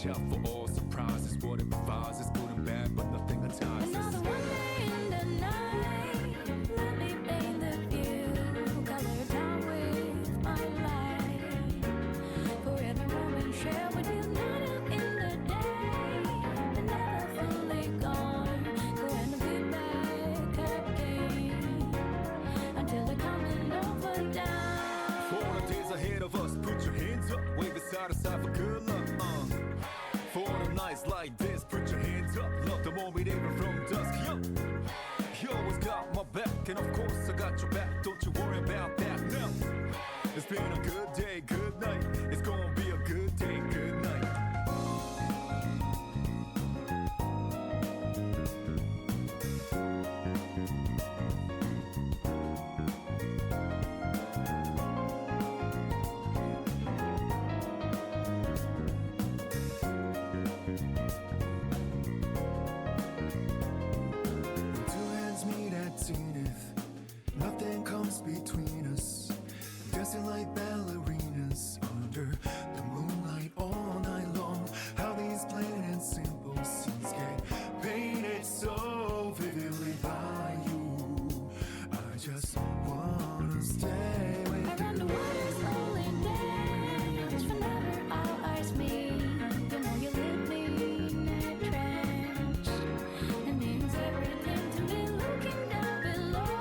watch out for all surprises. What it provides is good and bad, but nothing entices. Another one day in the night, let me paint the view, color down with my light. For every moment shared with you, not out in the day, but never fully gone. Go and be back again until the coming over down. For all the days ahead of us, put your hands up, wave it side to side for good luck. For all the nights like this, put your hands up, love the moment even from dusk. Yo, you always got my back, and of course I got your back. Don't you worry about that now. It's been a good day, good night. It's gonna be a good day, good night. When two hands meet at zenith, nothing comes between us. Dancing like ballerinas under the moonlight all night long. How these plain and simple scenes get painted so vividly by you. I just wanna stay with Around the you. world is only dance whenever our eyes meet. The more you leave me in a trance, it means everything to me. Looking down below,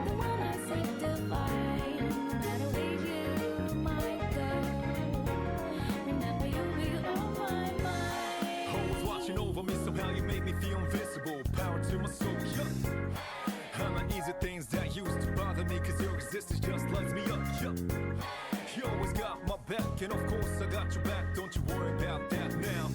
the one I seek to find, no matter where you might go. Remember, you'll be on my mind. Always watching over me, somehow you make me feel invisible. Power to my soul, yeah. I'm not easy things that used to bother me, cause your existence just lights me up, yeah. You always got my back, and of course I got your back. Don't you worry about that now.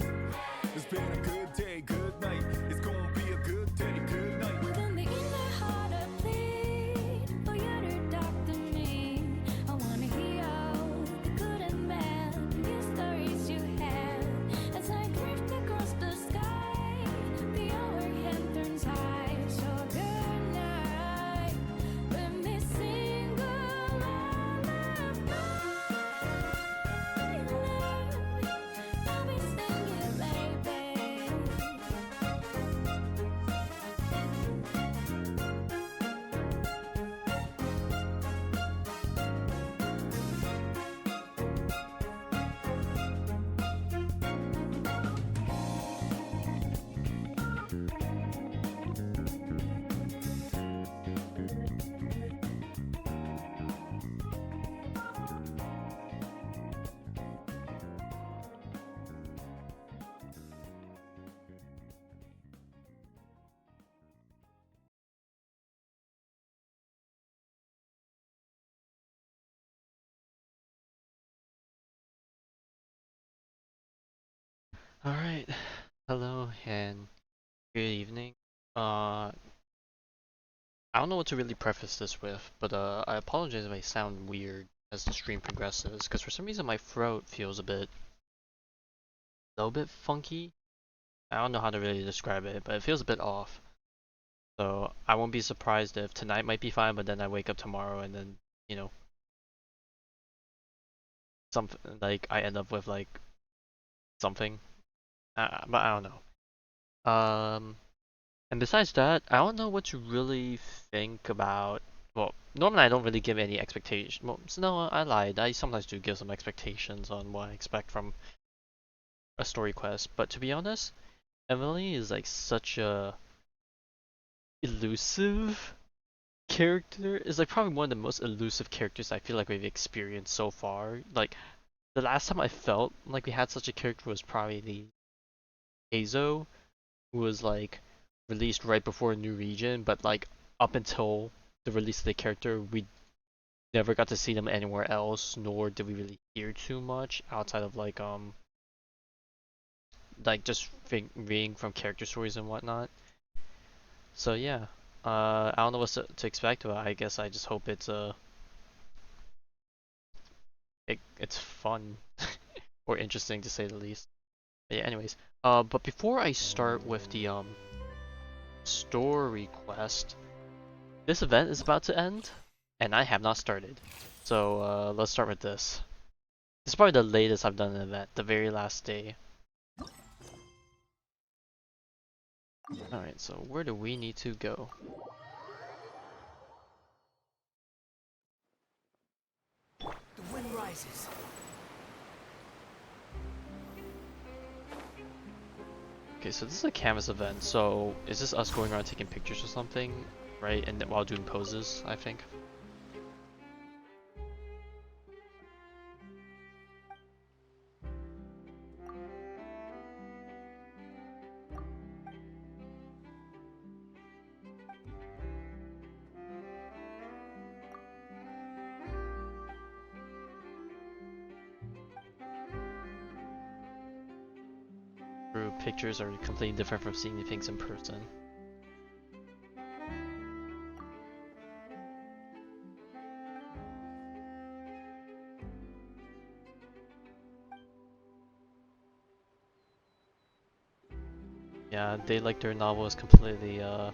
It's been a good day, good night. It's gonna be a good day, good night. Within the inner heart I plead for you to talk to me. I wanna hear all the good and bad news stories you have. As I drift across the sky, the hour hand turns high. So good night, let me sing a lullaby. I'll be singing, baby. Alright, hello and good evening. I don't know what to really preface this with, but I apologize if I sound weird as the stream progresses, because for some reason my throat feels a little bit funky. I don't know how to really describe it, but it feels a bit off. So I won't be surprised if tonight might be fine, but then I wake up tomorrow and then, you know, something like I end up with like something. But I don't know. And besides that, I don't know what to really think about. Well, normally I don't really give any expectation. Well, no, I lied. I sometimes do give some expectations on what I expect from a story quest. But to be honest, Emilie is like such a elusive character. Is like probably one of the most elusive characters I feel like we've experienced so far. Like the last time I felt like we had such a character was probably the Hazo, who was like released right before a new region, but like up until the release of the character, we never got to see them anywhere else, nor did we really hear too much outside of like just reading from character stories and whatnot. So yeah, I don't know what to expect, but I guess I just hope it's fun or interesting to say the least. But yeah, anyways, but before I start with the story quest, this event is about to end, and I have not started. So let's start with this. This is probably the latest I've done an event, the very last day. Alright, so where do we need to go? The wind rises. Okay, so this is a canvas event, so is this us going around taking pictures or something? Right, and while doing poses, I think. True, pictures are completely different from seeing things in person. Yeah, they like their novels completely, I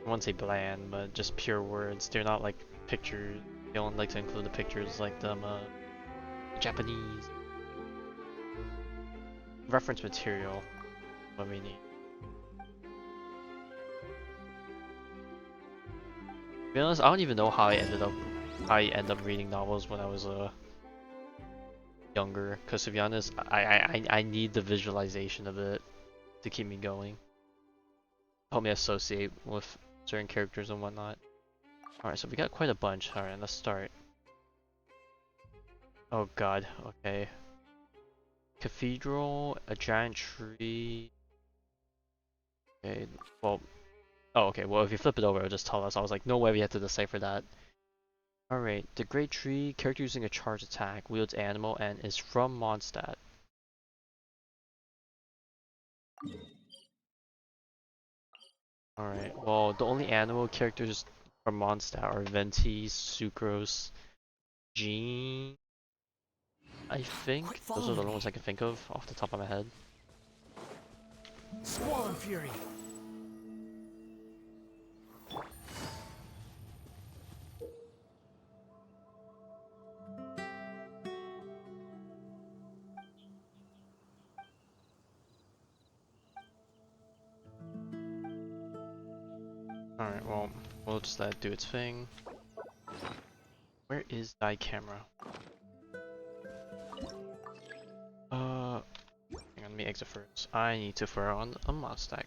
won't say bland, but just pure words. They're not like pictures. They don't like to include the pictures like them, Japanese. Reference material, what we need. To be honest, I don't even know how I end up reading novels when I was, younger. Cause to be honest, I need the visualization of it to keep me going. Help me associate with certain characters and whatnot. Alright, so we got quite a bunch. Alright, let's start. Oh god, okay. Cathedral, a giant tree. Okay, well, oh okay, well if you flip it over it'll just tell us. I was like, no way we have to decipher that. Alright, the great tree, character using a charge attack, wields animal and is from Mondstadt. Alright, well the only animal characters from Mondstadt are Venti, Sucrose, Jean, I think. Those are the only ones I can think of off the top of my head. Squall and fury. Alright, well, we'll just let it do its thing. Where is thy camera? Hang on, let me exit first. I need to throw on a mod stack.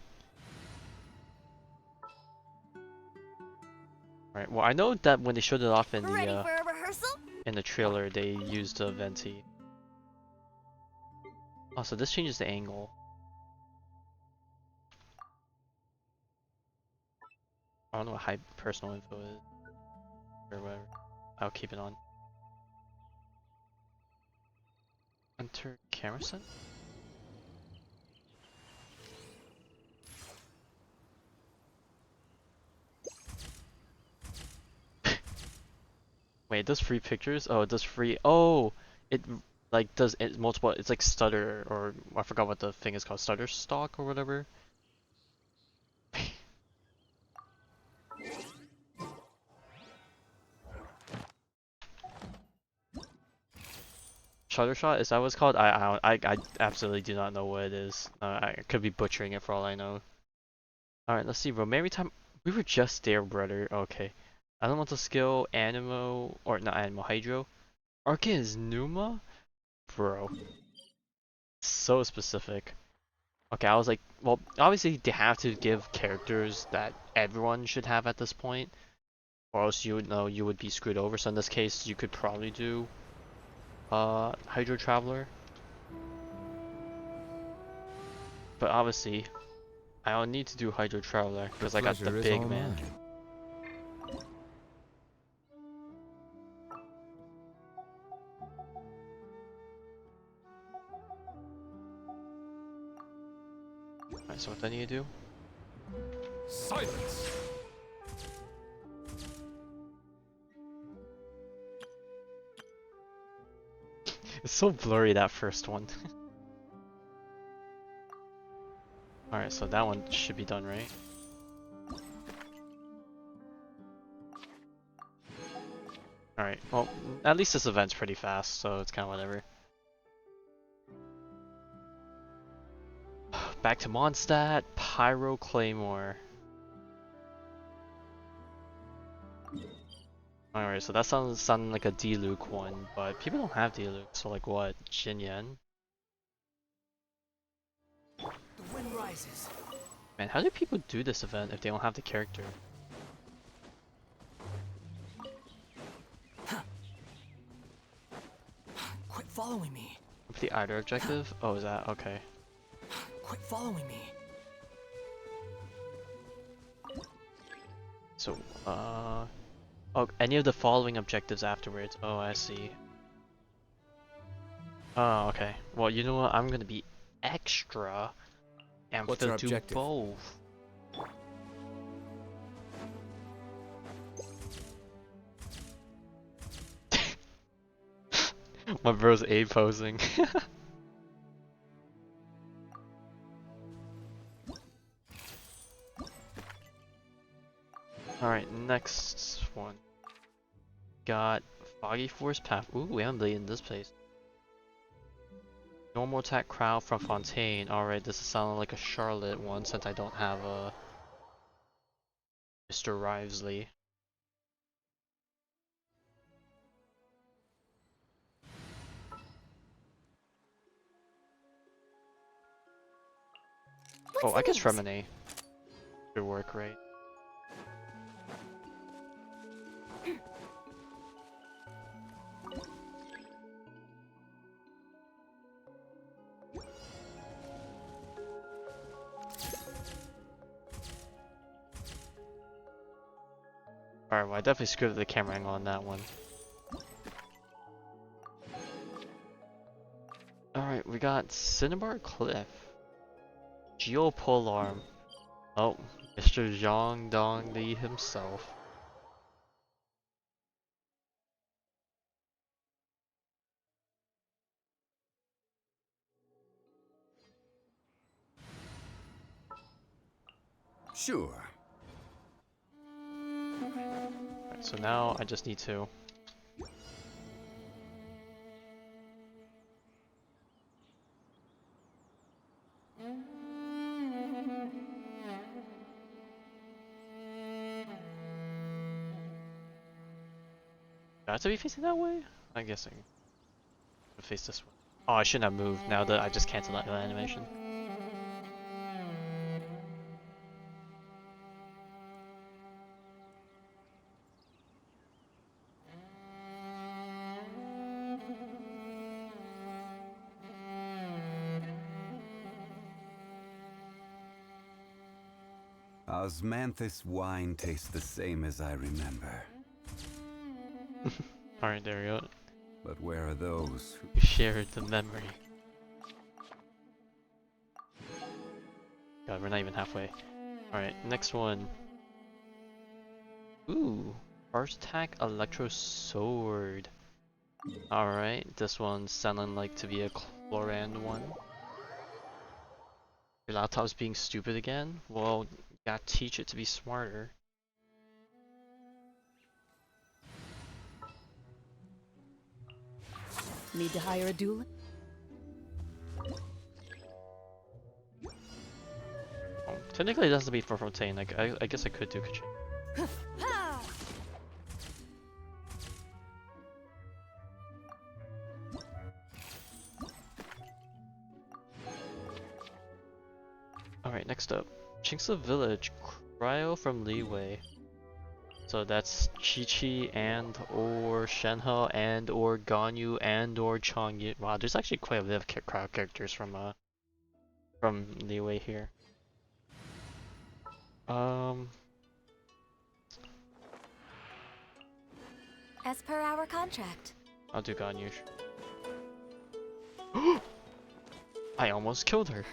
Alright, well I know that when they showed it off Ready for a rehearsal? in the trailer, they used a Venti. Oh, so this changes the angle. I don't know what high personal info is, or whatever. I'll keep it on. Enter camera set? Wait, it does free pictures? Oh, it does free. Oh! It like does it multiple. It's like stutter, or I forgot what the thing is called. Stutter stock or whatever. Shuttershot, is that what it's called? I absolutely do not know what it is. I could be butchering it for all I know. Alright, let's see. Romary time. We were just there, brother. Okay. Elemental skill, Animo, or not Animo, Hydro. Arcane is Numa? Bro. So specific. Okay, I was like, well, obviously they have to give characters that everyone should have at this point, or else you would know you would be screwed over. So in this case, you could probably do Hydro Traveler. But obviously, I don't need to do Hydro Traveler because I got the big man. Alright, so what do I need to do? Silence. It's so blurry, that first one. Alright, so that one should be done, right? Alright, well, at least this event's pretty fast, so it's kind of whatever. back to Mondstadt, Pyro Claymore. Alright, so that sounds like a D-Luke one, but people don't have D-Luke, so like what? Jin Yen? The wind rises. Man, how do people do this event if they don't have the character? Quit following me. Complete either objective? Oh, is that? Okay. Quit following me. So, oh, any of the following objectives afterwards. Oh, I see. Oh, okay. Well, you know what? I'm gonna be extra and What's do our objective? both. My bro's A posing. Alright, next one. Got Foggy Forest Path. Ooh, we haven't been in this place. Normal attack crowd from Fontaine. Alright, this is sounding like a Charlotte one since I don't have a Mr. Rivesley. Oh, I guess Remini should work, right? Alright, well I definitely screwed up the camera angle on that one. Alright, we got Cinnabar Cliff. Geopolarm. Oh, Mr. Zhang Dong Li himself. Sure. Alright, so now I just need to... Do I have to be facing that way? I'm guessing. I'll face this way. Oh, I shouldn't have moved now that I just canceled that animation. Osmanthus wine tastes the same as I remember. Alright, there we go. But where are those who... We shared the memory. God, we're not even halfway. Alright, next one. Ooh, First Attack Electro Sword. Alright, this one's sounding like to be a Chlorand one. Your laptop's being stupid again? Well, you gotta teach it to be smarter. Need to hire a doula? Oh, technically it doesn't be for Fontaine, like, I guess I could do Kachin. Alright, next up. Chinksa Village, Cryo from Leeway. So that's Chi-Chi and or Shenhe and or Ganyu and or Changyu. Wow, there's actually quite a bit of crowd characters from Leeway here. As per our contract. I'll do Ganyu. I almost killed her.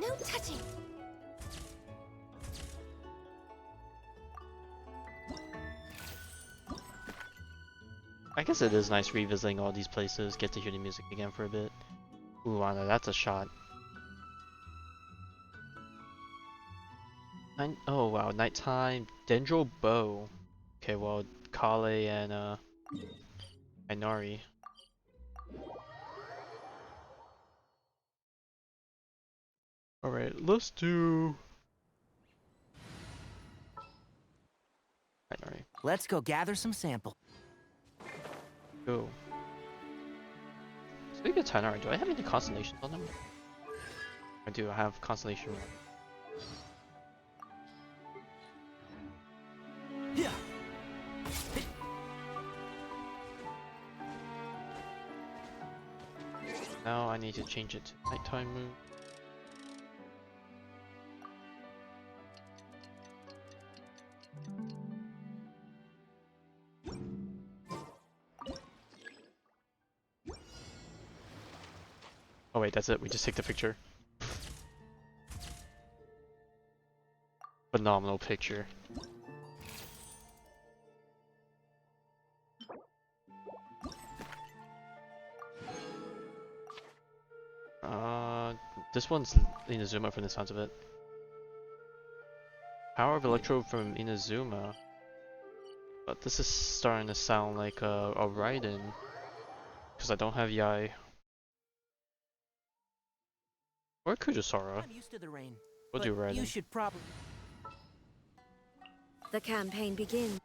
No touching. I guess it is nice revisiting all these places, get to hear the music again for a bit. Ooh, Anna, that's a shot. Oh wow, nighttime Dendro Bow. Okay, well, Kale and Inari. Alright, let's do Inari. Let's go gather some sample. Go. Speaking of Inari, do I have any constellations on them? I do, I have Constellation 1. Yeah. Now I need to change it to nighttime mode. Oh wait, that's it, we just take the picture. Phenomenal picture. This one's Inazuma from the sounds of it. Power of Electro from Inazuma. But this is starting to sound like a Raiden. Because I don't have Yai. Or Kujisara. I'm used to the rain. We'll but do Raiden. You should probably. The campaign begins.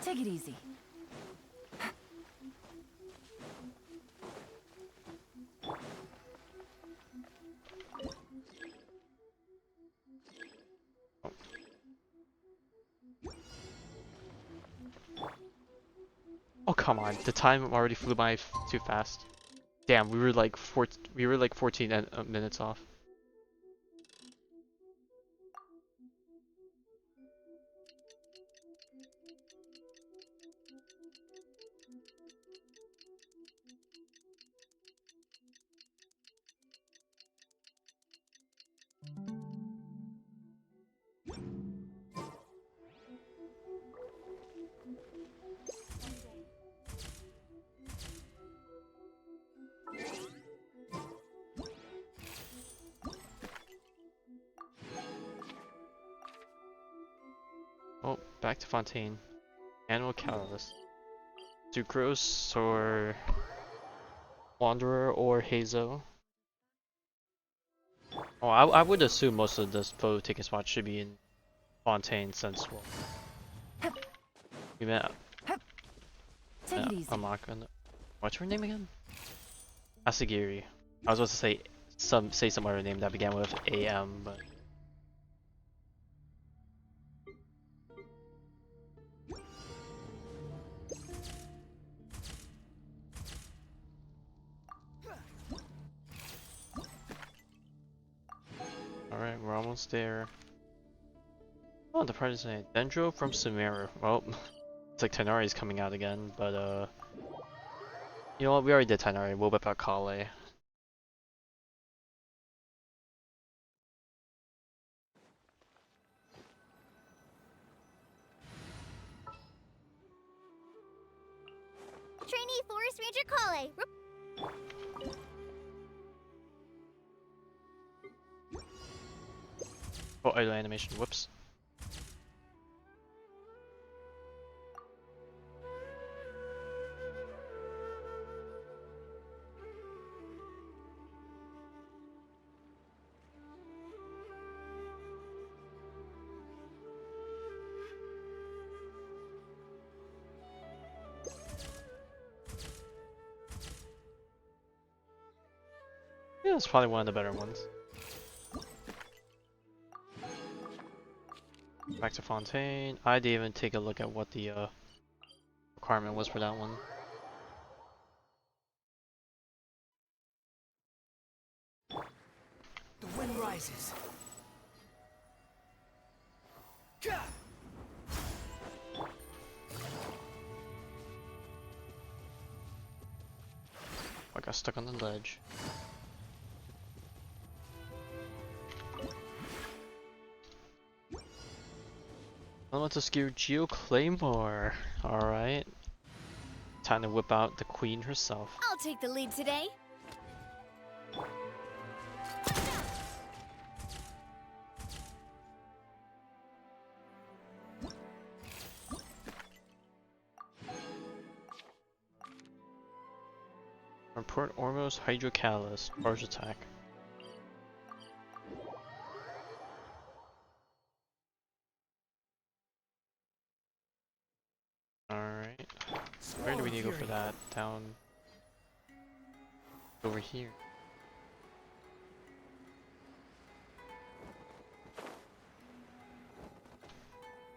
Take it easy. Oh come on, the time already flew by too fast. Damn, we were like 14 minutes off. Oh, back to Fontaine. Animal Catalyst. Sucrose or Wanderer or Hazo. Oh, I would assume most of this photo taking spots should be in Fontaine since well, we met Take it easy. Amaka. What's her name again? Asagiri. I was supposed to say some other name that began with AM, but alright, we're almost there. Oh, the prize is Dendro from Sumeru. Well, it's like Tanari's coming out again, but you know what? We already did Tanari. We'll whip out Kale. Trainee Forest Ranger Kale. Oh, idle animation. Whoops. Yeah, it's probably one of the better ones. Back to Fontaine. I didn't even take a look at what the requirement was for that one. The wind rises. Gah! Got stuck on the ledge. I want to skew Geo Claymore. Alright. Time to whip out the queen herself. I'll take the lead today. Report Ormos Hydrocalus. Charge attack. Alright. Where do we need to go for that? Down over here.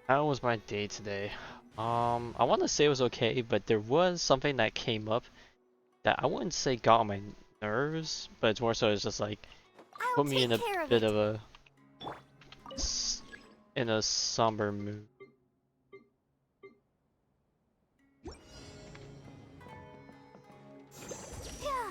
How was my day today? I want to say it was okay, but there was something that came up that I wouldn't say got on my nerves, but it's more so it's just like I'll put me in a take care of bit it. of a in a somber mood. Yeah.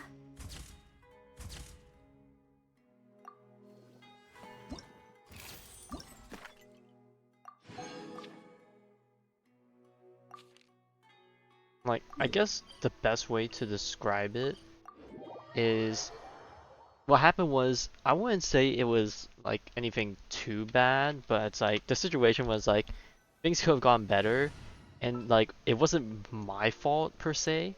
Like, I guess the best way to describe it is what happened was I wouldn't say it was like anything too bad, but it's like the situation was like things could have gone better, and like it wasn't my fault per se,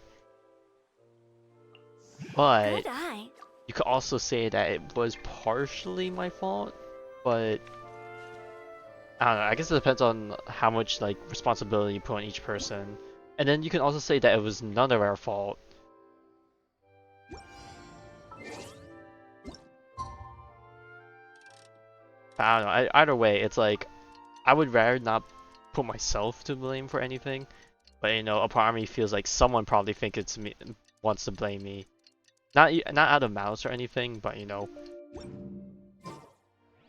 but Good eye. you could also say that it was partially my fault, but I don't know, I guess it depends on how much like responsibility you put on each person. And then you can also say that it was none of our fault. I don't know, either way, it's like, I would rather not put myself to blame for anything, but you know, a part of me feels like someone probably thinks it's me, wants to blame me. Not out of malice or anything, but you know.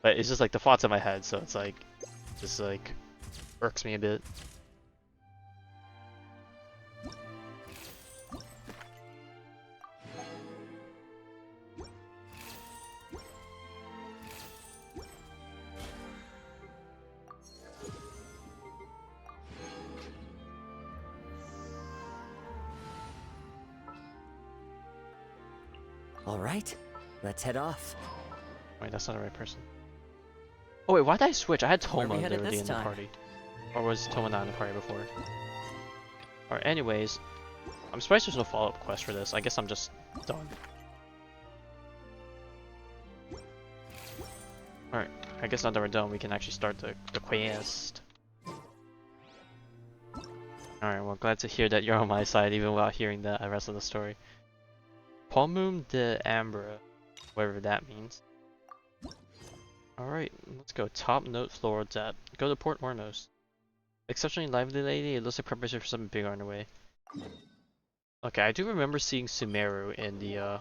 But it's just like the thoughts in my head, so it's like, just like, irks me a bit. All right, let's head off. Wait, that's not the right person. Oh wait, why did I switch? I had Where are Toma we headed already this in the time? party. Or was Toma not in the party before? Alright, anyways. I'm surprised there's no follow-up quest for this. I guess I'm just done. Alright, I guess now that we're done, we can actually start the quest. Alright, well, glad to hear that you're on my side even without hearing the rest of the story. Pomum de Ambra, whatever that means. Alright, let's go. Top note floral tap. Go to Port Ornos. Exceptionally lively lady, it looks like preparation for something big on the way. Okay, I do remember seeing Sumeru in the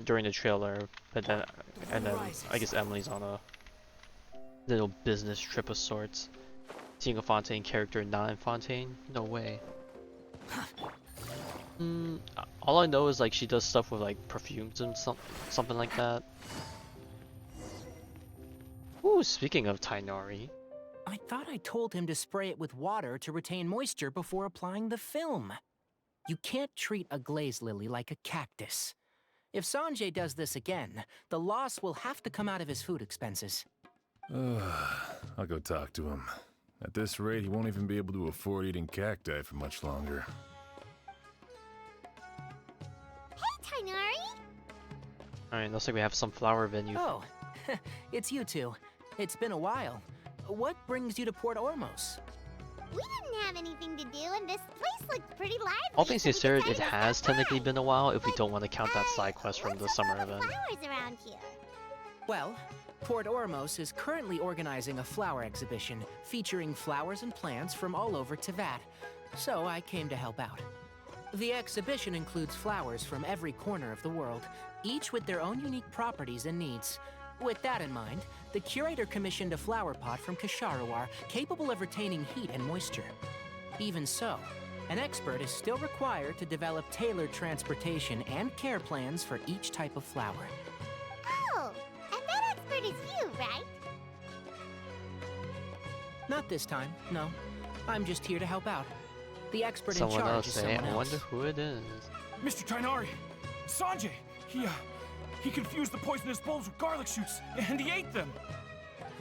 during the trailer, but then and then I guess Emily's on a little business trip of sorts. Seeing a Fontaine character not in Fontaine? No way. All I know is like she does stuff with like perfumes and something like that. Ooh, speaking of Tainari. I thought I told him to spray it with water to retain moisture before applying the film. You can't treat a glaze lily like a cactus. If Sanjay does this again, the loss will have to come out of his food expenses. I'll go talk to him. At this rate, he won't even be able to afford eating cacti for much longer. Hey, Tainari. Alright, looks like we have some flower venue. Oh, it's you two. It's been a while. What brings you to Port Ormos? We didn't have anything to do, and this place looked pretty lively. All things so we considered, it decided to has stop technically by. been a while if we But, don't want to count that side quest from the what's summer with all the event. flowers around here? Well, Port Ormos is currently organizing a flower exhibition featuring flowers and plants from all over Tevat, so I came to help out. The exhibition includes flowers from every corner of the world, each with their own unique properties and needs. With that in mind, the curator commissioned a flower pot from Kasharawar capable of retaining heat and moisture. Even so, An expert is still required to develop tailored transportation and care plans for each type of flower. Oh, and that expert is you, right? Not this time, no. I'm just here to help out. The expert Someone in charge else, is eh? someone I else. wonder who it is. Mr. Tainari! Sanjay! He confused the poisonous bulbs with garlic shoots, and he ate them!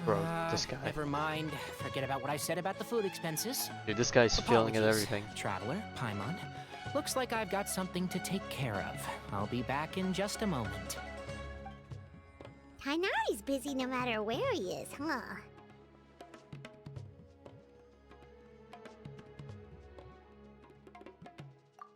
Bro, this guy. Never mind. Forget about what I said about the food expenses. Dude, this guy's failing at Apologies, everything. Traveler, Paimon. Looks like I've got something to take care of. I'll be back in just a moment. Tainari's busy no matter where he is, huh?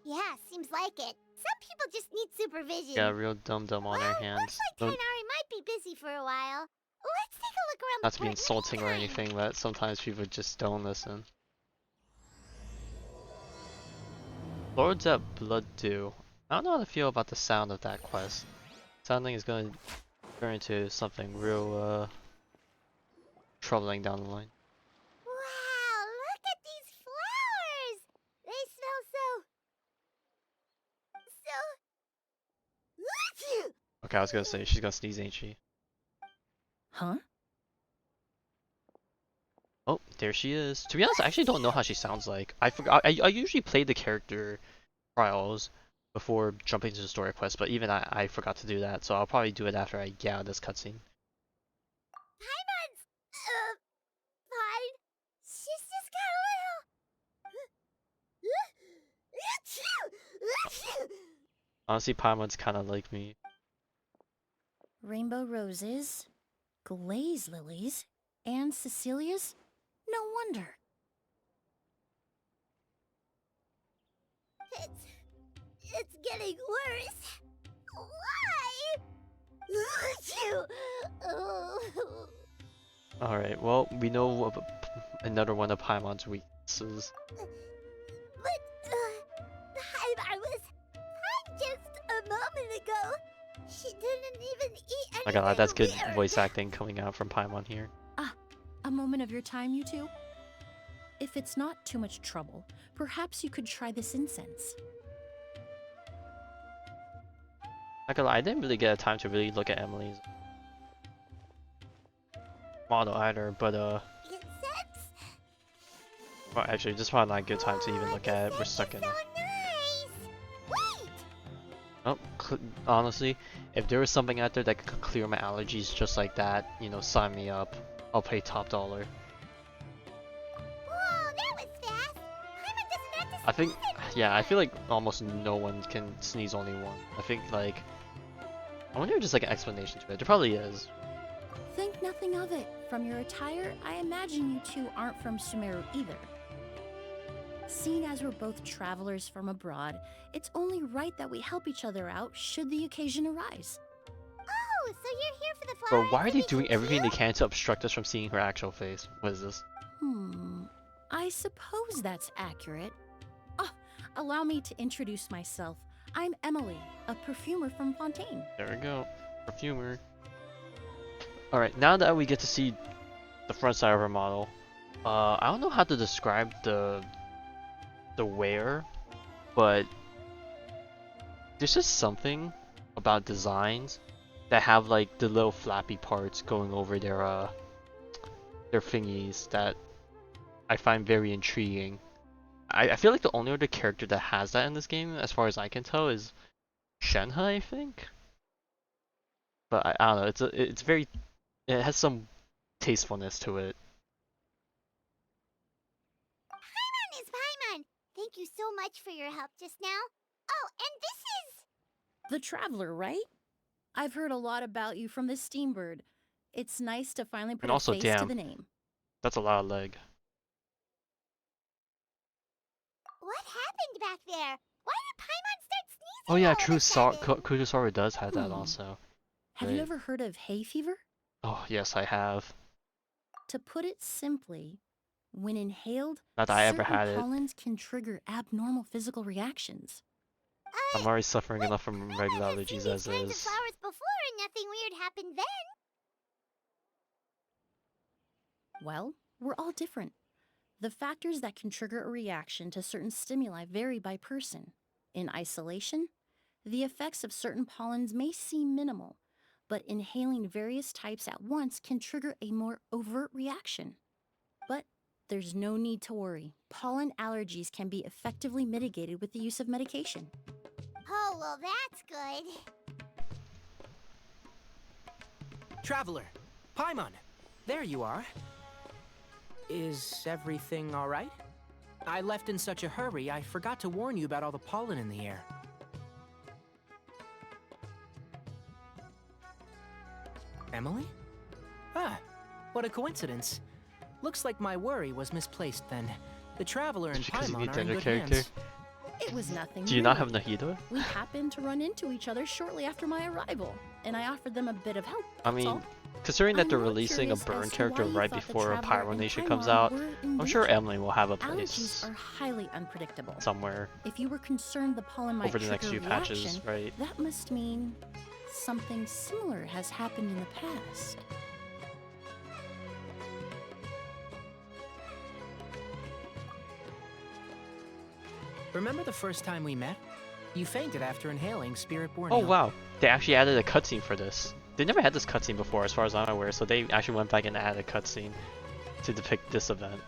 Yeah, seems like it. Some people just need supervision. Got a real dum-dum on well, our hands. looks like Don't- Tainari might be busy for a while. Let's take a look around Not the to be port in the insulting or meantime. anything, but sometimes people just don't listen. Lords at Blood Dew. I don't know how to feel about the sound of that quest. Sounding is going to turn into something real, troubling down the line. Wow, look at these flowers! They smell so... Okay, I was gonna say, she's gonna sneeze, ain't she? Huh? Oh, there she is. To be honest, I actually don't know how she sounds like. I forgot. I usually play the character trials before jumping to the story quest, but even I forgot to do that, so I'll probably do it after I get out of this cutscene. Paimon's... fine. She's just got a little... Honestly, Paimon's kind of like me. Rainbow roses, glaze lilies, and Cecilia's? No wonder. It's getting worse. Why? Alright, well, we know another one of Paimon's weaknesses. But, I was fine just a moment ago. She didn't even eat anything I got that's good weird. voice acting coming out from Paimon here. A moment of your time, you two? If it's not too much trouble, perhaps you could try this incense. Not gonna lie, I didn't really get a time to really look at Emily's model either, but Incense? well, actually, just probably not a good time to even look at it. We're This stuck is in. so nice. Wait! Oh, honestly, if there was something out there that could clear my allergies just like that, you know, sign me up. I'll pay top dollar. Whoa, that was fast. Paimon doesn't have to I think, sneeze anymore. yeah, I feel like almost no one can sneeze only one. I think like, I wonder if there's like an explanation to it. There probably is. Think nothing of it. From your attire, I imagine you two aren't from Sumeru either. Seeing as we're both travelers from abroad, it's only right that we help each other out should the occasion arise. Oh, so you're here for the Bro, flower why are they exhibition doing everything too? they can to obstruct us from seeing her actual face? What is this? I suppose that's accurate. Ah, allow me to introduce myself. I'm Emilie, a perfumer from Fontaine. There we go. Perfumer. Alright, now that we get to see the front side of her model, I don't know how to describe the wear, but there's just something about designs that have like the little flappy parts going over their thingies that I find very intriguing. I feel like the only other character that has that in this game, as far as I can tell, is Shenhe, I think. But I don't know. It's very, it has some tastefulness to it. Paimon is Paimon. Thank you so much for your help just now. Oh, and this is... The Traveler, right? I've heard a lot about you from the Steambird. It's nice to finally put And a also, face to damn. the name. That's a lot of leg. What happened back there? Why did Paimon start sneezing Oh yeah, all of true. a sudden? Kujosaru does have that Hmm. also. Have you Right. ever heard of hay fever? Oh yes, I have. To put it simply, when inhaled, Not that I ever certain had it. pollens can trigger abnormal physical reactions. I'm already suffering enough from Paimon regular has seen allergies these as kinds of is. flowers before and nothing weird happened then. Well, we're all different. The factors that can trigger a reaction to certain stimuli vary by person. In isolation, the effects of certain pollens may seem minimal, but inhaling various types at once can trigger a more overt reaction. But there's no need to worry. Pollen allergies can be effectively mitigated with the use of medication. Oh, well, that's good. Traveler, Paimon, there you are. Is everything all right? I left in such a hurry, I forgot to warn you about all the pollen in the air. Emilie? Ah, what a coincidence. Looks like my worry was misplaced then. The Traveler and Because you Paimon need are in another good character. hands. It was nothing. Do you not really. have Nahida? We happened to run into each other shortly after my arrival, and I offered them a bit of help. I That's mean, all. considering that I'm they're more releasing a curious burn as to character why you right thought the before Traveler Pyro and Nation comes Paimon out, were in I'm sure danger. Emily will have a Allergies place are highly unpredictable. somewhere If you were concerned the pollen might over the next trigger few a reaction, patches, right? that must mean something similar has happened in the past. Remember the first time we met? You fainted after inhaling Spirit Borneo. Oh wow, they actually added a cutscene for this. They never had this cutscene before, as far as I'm aware, so they actually went back and added a cutscene to depict this event.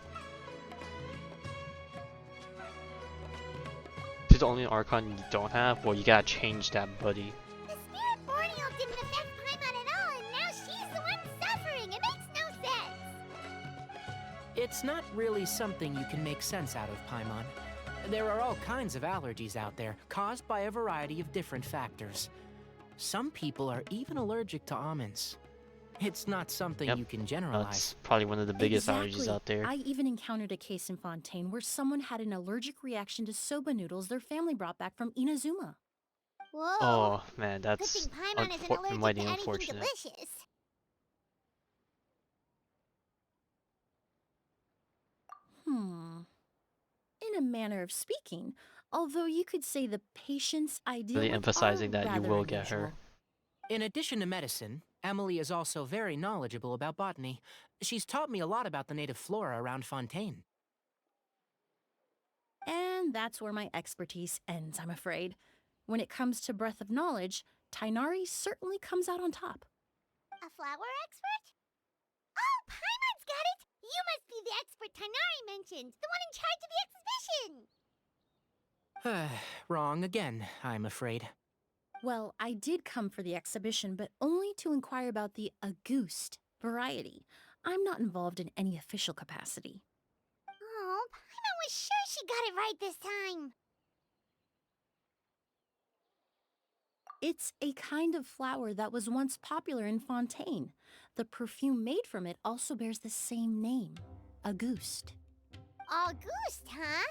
This is the only Archon you don't have? Well, you gotta change that, buddy. The Spirit Borneo didn't affect Paimon at all, and now she's the one suffering. It makes no sense. It's not really something you can make sense out of, Paimon. There are all kinds of allergies out there, caused by a variety of different factors. Some people are even allergic to almonds. It's not something Yep. you can generalize. That's probably one of the biggest allergies Exactly. out there. I even encountered a case in Fontaine where someone had an allergic reaction to soba noodles their family brought back from Inazuma. Whoa. Oh man, Good that's thing Paimon isn't allergic mighty to anything unfortunate. delicious. In a manner of speaking, although you could say the patients I deal Really with emphasizing are that you rather will get her. unusual. In addition to medicine, Emilie is also very knowledgeable about botany. She's taught me a lot about the native flora around Fontaine. And that's where my expertise ends, I'm afraid. When it comes to breadth of knowledge, Tainari certainly comes out on top. A flower expert? Oh, Paimon's got it! You must be the expert Tainari mentioned, the one in charge of the exhibition! Wrong again, I'm afraid. Well, I did come for the exhibition, but only to inquire about the Auguste variety. I'm not involved in any official capacity. Oh, Paimon was sure she got it right this time. It's a kind of flower that was once popular in Fontaine. The perfume made from it also bears the same name, Auguste. Auguste, huh?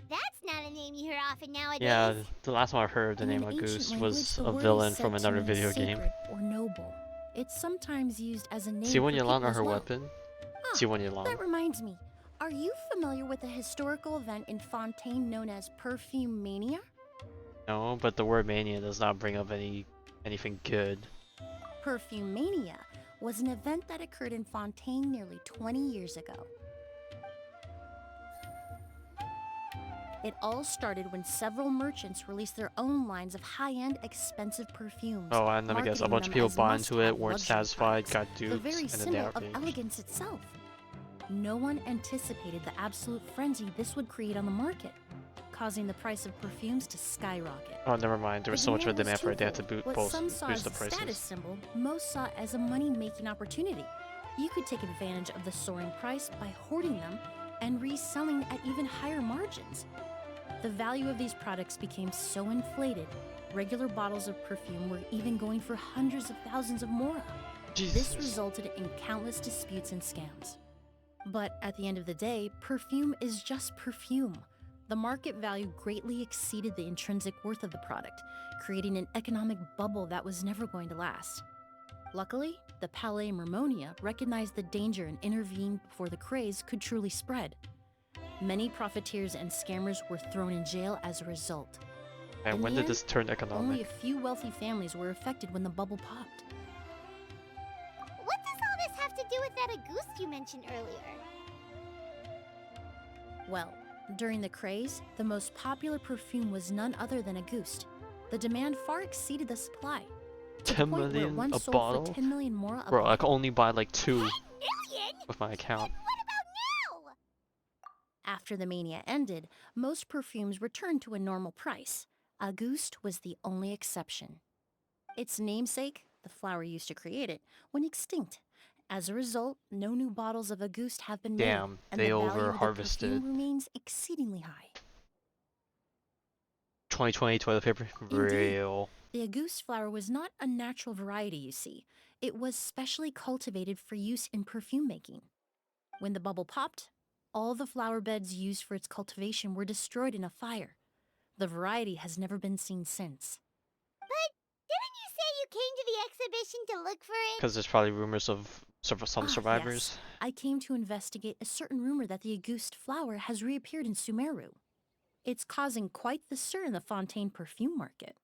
That's not a name you hear often nowadays. Yeah, the last time I heard the In name an ancient Auguste language, was the a word is villain said from to another mean video game. sacred or noble. It's sometimes used as a name See when for you land people on as her well. weapon? Ah, See when you land. that reminds me. Are you familiar with a historical event in Fontaine known as Perfume Mania? No, but the word mania does not bring up anything good. Perfume Mania was an event that occurred in Fontaine nearly 20 years ago. It all started when several merchants released their own lines of high-end, expensive perfumes. Oh, and let me guess, a marketing bunch of them people as bought into it, must-have weren't luxury satisfied, products, got the duped, very and then they symbol of outraged. elegance itself. No one anticipated the absolute frenzy this would create on the market, causing the price of perfumes to skyrocket. Oh, never mind. There was so much of a demand demand for it, they had to twofold. What some saw boost the as a status prices. symbol, most saw as a money-making opportunity. You could take advantage of the soaring price by hoarding them and reselling at even higher margins. The value of these products became so inflated, regular bottles of perfume were even going for hundreds of thousands of mora. This Jesus. resulted in countless disputes and scams. But at the end of the day, perfume is just perfume. The market value greatly exceeded the intrinsic worth of the product, creating an economic bubble that was never going to last. Luckily, the Palais Mermonia recognized the danger and intervened before the craze could truly spread. Many profiteers and scammers were thrown in jail as a result. And In when the did this end, turn Only a economic? few wealthy families were affected when the bubble popped. What does all this have to do with that Auguste you mentioned earlier? Well, during the craze, the most popular perfume was none other than Auguste. The demand far exceeded the supply. To the 10 point where it million once a sold bottle? for 10 million more a Bro, I bottle. can only buy like 2 Million? with my account. What about now? After the mania ended, most perfumes returned to a normal price. Auguste was the only exception. Its namesake, the flower used to create it, went extinct. As a result, no new bottles of Auguste have been made, Damn, and they the value over of the harvested. perfume remains exceedingly high. 2020 toilet paper, Indeed. real. The Auguste flower was not a natural variety, you see. It was specially cultivated for use in perfume making. When the bubble popped, all the flower beds used for its cultivation were destroyed in a fire. The variety has never been seen since. But didn't you say you came to the exhibition to look for it? Because there's probably rumors of some survivors. Yes. I came to investigate a certain rumor that the Auguste flower has reappeared in Sumeru. It's causing quite the stir in the Fontaine perfume market.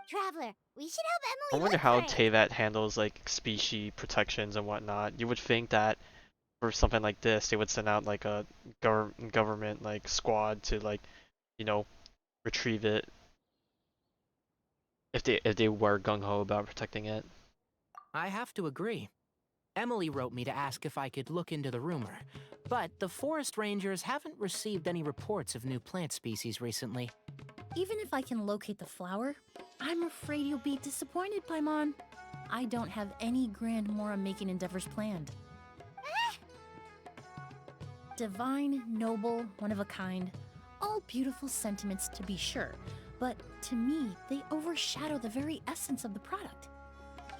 Traveler, we should help I Emily wonder look how for it. Tevat handles like species protections and whatnot. You would think that for something like this, they would send out like a government like squad to like, you know, retrieve it. If they were gung ho about protecting it. I have to agree. Emilie wrote me to ask if I could look into the rumor, but the forest rangers haven't received any reports of new plant species recently. Even if I can locate the flower, I'm afraid you'll be disappointed, Paimon. I don't have any grand Mora-making endeavors planned. Divine, noble, one of a kind, all beautiful sentiments to be sure, but to me, they overshadow the very essence of the product.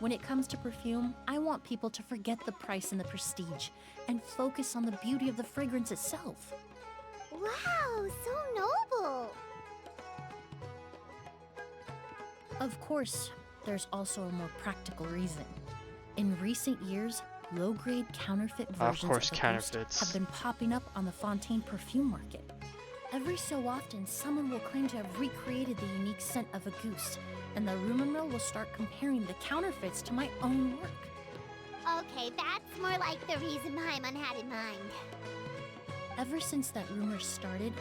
When it comes to perfume, I want people to forget the price and the prestige and focus on the beauty of the fragrance itself. Wow, so noble. Of course, there's also a more practical reason. In recent years, low-grade counterfeit versions of course, Auguste counterfeits. have been popping up on the Fontaine perfume market. Every so often, someone will claim to have recreated the unique scent of Auguste, and the rumor mill will start comparing the counterfeits to my own work. Okay, that's more like the reason Paimon had in mind. Ever since that rumor started,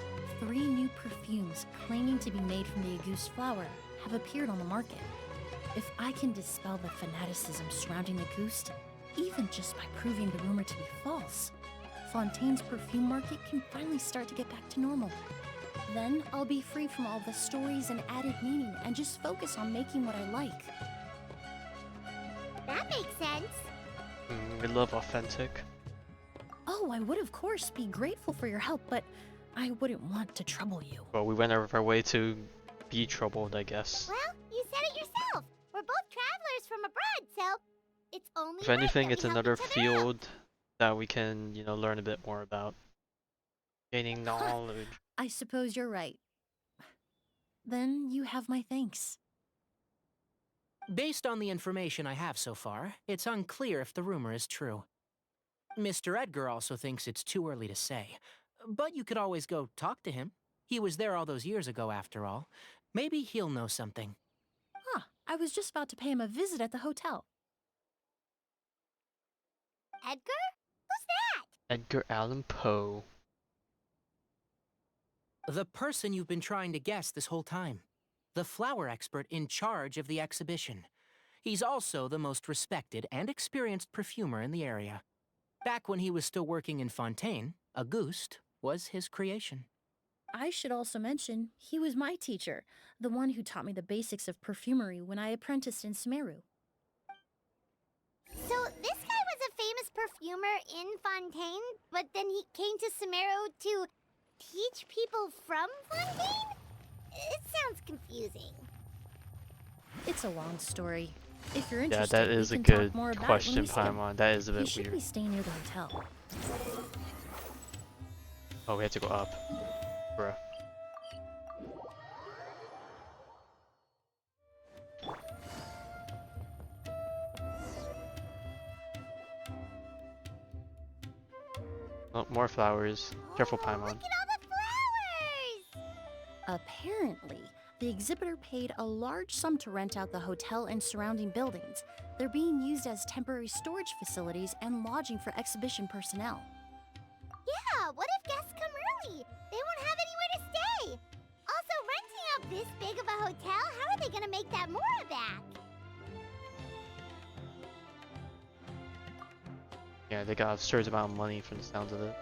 3 new perfumes claiming to be made from the Auguste flower have appeared on the market. If I can dispel the fanaticism surrounding Auguste, even just by proving the rumor to be false, Fontaine's perfume market can finally start to get back to normal. Then I'll be free from all the stories and added meaning and just focus on making what I like. That makes sense. We love authentic. Oh, I would of course be grateful for your help, but I wouldn't want to trouble you. Well, we went out of our way to be troubled, I guess. Well, you said it yourself. We're both travelers from abroad, so it's only If right anything, that it's we help another each other out. field that we can, you know, learn a bit more about. Gaining knowledge. I suppose you're right. Then you have my thanks. Based on the information I have so far, it's unclear if the rumor is true. Mr. Edgar also thinks it's too early to say, but you could always go talk to him. He was there all those years ago, after all. Maybe he'll know something. I was just about to pay him a visit at the hotel. Edgar? Who's that? Edgar Allan Poe. The person you've been trying to guess this whole time. The flower expert in charge of the exhibition. He's also the most respected and experienced perfumer in the area. Back when he was still working in Fontaine, Auguste was his creation. I should also mention, he was my teacher, the one who taught me the basics of perfumery when I apprenticed in Sumeru. So this guy was a famous perfumer in Fontaine, but then he came to Sumeru to teach people from Fontaine? It sounds confusing. It's a long story. If you're Yeah, interested, that is we a can talk good more about it when question, we see him. Paimon. That is a He bit should be weird. staying near the hotel. Oh, we have to go up. Bruh. Oh, more flowers. Careful, Oh, Paimon. look at all the flowers! Apparently, the exhibitor paid a large sum to rent out the hotel and surrounding buildings. They're being used as temporary storage facilities and lodging for exhibition personnel. Yeah, what if guests come early? They won't have anywhere to stay. Also, renting out this big of a hotel, how are they gonna make that mora back? Yeah, they got a absurd amount of money from the sounds of it.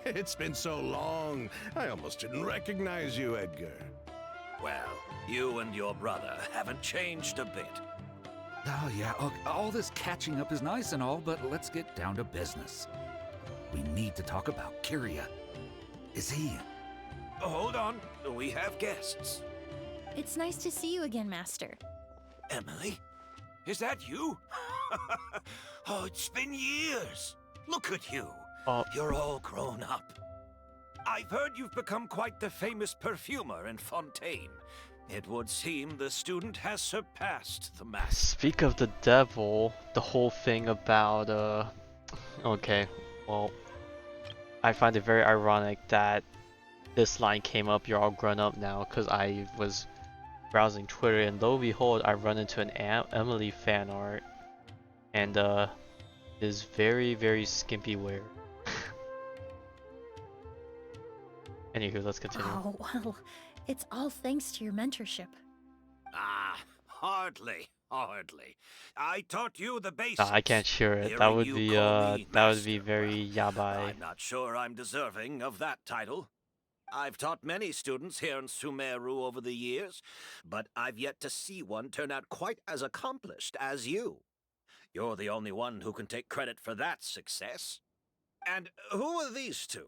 It's been so long, I almost didn't recognize you, Edgar. Well, you and your brother haven't changed a bit. Oh, yeah, all this catching up is nice and all, but let's get down to business. We need to talk about Kyria. Is he... Hold on, we have guests. It's nice to see you again, Master. Emilie? Is that you? Oh, it's been years. Look at you. You're all grown up. I've heard you've become quite the famous perfumer in Fontaine. It would seem the student has surpassed the master. Speak of the devil, the whole thing about, okay, well, I find it very ironic that this line came up, you're all grown up now, because I was browsing Twitter, and lo and behold, I run into an Emilie fan art, and, is very, very skimpy wear. Anywho, let's continue. Oh, well, it's all thanks to your mentorship. Ah, hardly. I taught you the basics. Nah, I can't share it. That would be, that would be very yabai. I'm not sure I'm deserving of that title. I've taught many students here in Sumeru over the years, but I've yet to see one turn out quite as accomplished as you. You're the only one who can take credit for that success. And who are these two?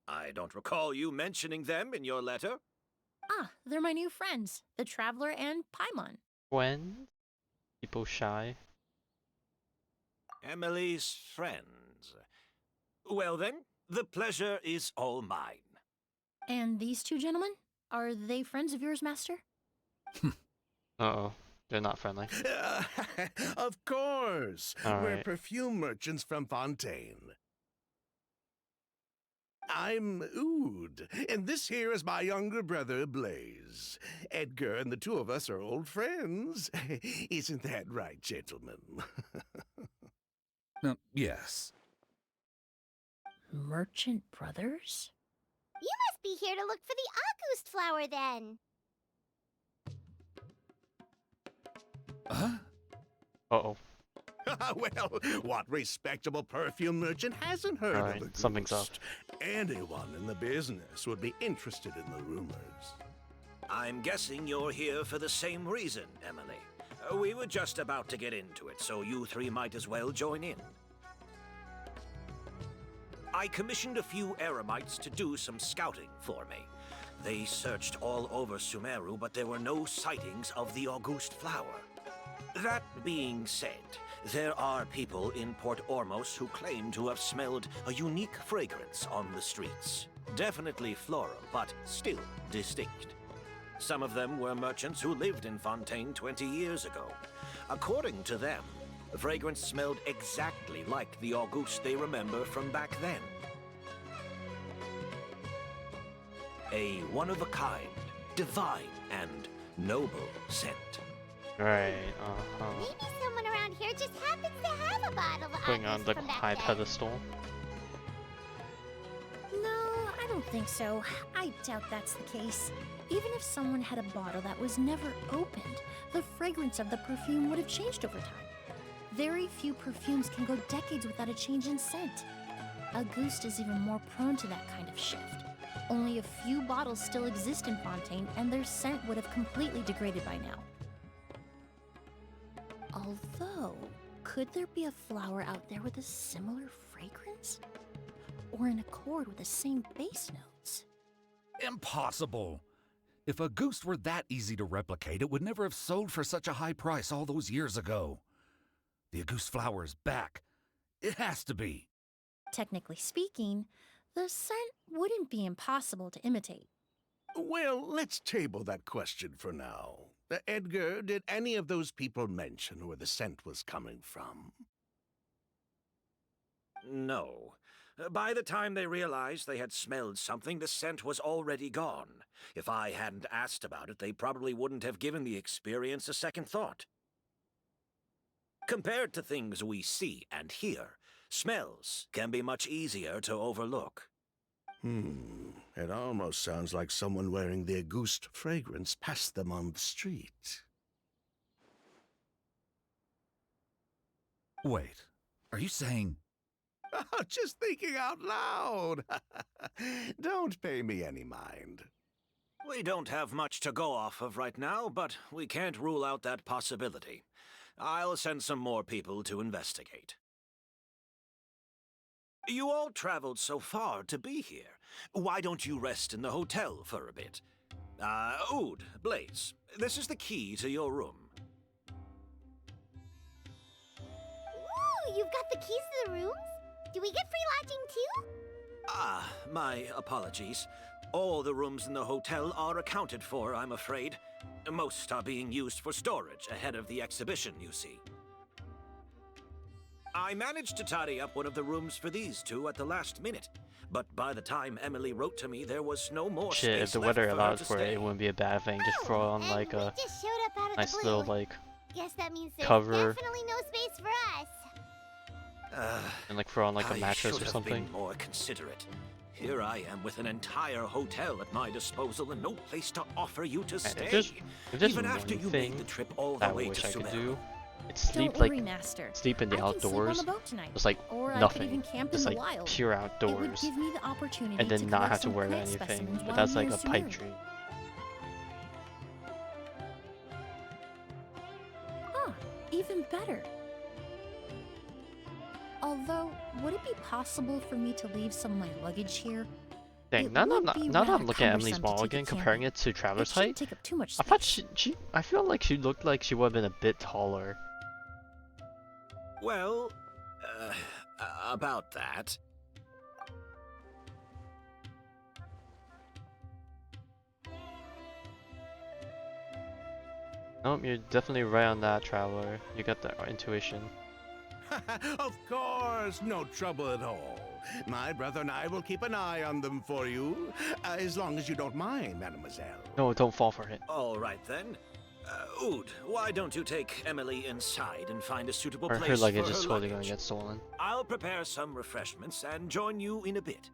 I don't recall you mentioning them in your letter. Ah, they're my new friends, the Traveler and Paimon. When? People shy. Emilie's friends. Well then, the pleasure is all mine. And these two gentlemen? Are they friends of yours, Master? Uh-oh. They're not friendly. Of course. All We're right. perfume merchants from Fontaine. I'm Oud, and this here is my younger brother, Blaze. Edgar and the two of us are old friends. Isn't that right, gentlemen? Yes. Merchant brothers? You must be here to look for the August flower then. Huh? Uh-oh. Well, what respectable perfume merchant hasn't heard Alright, of the something's up. ghost? Anyone in the business would be interested in the rumors. I'm guessing you're here for the same reason, Emilie. We were just about to get into it, so you three might as well join in. I commissioned a few eremites to do some scouting for me. They searched all over Sumeru, but there were no sightings of the August flower. That being said, there are people in Port Ormos who claim to have smelled a unique fragrance on the streets. Definitely floral, but still distinct. Some of them were merchants who lived in Fontaine 20 years ago. According to them, the fragrance smelled exactly like the August they remember from back then. A one-of-a-kind, divine, and noble scent. Right, Maybe someone around here just happens to have a bottle of Putting on August the from back high then. pedestal. No, I don't think so. I doubt that's the case. Even if someone had a bottle that was never opened, the fragrance of the perfume would have changed over time. Very few perfumes can go decades without a change in scent. Auguste is even more prone to that kind of shift. Only a few bottles still exist in Fontaine, and their scent would have completely degraded by now. Although, could there be a flower out there with a similar fragrance? Or in accord with the same base notes? Impossible! If a goose were that easy to replicate, it would never have sold for such a high price all those years ago. The Auguste flower is back. It has to be. Technically speaking, the scent wouldn't be impossible to imitate. Well, let's table that question for now. Edgar, did any of those people mention where the scent was coming from? No. By the time they realized they had smelled something, the scent was already gone. If I hadn't asked about it, they probably wouldn't have given the experience a second thought. Compared to things we see and hear, Smells can be much easier to overlook. It almost sounds like someone wearing the Auguste fragrance passed them on the street. Wait, are you saying... Just thinking out loud. Don't pay me any mind. We don't have much to go off of right now, but we can't rule out that possibility. I'll send some more people to investigate. You all traveled so far to be here. Why don't you rest in the hotel for a bit? Oud, Blaze, this is the key to your room. Ooh, you've got the keys to the rooms? Do we get free lodging too? My apologies. All the rooms in the hotel are accounted for, I'm afraid. Most are being used for storage ahead of the exhibition, you see. I managed to tidy up one of the rooms for these two at the last minute, but by the time Emilie wrote to me, there was no more Shit, space if the left weather for her allows to for it, stay. it wouldn't be a bad thing. Just throw on like we a just showed up out of nice the blue. little like Guess that means there's cover. definitely no space for us. And like throw on like a mattress I should or have something. been more considerate. Here I am with an entire hotel at my disposal and no place to offer you to stay. If there's Even one after you thing made the trip all the that I way wish to I could Sumeru. do, it's sleep Don't like worry, Master. sleep in the I can sleep on outdoors. the boat tonight. Just like Or I could nothing. even camp in Just the like wild. pure It would outdoors. give me the opportunity And then to not collect have to some wear plant anything. specimens But while that's I'm like a near pipe Sumeru. dream. Huh, even better. Although, would it be possible for me to leave some of my luggage here? Dang, It now would that be I'm rather looking at Emily's cumbersome to wall take again, it comparing camping. it to It Traveler's shouldn't Height, take up too much I thought space. I feel like she looked like she would have been a bit taller. Well, about that. Nope, you're definitely right on that, Traveler. You got the intuition. Of course, no trouble at all. My brother and I will keep an eye on them for you, as long as you don't mind, mademoiselle. No, don't fall for it. All right then. Oud, why don't you take Emilie inside and find a suitable Or place her for luggage her is totally gonna luggage? get stolen. I'll prepare some refreshments and join you in a bit.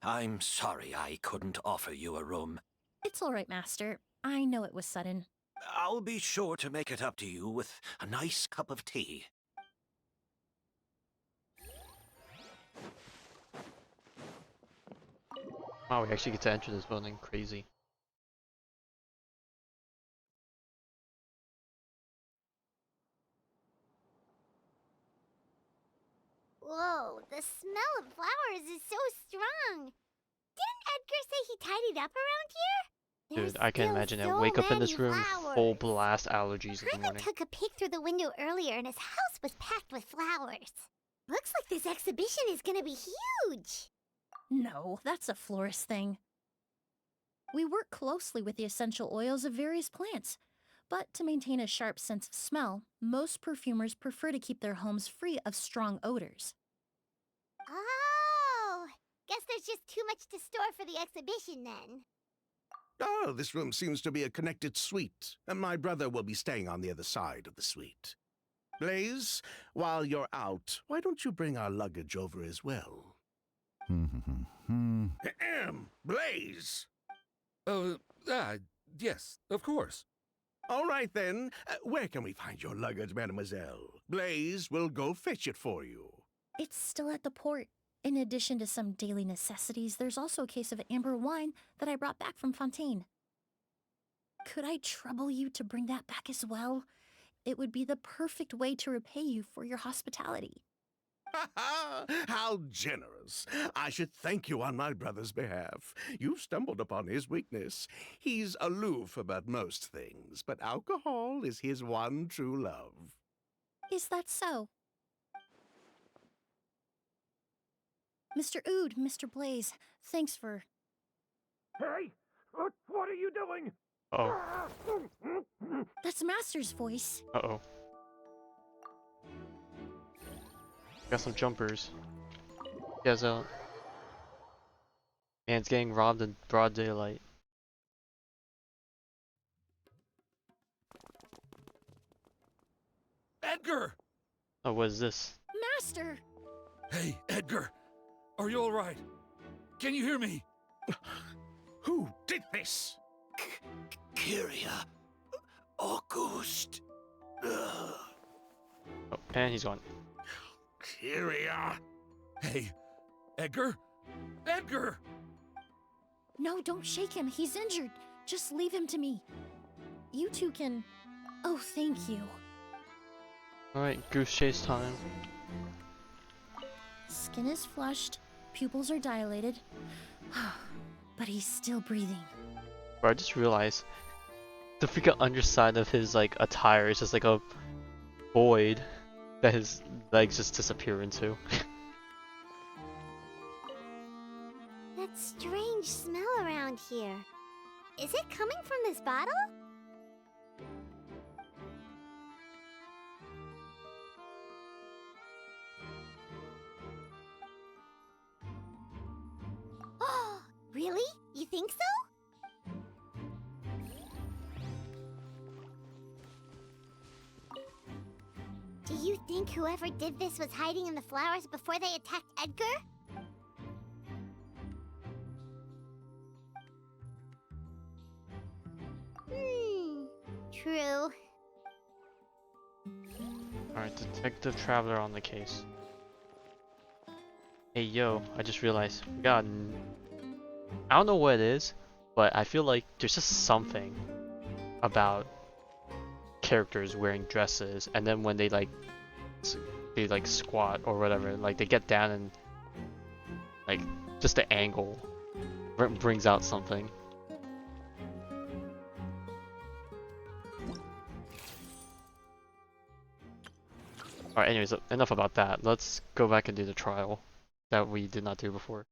I'm sorry I couldn't offer you a room. It's all right, Master. I know it was sudden. I'll be sure to make it up to you with a nice cup of tea. Wow, we actually get to enter this building. Crazy. Whoa, the smell of flowers is so strong. Didn't Edgar say he tidied up around here? There's Dude, I can still imagine it. so Wake up in many this room, flowers. full blast allergies in the Herman morning. took a peek through the window earlier and his house was packed with flowers. Looks like this exhibition is gonna be huge. No, that's a florist thing. We work closely with the essential oils of various plants, but to maintain a sharp sense of smell, most perfumers prefer to keep their homes free of strong odors. Oh, guess there's just too much to store for the exhibition then. Oh, this room seems to be a connected suite, and my brother will be staying on the other side of the suite. Blaze, while you're out, why don't you bring our luggage over as well? Blaze! Yes, of course. All right then, where can we find your luggage, mademoiselle? Blaze will go fetch it for you. It's still at the port. In addition to some daily necessities, there's also a case of amber wine that I brought back from Fontaine. Could I trouble you to bring that back as well? It would be the perfect way to repay you for your hospitality. How generous! I should thank you on my brother's behalf. You've stumbled upon his weakness. He's aloof about most things, but alcohol is his one true love. Is that so? Mr. Oud, Mr. Blaze, thanks for... Hey! What are you doing? Uh oh. That's Master's voice. Uh-oh. Got some jumpers. Guys out. Man's getting robbed in broad daylight. Edgar! Oh, what is this? Master! Hey, Edgar! Are you alright? Can you hear me? Who did this? Kyria. August. Oh, and he's gone. Kyria. Hey, Edgar? Edgar! No, don't shake him. He's injured. Just leave him to me. You two can... Oh, thank you. Alright, goose chase time. Skin is flushed, pupils are dilated. But he's still breathing. Bro, I just realized the freaking underside of his like attire is just like a void that his legs just disappear into. That strange smell around here. Is it coming from this bottle? Oh, really? You think so? Do you think whoever did this was hiding in the flowers before they attacked Edgar? True. Alright, Detective Traveler on the case. Hey yo, I just realized we got I don't know what it is, but I feel like there's just something about characters wearing dresses, and then when they like squat or whatever, like they get down and like just the angle brings out something. Alright, anyways, enough about that. Let's go back and do the trial that we did not do before.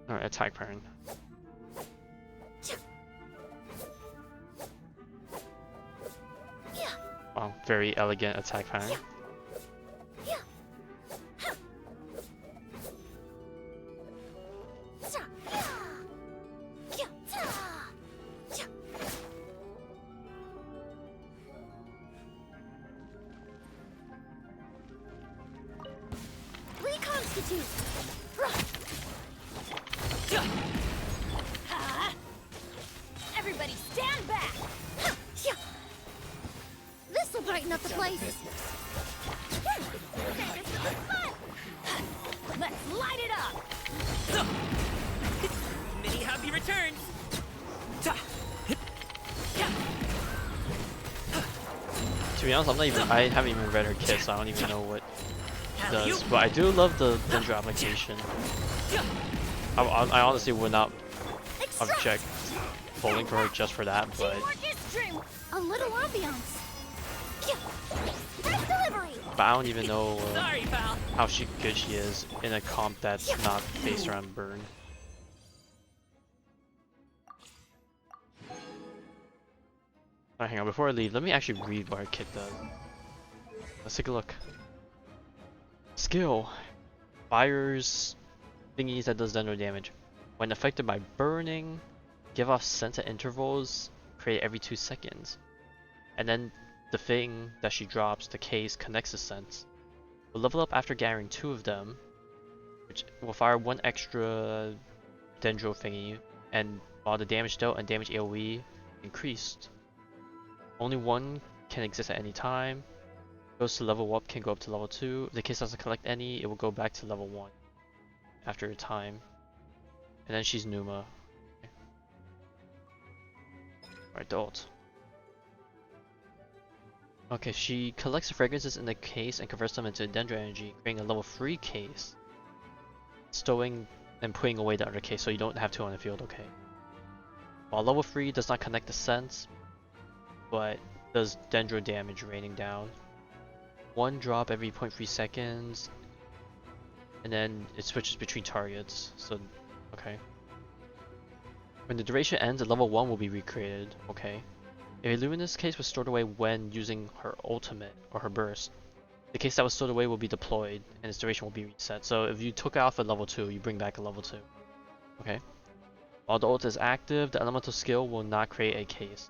Alright, attack pattern. Wow, very elegant attack pattern. Reconstitute! Everybody stand back! This'll brighten up the place! Let's light it up! Many happy returns! To be honest, I haven't even read her kit, so I don't even know what she does. But I do love the Dendro application. I honestly would not object pulling for her just for that, but A little ambiance. I don't even know how good she is in a comp that's not based around burn. Alright, hang on, before I leave, let me actually read what her kit does. Let's take a look. Skill. Fires thingies that does dendro damage. When affected by burning, give off scent at intervals, create every 2 seconds. And then the thing that she drops, the case, connects the scents. Will level up after gathering 2 of them, which will fire 1 extra dendro thingy, and while the damage dealt and damage AoE increased. Only 1 can exist at any time. Goes to level up, can go up to level 2. If the case doesn't collect any, it will go back to level 1 after a time. And then she's Numa. Okay. Alright, the ult. Okay, she collects the fragrances in the case and converts them into dendro energy, creating a level 3 case. Stowing and putting away the other case so you don't have 2 on the field, okay. While level 3 does not connect the scents, but does dendro damage raining down. 1 drop every 0.3 seconds, and then it switches between targets, so okay. When the duration ends, a level 1 will be recreated, okay. If a luminous case was stored away when using her ultimate or her burst, the case that was stored away will be deployed and its duration will be reset. So if you took off a level 2, you bring back a level 2. Okay. While the ult is active, the elemental skill will not create a case.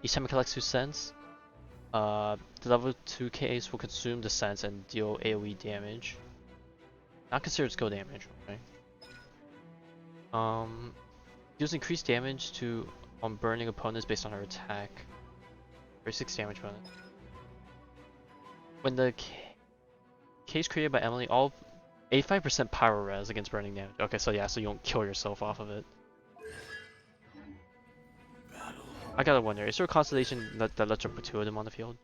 Each time it collects 2 cents, the level 2 case will consume the cents and deal AoE damage. Not considered skill damage, okay? Deals increased damage on burning opponents based on her attack. 36 damage bonus. When the case created by Emilie, all 85% pyro res against burning damage. Okay, so yeah, so you don't kill yourself off of it. I gotta wonder, is there a constellation that lets her put 2 of them on the field?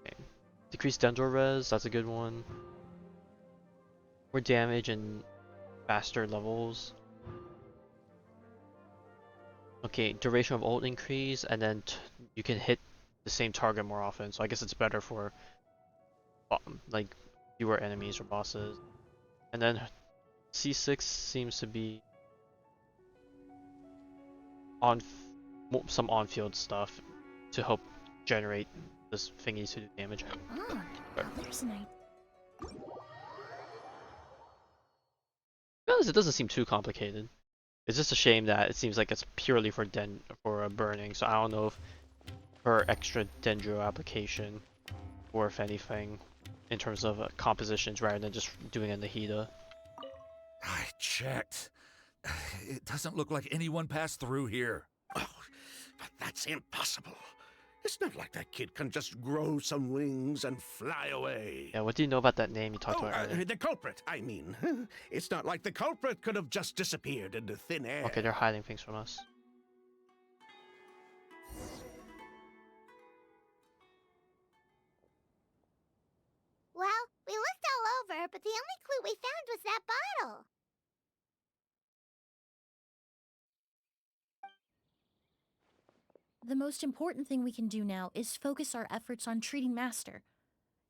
Okay. Decreased Dendro res, that's a good one. More damage and faster levels. Okay, duration of ult increase, and then you can hit the same target more often, so I guess it's better for like fewer enemies or bosses. And then C6 seems to be on some on-field stuff to help generate this thingy to do damage. Ah, there's an idea. Because it doesn't seem too complicated. It's just a shame that it seems like it's purely for burning, so I don't know if her extra dendro application, or if anything, in terms of compositions rather than just doing a Nahida. I checked. It doesn't look like anyone passed through here. Oh, but that's impossible. It's not like that kid can just grow some wings and fly away. Yeah, what do you know about that name you talked about earlier? The culprit, I mean. It's not like the culprit could have just disappeared into thin air. Okay, they're hiding things from us. Well, we looked all over, but the only clue we found was that bottle. The most important thing we can do now is focus our efforts on treating Master.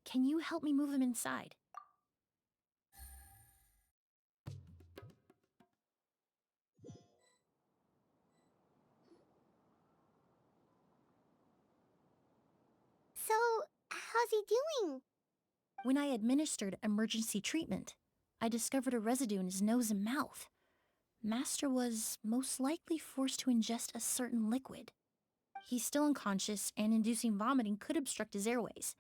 Can you help me move him inside? So, how's he doing? When I administered emergency treatment, I discovered a residue in his nose and mouth. Master was most likely forced to ingest a certain liquid. He's still unconscious, and inducing vomiting could obstruct his airways.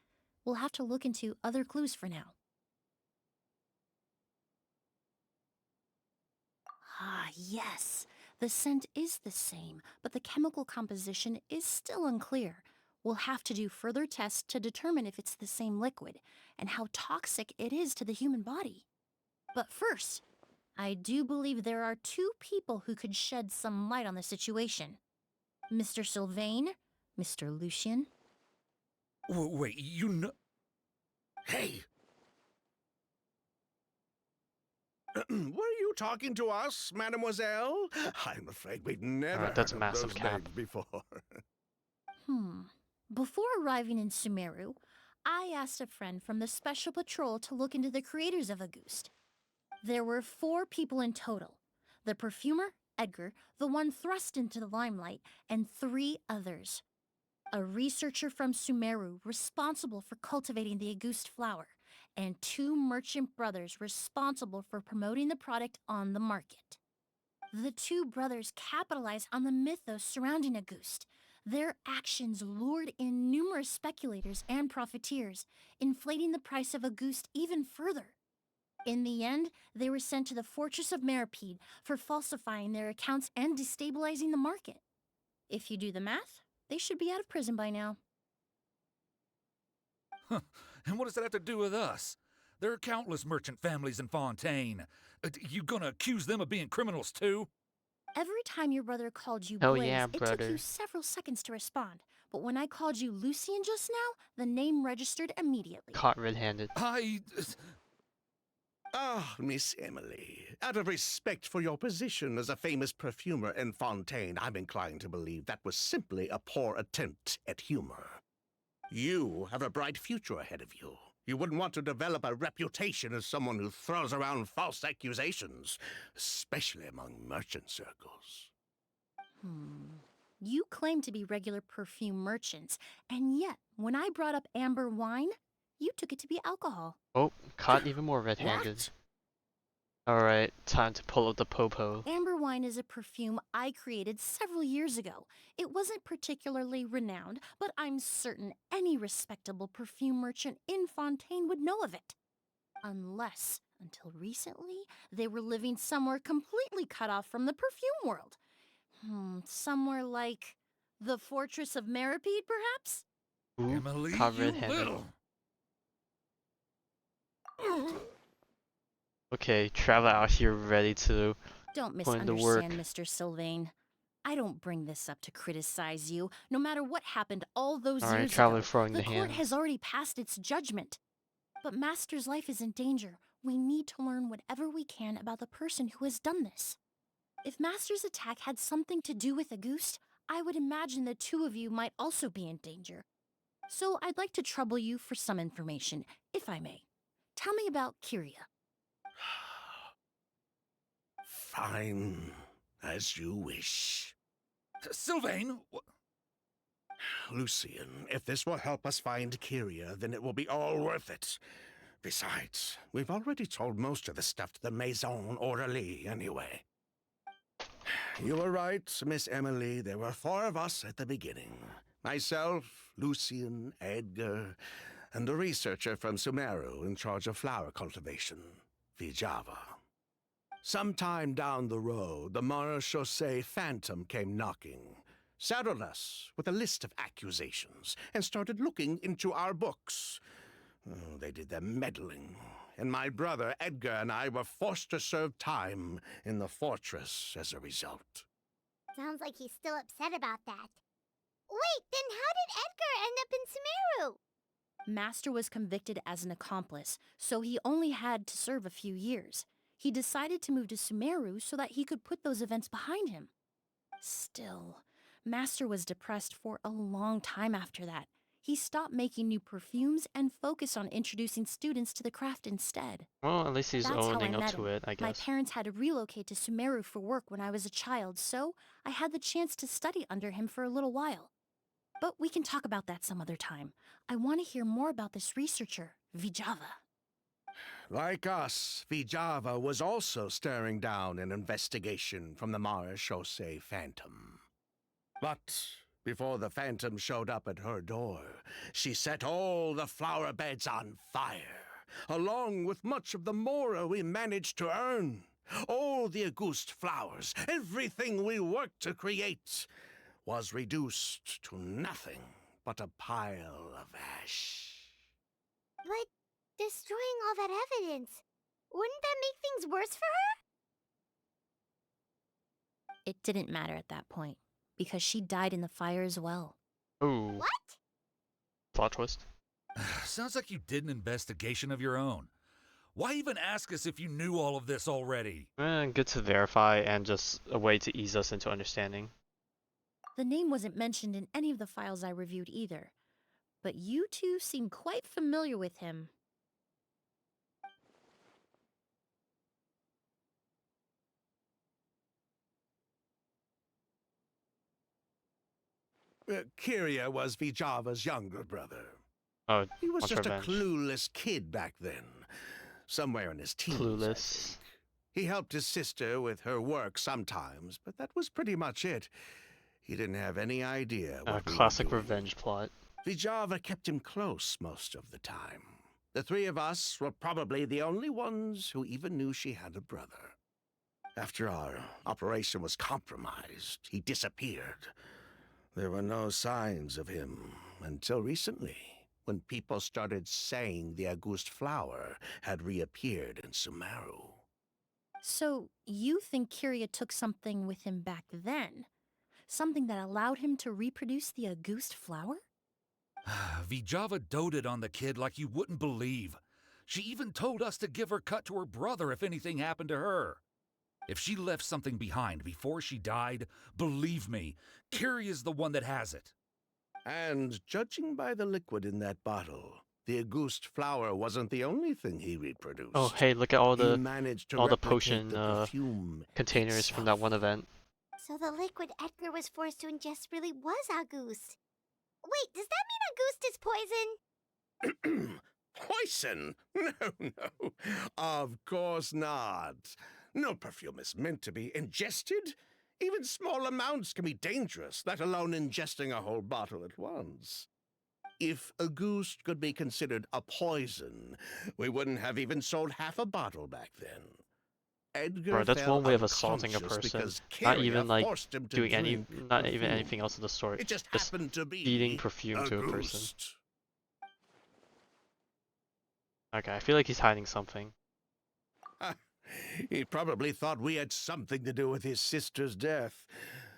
We'll have to look into other clues for now. Ah, yes. The scent is the same, but the chemical composition is still unclear. We'll have to do further tests to determine if it's the same liquid, and how toxic it is to the human body. But first, I do believe there are 2 people who could shed some light on the situation. Mr. Sylvain, Mr. Lucien. Wait, you know... Hey! Were you talking to us, mademoiselle? I'm afraid we've never heard that's of massive those cap. names before. Before arriving in Sumeru, I asked a friend from the Special Patrol to look into the creators of Auguste. There were 4 people in total. The perfumer, Edgar, the one thrust into the limelight, and 3 others. A researcher from Sumeru responsible for cultivating the Auguste flower, and 2 merchant brothers responsible for promoting the product on the market. The 2 brothers capitalized on the mythos surrounding Auguste. Their actions lured in numerous speculators and profiteers, inflating the price of Auguste even further. In the end, they were sent to the Fortress of Meripede for falsifying their accounts and destabilizing the market. If you do the math, they should be out of prison by now. And what does that have to do with us? There are countless merchant families in Fontaine. You gonna accuse them of being criminals too? Every time your brother called you Hell Blaze, yeah, it took brother. you several seconds to respond. But when I called you Lucien just now, the name registered immediately. Caught red-handed. Ah, Miss Emilie, out of respect for your position as a famous perfumer in Fontaine, I'm inclined to believe that was simply a poor attempt at humor. You have a bright future ahead of you. You wouldn't want to develop a reputation as someone who throws around false accusations, especially among merchant circles. You claim to be regular perfume merchants, and yet, when I brought up amber wine, you took it to be alcohol. Oh, caught even more red-handed. What? Alright, time to pull up the popo. Amber wine is a perfume I created several years ago. It wasn't particularly renowned, but I'm certain any respectable perfume merchant in Fontaine would know of it. Unless, until recently, they were living somewhere completely cut off from the perfume world. Somewhere like the Fortress of Meripede, perhaps? Ooh, Emilie, caught you red-handed. little. Okay, travel out here ready to Don't put in the work. misunderstand, Mr. Sylvain. I don't bring this up to criticize you. No matter what happened all those Alright, years traveler ago, throwing the the court hands. has already passed its judgment. But Master's life is in danger. We need to learn whatever we can about the person who has done this. If Master's attack had something to do with Auguste, I would imagine the two of you might also be in danger. So I'd like to trouble you for some information, if I may. Tell me about Kyria. Fine, as you wish. Sylvain, Lucian, if this will help us find Kyria, then it will be all worth it. Besides, we've already told most of the stuff to the Maison Orderly anyway. You were right, Miss Emilie. There were 4 of us at the beginning. Myself, Lucian, Edgar, and a researcher from Sumeru in charge of flower cultivation, Vijava. Sometime down the road, the Marechaussee Phantom came knocking, saddled us with a list of accusations, and started looking into our books. Oh, they did their meddling, and my brother Edgar and I were forced to serve time in the fortress as a result. Sounds like he's still upset about that. Wait, then how did Edgar end up in Sumeru? Master was convicted as an accomplice, so he only had to serve a few years. He decided to move to Sumeru so that he could put those events behind him. Still, Master was depressed for a long time after that. He stopped making new perfumes and focused on introducing students to the craft instead. Well, at least he's That's how I owning up met to him. it, I My guess. parents had to relocate to Sumeru for work when I was a child, so I had the chance to study under him for a little while. But we can talk about that some other time. I want to hear more about this researcher, Vijava. Like us, Vijava was also staring down an investigation from the Marechaussee Phantom. But before the Phantom showed up at her door, she set all the flower beds on fire, along with much of the mora we managed to earn. All the Auguste flowers, everything we worked to create, was reduced to nothing but a pile of ash. But destroying all that evidence, wouldn't that make things worse for her? It didn't matter at that point, because she died in the fire as well. Ooh. What? Plot twist. sounds like you did an investigation of your own. Why even ask us if you knew all of this already? Good to verify and just a way to ease us into understanding. The name wasn't mentioned in any of the files I reviewed either, but you two seem quite familiar with him. Kyria was Vijava's younger brother. Oh, He was wants just revenge. a clueless kid back then, somewhere in his teens. I Clueless. think. He helped his sister with her work sometimes, but that was pretty much it. He didn't have any idea what we were Classic doing. revenge plot. Vijava kept him close most of the time. The 3 of us were probably the only ones who even knew she had a brother. After our operation was compromised, he disappeared. There were no signs of him until recently, when people started saying the Auguste flower had reappeared in Sumeru. So, you think Kyria took something with him back then? Something that allowed him to reproduce the Auguste flower? Vijava doted on the kid like you wouldn't believe. She even told us to give her cut to her brother if anything happened to her. If she left something behind before she died, believe me, Kyria's the one that has it. And judging by the liquid in that bottle, the Auguste flower wasn't the only thing he reproduced. Oh, hey, look at all He the managed to all the replicate potion the perfume containers from that one event. So the liquid Edgar was forced to ingest really was Auguste. Wait, does that mean Auguste is poison? Poison? No, no. Of course not. No perfume is meant to be ingested. Even small amounts can be dangerous, let alone ingesting a whole bottle at once. If a goose could be considered a poison, we wouldn't have even sold half a bottle back then. Edgar Bro, that's fell one way of assaulting a unconscious person. because Not Kyria even like forced him to doing drink not even perfume. anything else of the sort. It just Just happened to be feeding perfume a to a person. ghost. Okay, I feel like he's hiding something. He probably thought we had something to do with his sister's death.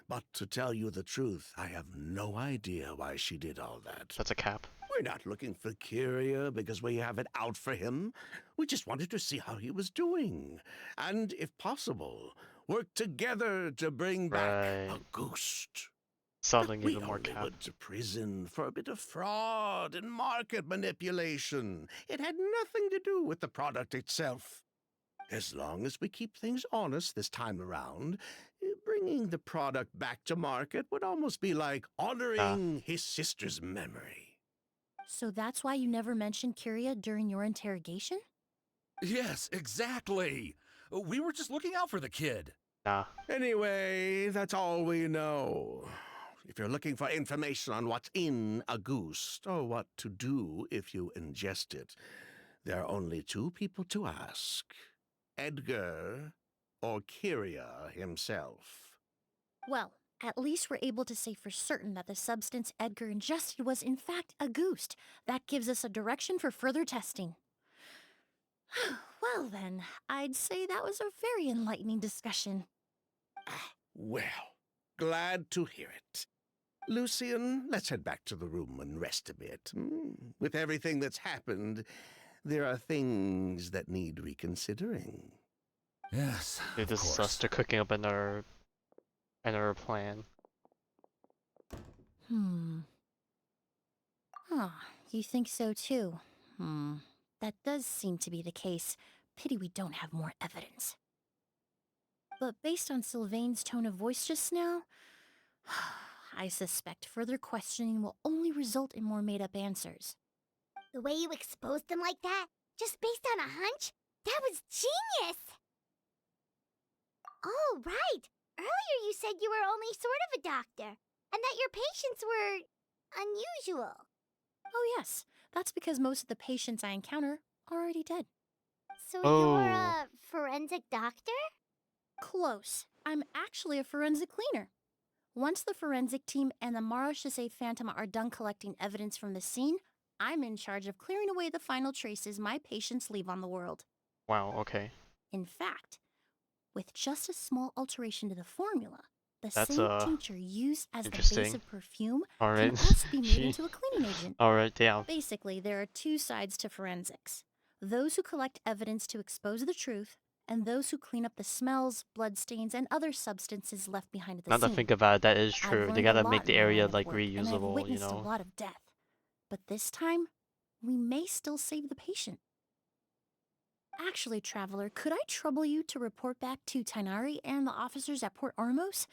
But to tell you the truth, I have no idea why she did all that. That's a cap. We're not looking for Kyria because we have it out for him. We just wanted to see how he was doing. And, if possible, work together to bring back a ghost. Sounding We even more only cap. went to prison for a bit of fraud and market manipulation. It had nothing to do with the product itself. As long as we keep things honest this time around, bringing the product back to market would almost be like honoring his sister's memory. So that's why you never mentioned Kyria during your interrogation? Yes, exactly. We were just looking out for the kid. Nah. Anyway, that's all we know. If you're looking for information on what's in a goose, or what to do if you ingest it, there are only two people to ask. Edgar or Kyria himself. Well, at least we're able to say for certain that the substance Edgar ingested was in fact a goose. That gives us a direction for further testing. Well then, I'd say that was a very enlightening discussion. Well, glad to hear it. Lucian, let's head back to the room and rest a bit. With everything that's happened, there are things that need reconsidering. Yes, Dude, this is us. They're cooking up another plan. Huh, you think so too? That does seem to be the case. Pity we don't have more evidence. But based on Sylvain's tone of voice just now, I suspect further questioning will only result in more made-up answers. The way you exposed them like that, just based on a hunch, that was genius! Oh, right! Earlier you said you were only sort of a doctor, and that your patients were unusual. Oh yes, that's because most of the patients I encounter are already dead. So you're a forensic doctor? Close. I'm actually a forensic cleaner. Once the forensic team and the Marachese Phantom are done collecting evidence from the scene, I'm in charge of clearing away the final traces my patients leave on the world. Wow, okay. In fact, with just a small alteration to the formula, the That's, same tincture used as the interesting. base of perfume Alright. can also be made into a cleaning agent. Alright, damn. Basically, there are two sides to forensics. Those who collect evidence to expose the truth, and those who clean up the smells, bloodstains, and other substances left behind at the Now scene. that I think about it, that is I've true. They learned gotta a make lot the in my area line of like work, and I've reusable, you witnessed know. a lot of death. But this time, we may still save the patient. Actually, Traveler, could I trouble you to report back to Tainari and the officers at Port Ormos?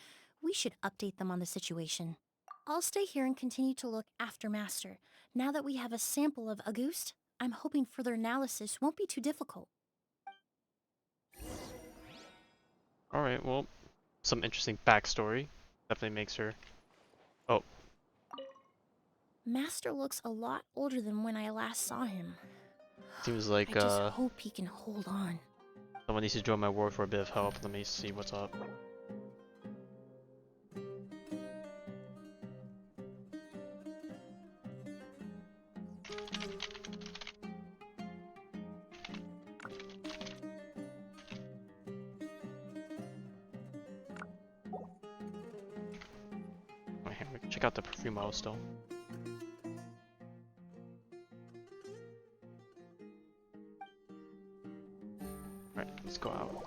We should update them on the situation. I'll stay here and continue to look after Master. Now that we have a sample of Auguste, I'm hoping further analysis won't be too difficult. Alright, well, some interesting backstory. Definitely makes her... Oh. Master looks a lot older than when I last saw him. Seems like, I just hope he can hold on. someone needs to join my ward for a bit of help. Let me see what's up. Wait, here, we can check out the perfume aisle still. Alright, let's go out.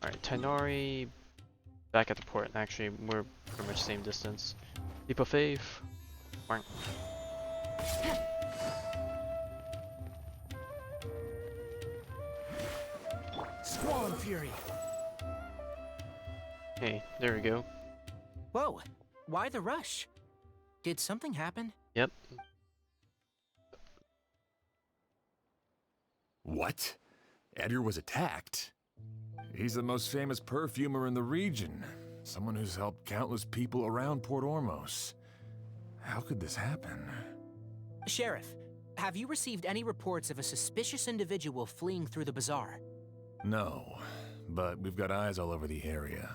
Alright, Tainari back at the port, and actually we're pretty much same distance. Leap of faith. Wank. Squall and Fury. Hey, there we go. Whoa, why the rush? Did something happen? Yep. What? Edgar was attacked? He's the most famous perfumer in the region. Someone who's helped countless people around Port Ormos. How could this happen? Sheriff, have you received any reports of a suspicious individual fleeing through the bazaar? No, but we've got eyes all over the area.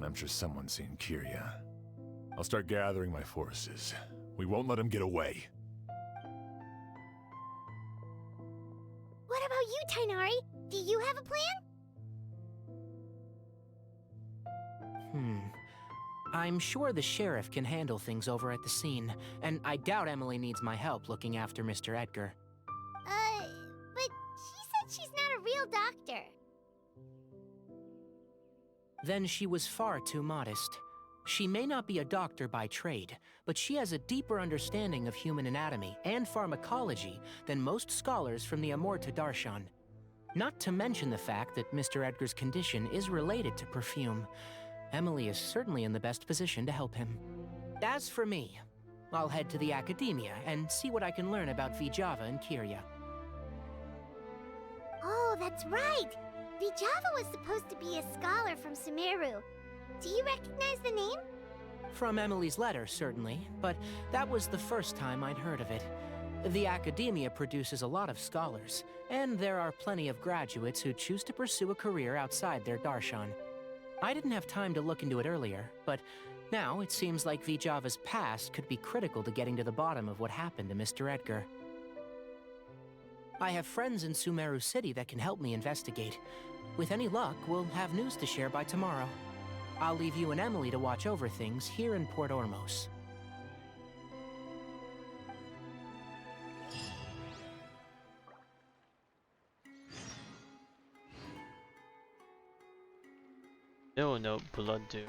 I'm sure someone's seen Kyria. I'll start gathering my forces. We won't let him get away. What about you, Tainari? Do you have a plan? I'm sure the sheriff can handle things over at the scene, and I doubt Emilie needs my help looking after Mr. Edgar. But she said she's not a real doctor. Then she was far too modest. She may not be a doctor by trade, but she has a deeper understanding of human anatomy and pharmacology than most scholars from the Amorta Darshan. Not to mention the fact that Mr. Edgar's condition is related to perfume. Emilie is certainly in the best position to help him. As for me, I'll head to the academia and see what I can learn about Vijava and Kyria. Oh, that's right! Vijava was supposed to be a scholar from Sumeru. Do you recognize the name? From Emilie's letter, certainly, but that was the first time I'd heard of it. The academia produces a lot of scholars, and there are plenty of graduates who choose to pursue a career outside their darshan. I didn't have time to look into it earlier, but now it seems like Vijava's past could be critical to getting to the bottom of what happened to Mr. Edgar. I have friends in Sumeru City that can help me investigate. With any luck, we'll have news to share by tomorrow. I'll leave you and Emilie to watch over things here in Port Ormos. No, blood do.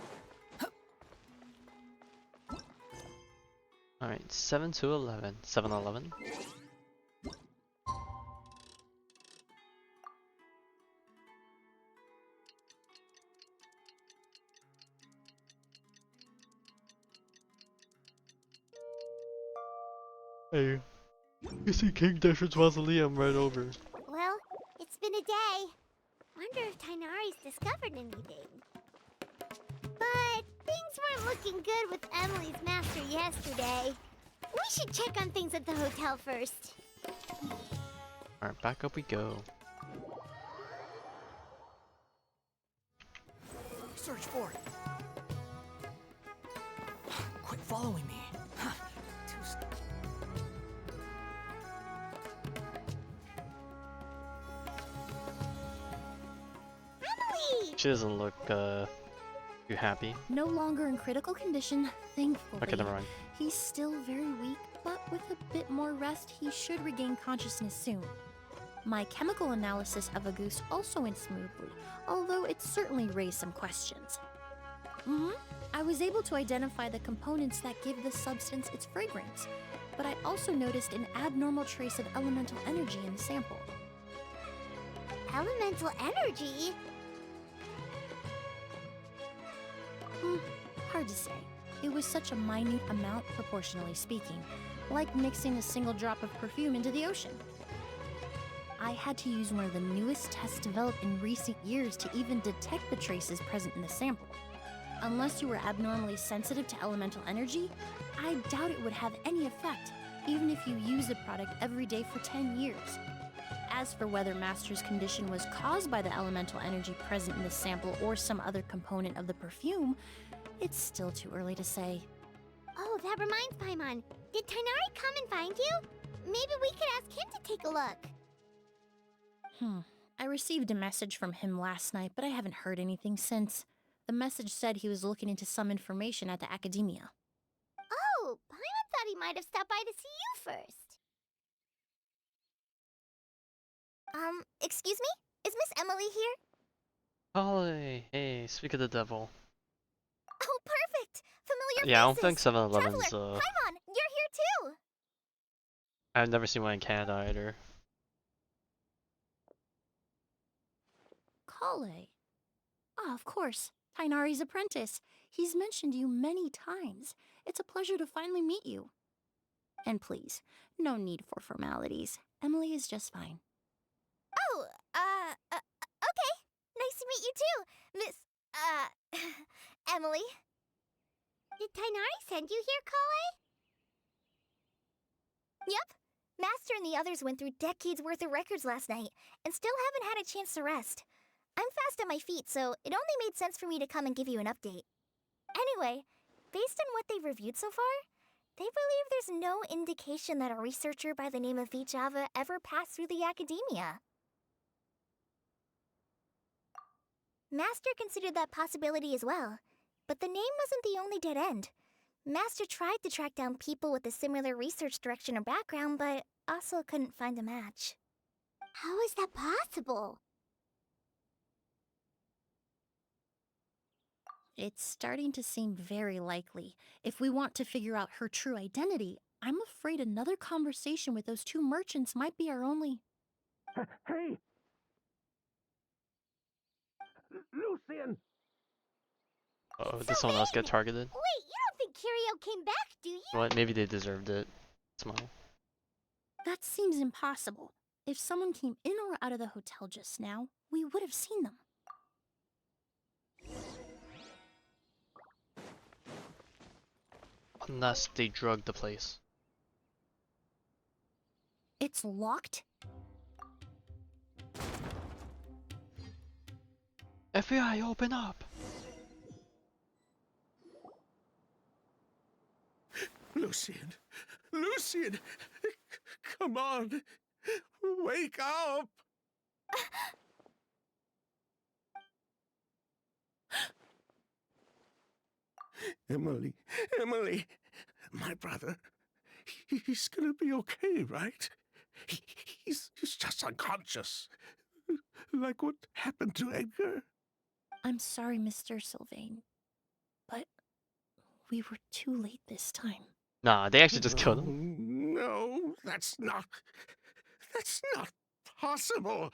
Alright, 7 to 11. 7-11. Hey, you see King Dasher's mausoleum right over. Well, it's been a day. Wonder if Tainari's discovered anything. But things weren't looking good with Emilie's master yesterday. We should check on things at the hotel first. Alright, back up we go. Search for it. Quit following me. Emilie! She doesn't look too happy. No longer in critical condition, thankfully. Okay, never mind. He's still very weak, but with a bit more rest, he should regain consciousness soon. My chemical analysis of Auguste also went smoothly, although it certainly raised some questions. I was able to identify the components that give the substance its fragrance, but I also noticed an abnormal trace of elemental energy in the sample. Elemental energy? Hard to say. It was such a minute amount, proportionally speaking, like mixing a single drop of perfume into the ocean. I had to use one of the newest tests developed in recent years to even detect the traces present in the sample. Unless you were abnormally sensitive to elemental energy, I doubt it would have any effect, even if you use the product every day for 10 years. As for whether Master's condition was caused by the elemental energy present in the sample or some other component of the perfume, it's still too early to say. Oh, that reminds Paimon. Did Tainari come and find you? Maybe we could ask him to take a look. I received a message from him last night, but I haven't heard anything since. The message said he was looking into some information at the academia. Oh, Paimon thought he might have stopped by to see you first. Excuse me? Is Miss Emilie here? Holly, hey, speak of the devil. Oh, perfect! Familiar Yeah, I don't faces. think 7-Eleven's, Paimon, you're here too! I've never seen one in Canada either. Kale. Ah, of course. Tainari's apprentice. He's mentioned you many times. It's a pleasure to finally meet you. And please, no need for formalities. Emilie is just fine. Oh, okay. Nice to meet you too, Miss, Emily. Did Tainari send you here, Kale? Yep. Master and the others went through decades worth of records last night, and still haven't had a chance to rest. I'm fast on my feet, so it only made sense for me to come and give you an update. Anyway, based on what they've reviewed so far, they believe there's no indication that a researcher by the name of Vijava ever passed through the academia. Master considered that possibility as well, but the name wasn't the only dead end. Master tried to track down people with a similar research direction or background, but also couldn't find a match. How is that possible? It's starting to seem very likely. If we want to figure out her true identity, I'm afraid another conversation with those two merchants might be our only... Hey! Lucian! Oh, did someone else get targeted? Wait, you don't think Kirio came back, do you? What? Maybe they deserved it. Smile. That seems impossible. If someone came in or out of the hotel just now, we would have seen them. Unless they drugged the place. It's locked? FBI, open up! Lucian! Lucian! Come on! Wake up! Emilie, Emilie! My brother, he's gonna be okay, right? He's just unconscious. Like what happened to Edgar. I'm sorry, Mr. Sylvain, but we were too late this time. Nah, they actually just killed him. No, that's not possible.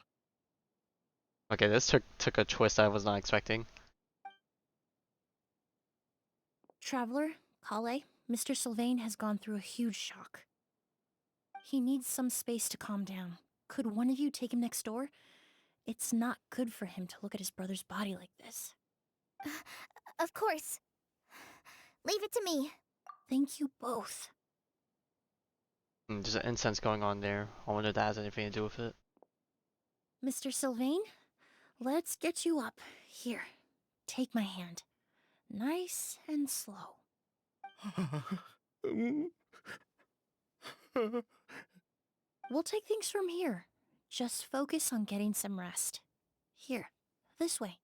Okay, this took a twist I was not expecting. Traveler, Kale, Mr. Sylvain has gone through a huge shock. He needs some space to calm down. Could one of you take him next door? It's not good for him to look at his brother's body like this. Of course. Leave it to me. Thank you both. There's an incense going on there. I wonder if that has anything to do with it. Mr. Sylvain, let's get you up. Here, take my hand. Nice and slow. We'll take things from here. Just focus on getting some rest. Here, this way.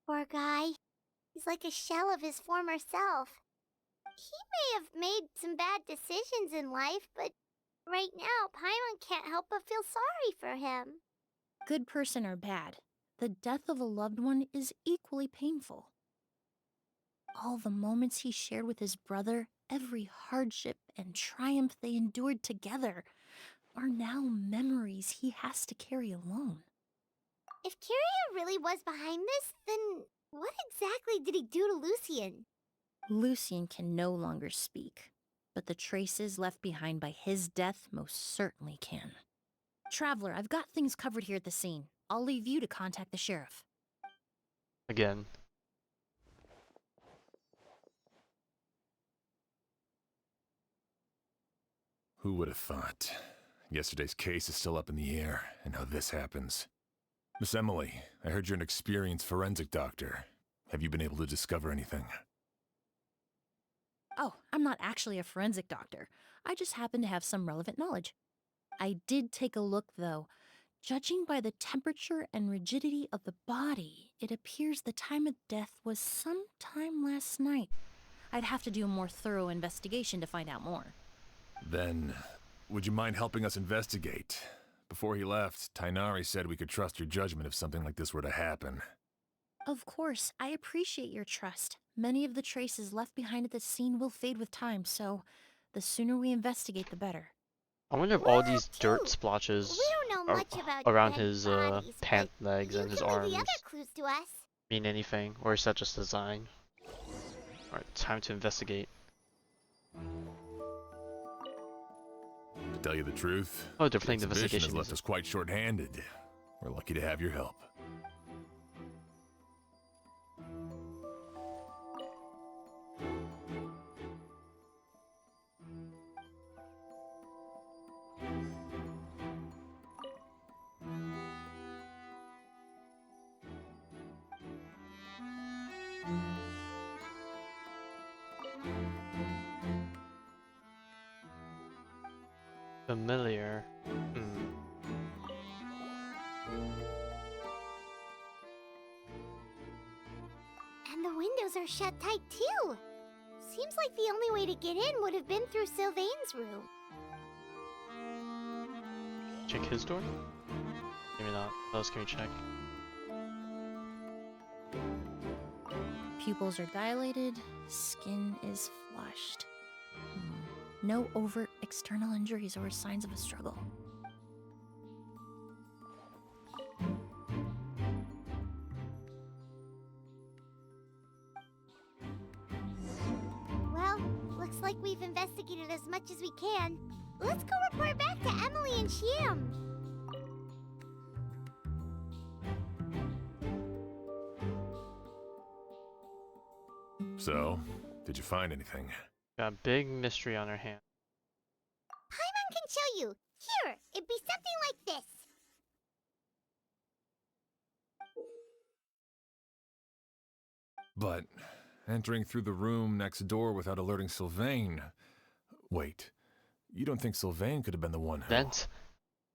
Poor guy. He's like a shell of his former self. He may have made some bad decisions in life, but right now, Paimon can't help but feel sorry for him. Good person or bad, the death of a loved one is equally painful. All the moments he shared with his brother, every hardship and triumph they endured together, are now memories he has to carry alone. If Kirio really was behind this, then what exactly did he do to Lucian? Lucian can no longer speak, but the traces left behind by his death most certainly can. Traveler, I've got things covered here at the scene. I'll leave you to contact the sheriff. Again. Who would have thought? Yesterday's case is still up in the air, and now this happens. Miss Emilie, I heard you're an experienced forensic doctor. Have you been able to discover anything? Oh, I'm not actually a forensic doctor. I just happen to have some relevant knowledge. I did take a look, though. Judging by the temperature and rigidity of the body, it appears the time of death was sometime last night. I'd have to do a more thorough investigation to find out more. Then, would you mind helping us investigate? Before he left, Tainari said we could trust your judgment if something like this were to happen. Of course, I appreciate your trust. Many of the traces left behind at the scene will fade with time, so the sooner we investigate, the better. I wonder if We're all up these too. dirt We splotches don't know much about around dead his bodies, pant but legs and his usually the other arms clues to us. mean anything, or is that just design? Alright, time to investigate. To tell you the truth, Oh, they're playing the exhibition investigation has left music. us quite short-handed. We're lucky to have your help. Familiar. And the windows are shut tight too. Seems like the only way to get in would have been through Sylvain's room. Check his door? Maybe not. What else can we check? Pupils are dilated, skin is flushed. No overt external injuries or signs of a struggle. Well, looks like we've investigated as much as we can. Let's go report back to Emilie and Shiam. So, did you find anything? Got a big mystery on our hands. Paimon can show you. Here, it'd be something like this. But entering through the room next door without alerting Sylvain... Wait, you don't think Sylvain could have been the one who... Dent?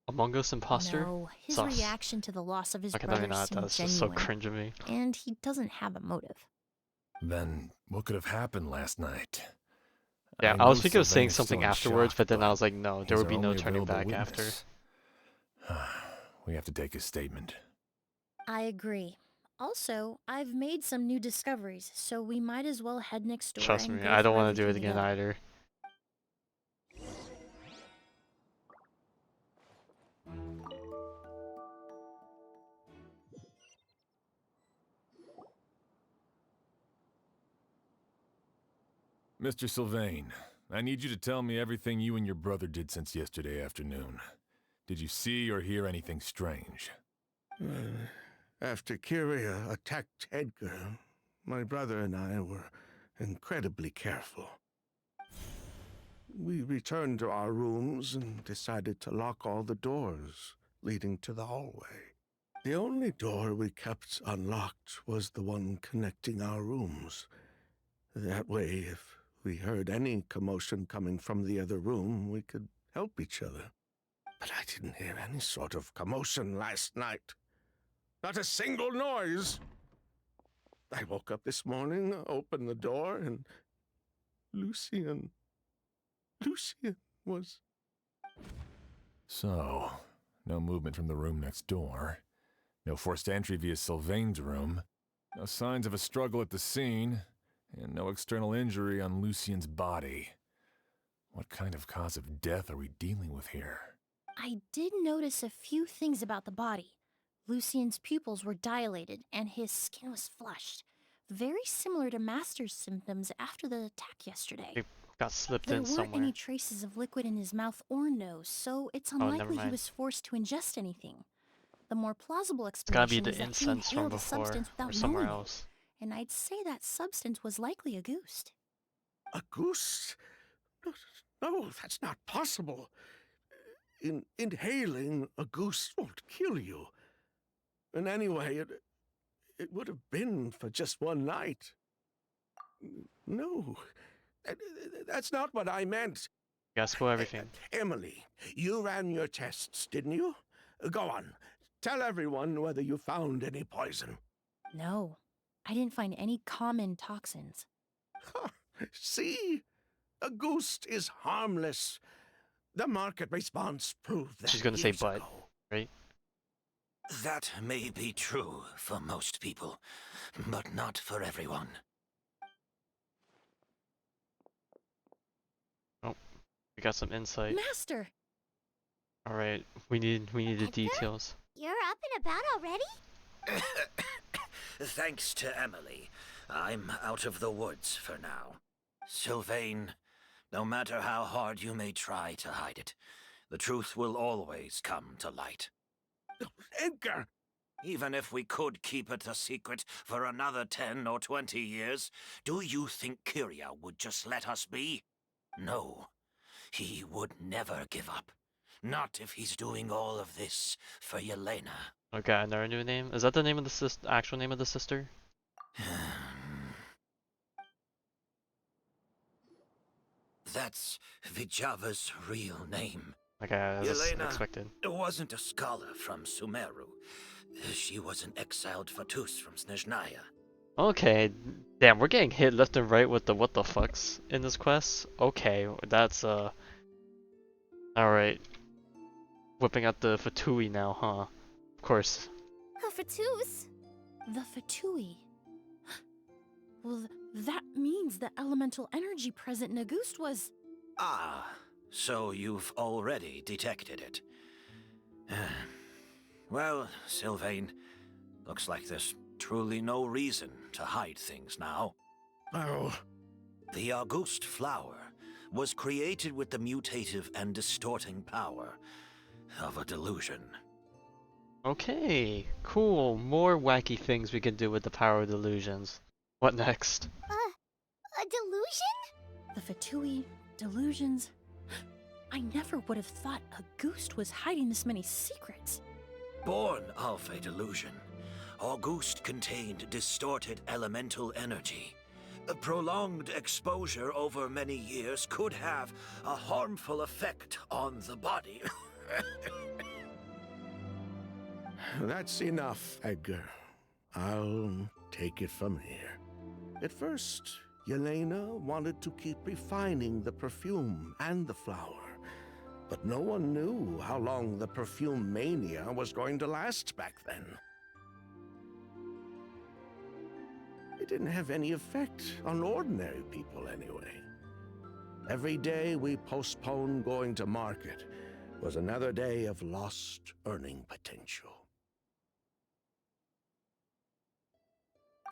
Among Us imposter? No, his Sus. reaction to the loss of his Okay, brother maybe not. seemed That's just so genuine, cringe of me. and he doesn't have a motive. Then what could have happened last night? Yeah, I know was thinking of Sylvain saying is still something in afterwards, shock, but then I was like, no, there he's would be our no only turning available back after. witness. We have to take his statement. I agree. Also, I've made some new discoveries, so we might as well head next door Trust and me, go I don't through want to do it everything again together. either. Mr. Sylvain, I need you to tell me everything you and your brother did since yesterday afternoon. Did you see or hear anything strange? After Kyria attacked Edgar, my brother and I were incredibly careful. We returned to our rooms and decided to lock all the doors leading to the hallway. The only door we kept unlocked was the one connecting our rooms. That way, if we heard any commotion coming from the other room, we could help each other. But I didn't hear any sort of commotion last night. Not a single noise. I woke up this morning, opened the door, and Lucien was... So, no movement from the room next door. No forced entry via Sylvain's room. No signs of a struggle at the scene. And no external injury on Lucien's body. What kind of cause of death are we dealing with here? I did notice a few things about the body. Lucien's pupils were dilated, and his skin was flushed. Very similar to Master's symptoms after the attack yesterday. It got slipped There in weren't somewhere. any traces of liquid in his mouth or nose, so it's never unlikely he mind. was forced to ingest anything. The more plausible It's gotta be explanation the is that he incense from inhaled a before, substance or without somewhere knowing else. it, and I'd say that substance was likely a goose. A goose? No, that's not possible. Inhaling a goose won't kill you. And anyway, it would have been for just one night. No, that's not what I meant. You gotta spoil everything. Emilie, you ran your tests, didn't you? Go on. Tell everyone whether you found any poison. No, I didn't find any common toxins. See? A goose is harmless. The market response proved that She's gonna say years but, ago. right? That may be true for most people, but not for everyone. Oh, we got some insight. Master! All right, we need the Edgar? details. You're up and about already? Thanks to Emilie, I'm out of the woods for now. Sylvain, no matter how hard you may try to hide it, the truth will always come to light. Edgar! Even if we could keep it a secret for another 10 or 20 years, do you think Kyria would just let us be? No. He would never give up. Not if he's doing all of this for Yelena. Okay, another new name. Is that the name of the actual name of the sister? That's Vijava's real name. Okay, as Yelena expected. wasn't a scholar from Sumeru. She was an exiled Fatus from Snezhnaya. Okay, damn, we're getting hit left and right with the what the fucks in this quest. Okay, that's alright. Whipping out the Fatui now, huh? Of course. A Fatus? The Fatui. Well, that means the elemental energy present in Auguste was... Ah, so you've already detected it. Well, Sylvain, looks like there's truly no reason to hide things now. Oh. The Auguste flower was created with the mutative and distorting power of a delusion. Okay, cool. More wacky things we can do with the power of delusions. What next? A delusion? The Fatui, delusions... I never would have thought Auguste was hiding this many secrets. Born of a delusion, Auguste contained distorted elemental energy. A prolonged exposure over many years could have a harmful effect on the body. That's enough, Edgar. I'll take it from here. At first, Yelena wanted to keep refining the perfume and the flower. But no one knew how long the perfume mania was going to last back then. It didn't have any effect on ordinary people anyway. Every day we postponed going to market was another day of lost earning potential.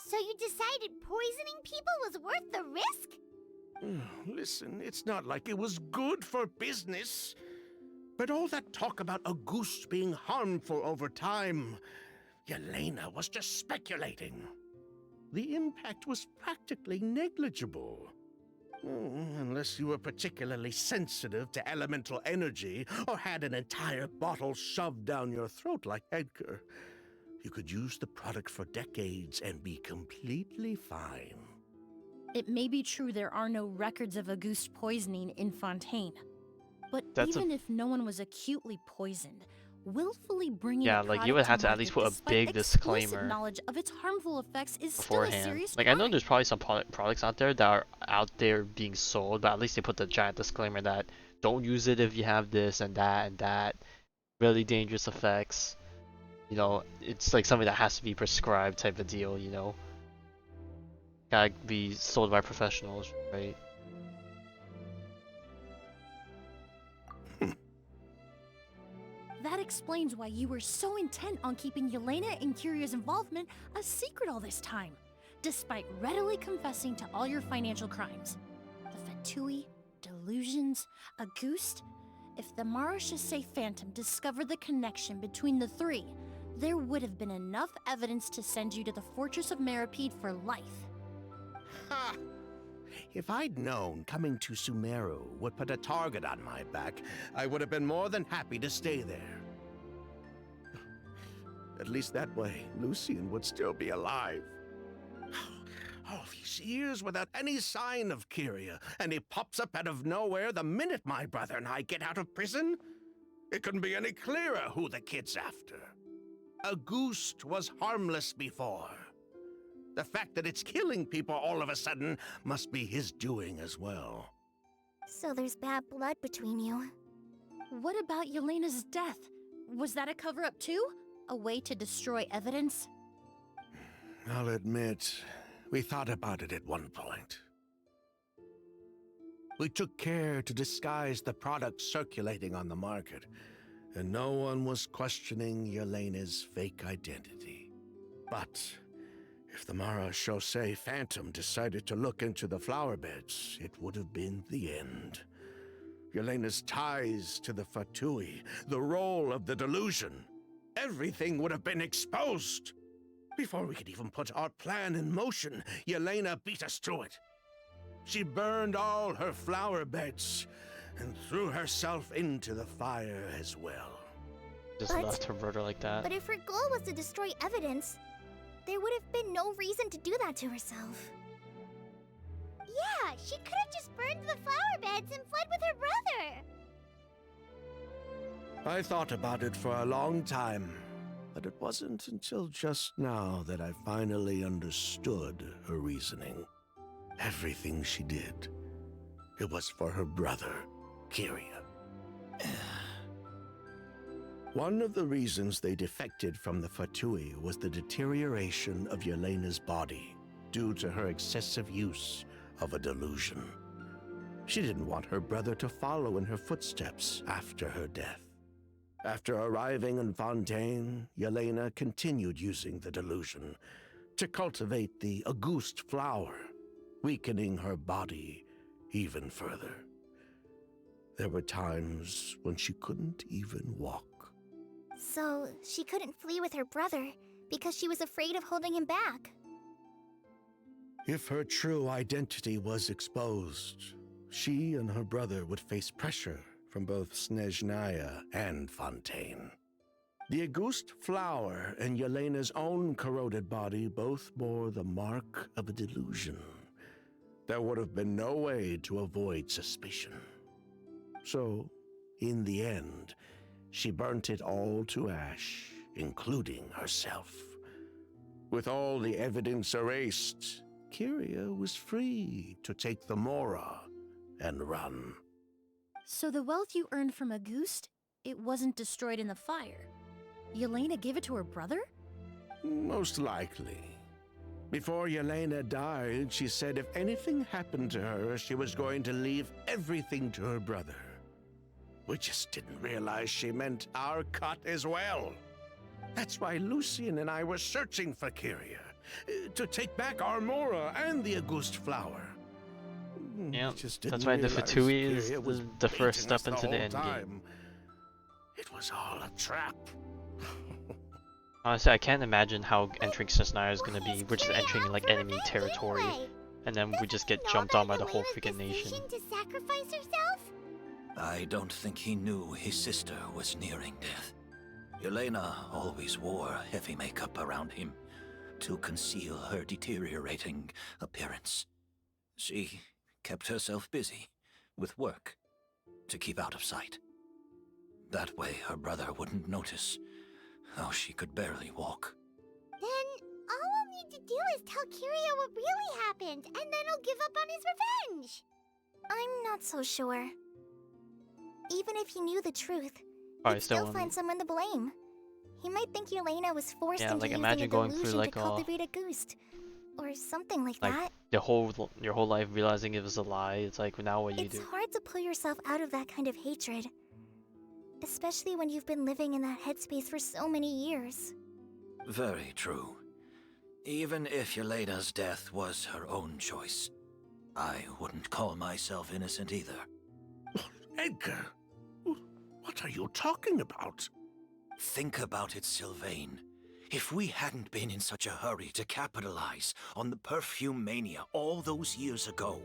So you decided poisoning people was worth the risk? Listen, it's not like it was good for business. But all that talk about Auguste being harmful over time, Yelena was just speculating. The impact was practically negligible. Unless you were particularly sensitive to elemental energy or had an entire bottle shoved down your throat like Edgar. You could use the product for decades and be completely fine. It may be true there are no records of Auguste poisoning in Fontaine. But That's even if no one was acutely poisoned, willfully bringing Yeah, a like you product would to have to at least put market a big despite explicit disclaimer knowledge of its harmful effects is still a beforehand. serious Like I know crime. there's probably some products out there that are out there being sold, but at least they put the giant disclaimer that don't use it if you have this and that, really dangerous effects. You know, it's like something that has to be prescribed type of deal, you know. Gotta be sold by professionals, right? That explains why you were so intent on keeping Yelena and Kyria's involvement a secret all this time, despite readily confessing to all your financial crimes. The Fatui, delusions, Auguste. If the Maréchaussée Phantom discovered the connection between the three, there would have been enough evidence to send you to the Fortress of Meripede for life. Ha! If I'd known coming to Sumeru would put a target on my back, I would have been more than happy to stay there. At least that way, Lucien would still be alive. All these years without any sign of Kyria, and he pops up out of nowhere the minute my brother and I get out of prison? It couldn't be any clearer who the kid's after. Auguste was harmless before. The fact that it's killing people all of a sudden must be his doing as well. So there's bad blood between you. What about Yelena's death? Was that a cover-up too? A way to destroy evidence? I'll admit, we thought about it at one point. We took care to disguise the product circulating on the market, and no one was questioning Yelena's fake identity. But if the Mara Chaussee Phantom decided to look into the flower beds, it would have been the end. Yelena's ties to the Fatui, the role of the delusion, everything would have been exposed. Before we could even put our plan in motion, Yelena beat us to it. She burned all her flower beds and threw herself into the fire as well. Just left her murder like that. But if her goal was to destroy evidence, there would have been no reason to do that to herself. Yeah, she could have just burned the flower beds and fled with her brother. I thought about it for a long time, but it wasn't until just now that I finally understood her reasoning. Everything she did, it was for her brother, Kyria. One of the reasons they defected from the Fatui was the deterioration of Yelena's body due to her excessive use of a delusion. She didn't want her brother to follow in her footsteps after her death. After arriving in Fontaine, Yelena continued using the delusion to cultivate the Auguste flower, weakening her body even further. There were times when she couldn't even walk. So, she couldn't flee with her brother because she was afraid of holding him back. If her true identity was exposed, she and her brother would face pressure from both Snezhnaya and Fontaine. The Auguste flower and Yelena's own corroded body both bore the mark of a delusion. There would have been no way to avoid suspicion. So, in the end, she burnt it all to ash, including herself. With all the evidence erased, Kyria was free to take the Mora and run. So the wealth you earned from Auguste, it wasn't destroyed in the fire. Yelena gave it to her brother? Most likely. Before Yelena died, she said if anything happened to her, she was going to leave everything to her brother. We just didn't realize she meant our cut as well. That's why Lucien and I were searching for Kyria, to take back our Mora and the Auguste flower. Yeah, that's why the Fatui is the first step into the end game. It was all a trap. Honestly, I can't imagine how entering Snezhnaya is gonna be. We're just entering like enemy territory, and then we just get jumped on by the whole freaking nation. To sacrifice herself? I don't think he knew his sister was nearing death. Yelena always wore heavy makeup around him to conceal her deteriorating appearance. She kept herself busy with work to keep out of sight. That way her brother wouldn't notice how she could barely walk. Then all we'll need to do is tell Kyria what really happened, and then he'll give up on his revenge. I'm not so sure. Even if he knew the truth, he'd still find someone to blame. He might think Yelena was forced into using a delusion to cultivate a Auguste, or something like that. Your whole life realizing it was a lie. It's like, now what you do? It's hard to pull yourself out of that kind of hatred, especially when you've been living in that headspace for so many years. Very true. Even if Yelena's death was her own choice, I wouldn't call myself innocent either. Edgar, what are you talking about? Think about it, Sylvain. If we hadn't been in such a hurry to capitalize on the perfume mania all those years ago,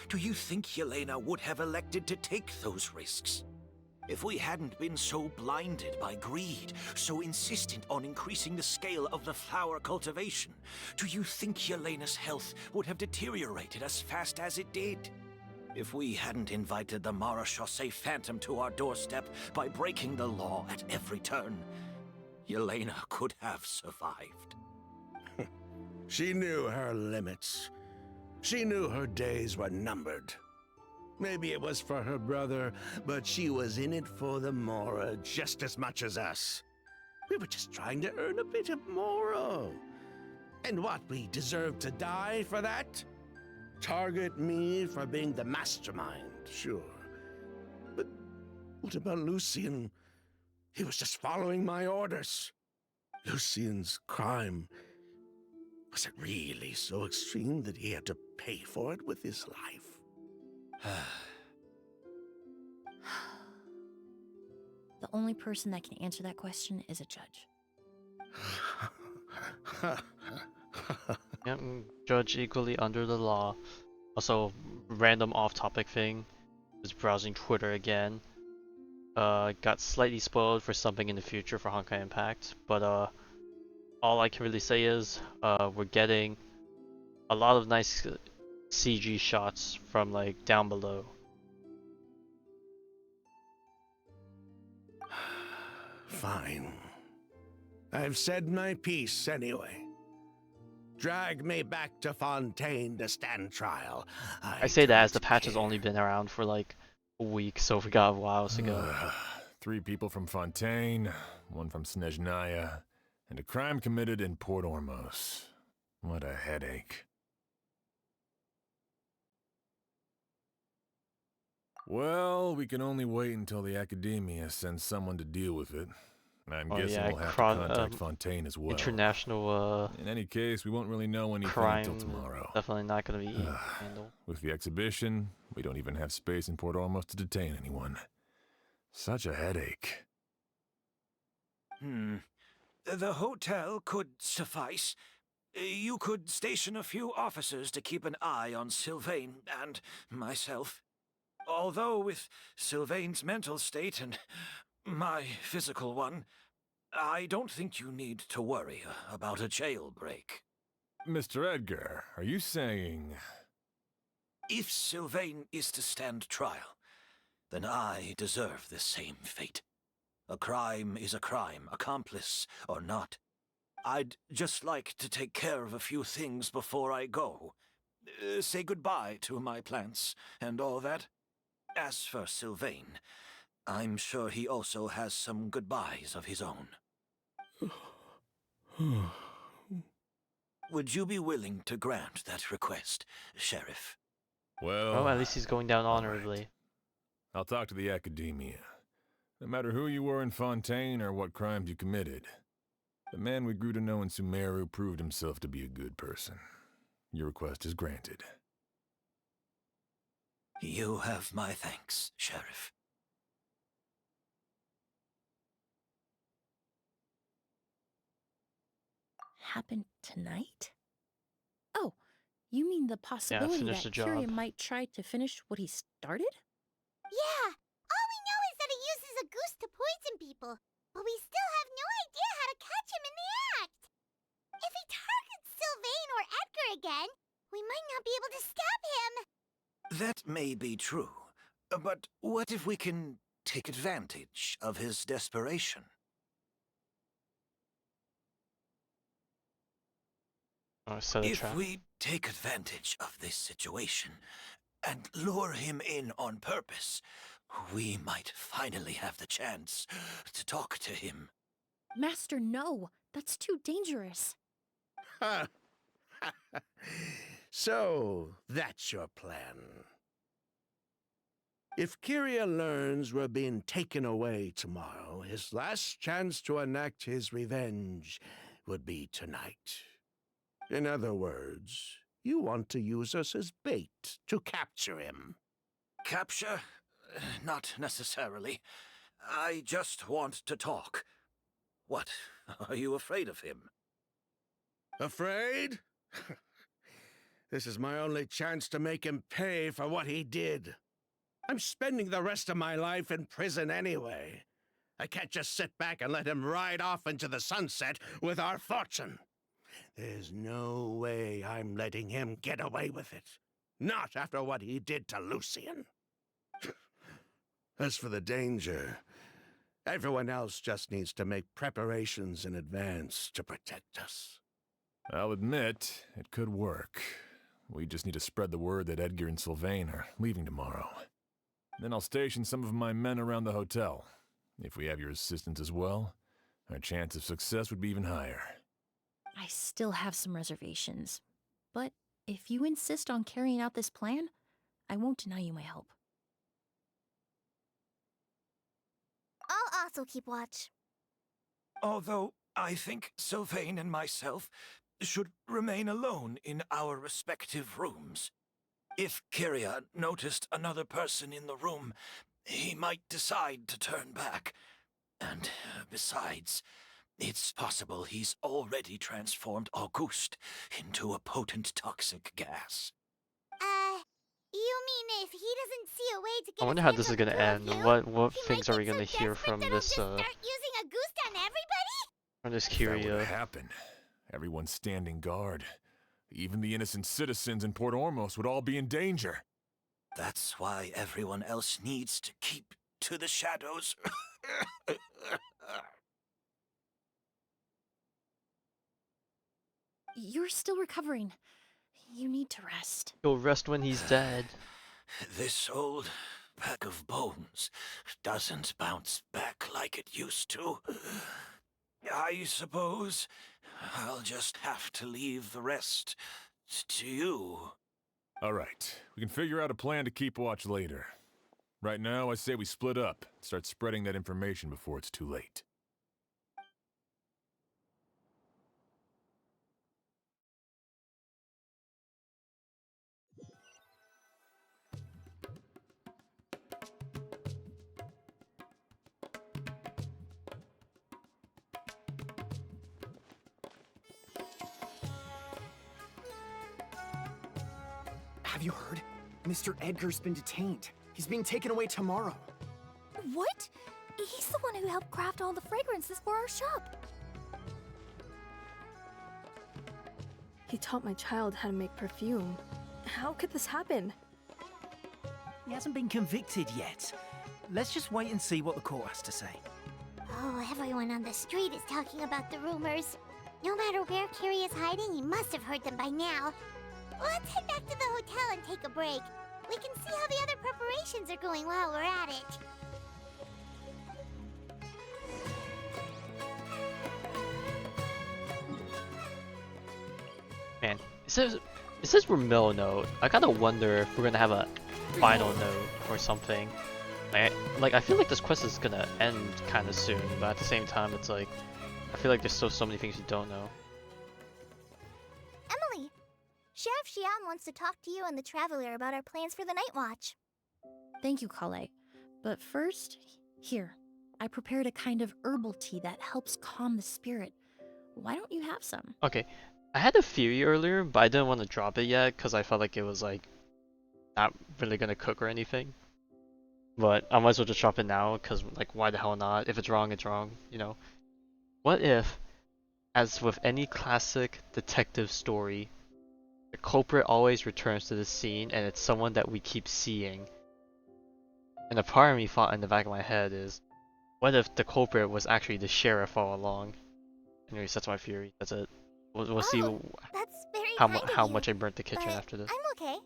do you think Yelena would have elected to take those risks? If we hadn't been so blinded by greed, so insistent on increasing the scale of the flower cultivation, do you think Yelena's health would have deteriorated as fast as it did? If we hadn't invited the Mara Chaussee Phantom to our doorstep by breaking the law at every turn, Yelena could have survived. She knew her limits. She knew her days were numbered. Maybe it was for her brother, but she was in it for the Mora just as much as us. We were just trying to earn a bit of moral. And what, we deserve to die for that? Target me for being the mastermind, sure. But what about Lucien? He was just following my orders. Lucien's crime, was it really so extreme that he had to pay for it with his life? The only person that can answer that question is a judge. Yep, judge equally under the law. Also, random off-topic thing. Was browsing Twitter again. Got slightly spoiled for something in the future for Honkai Impact, but all I can really say is we're getting a lot of nice CG shots from like down below. Fine. I've said my piece anyway. Drag me back to Fontaine to stand trial. I say that as the patch has only been around for like a week, so we got a while to go. 3 people from Fontaine, 1 from Snezhnaya, and a crime committed in Port Ormos. What a headache. Well, we can only wait until the Academia sends someone to deal with it. I'm guessing we'll have to contact Fontaine as well. International in any case, we won't really know anything until tomorrow. Definitely not going to be handled. With the exhibition, we don't even have space in Port Ormos to detain anyone. Such a headache. The hotel could suffice. You could station a few officers to keep an eye on Sylvain and myself. Although with Sylvain's mental state and my physical one, I don't think you need to worry about a jailbreak. Mr. Edgar, are you saying... If Sylvain is to stand trial, then I deserve the same fate. A crime is a crime, accomplice or not. I'd just like to take care of a few things before I go. Say goodbye to my plants and all that. As for Sylvain, I'm sure he also has some goodbyes of his own. Would you be willing to grant that request, Sheriff? Well, at least he's going down honorably. Right. I'll talk to the Academia. No matter who you were in Fontaine or what crimes you committed, the man we grew to know in Sumeru proved himself to be a good person. Your request is granted. You have my thanks, Sheriff. Happened tonight? Oh, you mean the possibility that Kyria might try to finish what he started? Yeah, all we know is that he uses a goose to poison people, but we still have no idea how to catch him in the act. If he targets Sylvain or Edgar again, we might not be able to stop him. That may be true, but what if we can take advantage of his desperation? If we take advantage of this situation and lure him in on purpose, we might finally have the chance to talk to him. Master, no. That's too dangerous. So, that's your plan. If Kyria learns we're being taken away tomorrow, his last chance to enact his revenge would be tonight. In other words, you want to use us as bait to capture him. Capture? Not necessarily. I just want to talk. What? Are you afraid of him? Afraid? This is my only chance to make him pay for what he did. I'm spending the rest of my life in prison anyway. I can't just sit back and let him ride off into the sunset with our fortune. There's no way I'm letting him get away with it. Not after what he did to Lucien. As for the danger, everyone else just needs to make preparations in advance to protect us. I'll admit, it could work. We just need to spread the word that Edgar and Sylvain are leaving tomorrow. Then I'll station some of my men around the hotel. If we have your assistance as well, our chance of success would be even higher. I still have some reservations. But if you insist on carrying out this plan, I won't deny you my help. I'll also keep watch. Although I think Sylvain and myself should remain alone in our respective rooms. If Kyria noticed another person in the room, he might decide to turn back. And besides, it's possible he's already transformed Auguste into a potent toxic gas. You mean if he doesn't see a way to get I wonder his how hands this is on the gonna two of end. you, What he things might are we get so gonna hear desperate from that this he'll just start using Auguste on everybody? from this If that were to Kyria? happen, everyone's standing guard. Even the innocent citizens in Port Ormos would all be in danger. That's why everyone else needs to keep to the shadows. You're still recovering. You need to rest. He'll rest when he's dead. This old pack of bones doesn't bounce back like it used to. I suppose I'll just have to leave the rest to you. All right, we can figure out a plan to keep watch later. Right now, I say we split up, start spreading that information before it's too late. Have you heard? Mr. Edgar's been detained. He's being taken away tomorrow. What? He's the one who helped craft all the fragrances for our shop. He taught my child how to make perfume. How could this happen? He hasn't been convicted yet. Let's just wait and see what the court has to say. Oh, everyone on the street is talking about the rumors. No matter where Kyria is hiding, he must have heard them by now. Let's head back to the hotel and take a break. We can see how the other preparations are going while we're at it. Man, it says we're middle note. I gotta wonder if we're gonna have a final note or something. Like I feel like this quest is gonna end kind of soon, but at the same time, it's like I feel like there's still so many things you don't know. Emilie, Sheriff Xian wants to talk to you and the Traveler about our plans for the Night Watch. Thank you, Kale. But first, here, I prepared a kind of herbal tea that helps calm the spirit. Why don't you have some? Okay, I had a theory earlier, but I didn't want to drop it yet because I felt like it was like not really gonna cook or anything. But I might as well just drop it now because like why the hell not? If it's wrong, it's wrong, you know. What if, as with any classic detective story, the culprit always returns to the scene and it's someone that we keep seeing? And a part of me thought in the back of my head is, what if the culprit was actually the sheriff all along? Anyways, that's my theory. That's it. We'll see That's very how much I burnt the kitchen after this. I'm okay.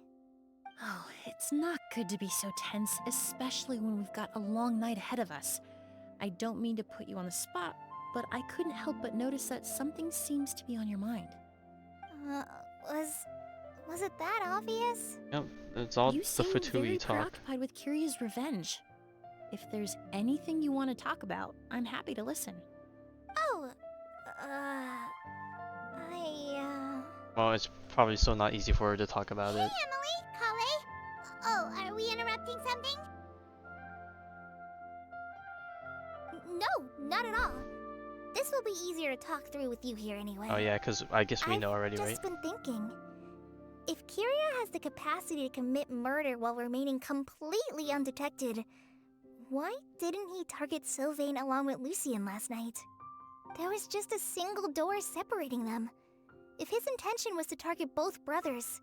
Oh, it's not good to be so tense, especially when we've got a long night ahead of us. I don't mean to put you on the spot, but I couldn't help but notice that something seems to be on your mind. Was it that obvious? Yep, it's all You the seem Fatui very talk. preoccupied with Kyria's revenge. If there's anything you want to talk about, I'm happy to listen. Oh, Well, it's probably still not easy for her to talk about Hey, it. Emilie, Kale. Oh, are we interrupting something? No, not at all. This will be easier to talk through with you here anyway. Oh yeah, because I guess we know already, I've right? just been thinking. If Kyria has the capacity to commit murder while remaining completely undetected, why didn't he target Sylvain along with Lucien last night? There was just a single door separating them. If his intention was to target both brothers,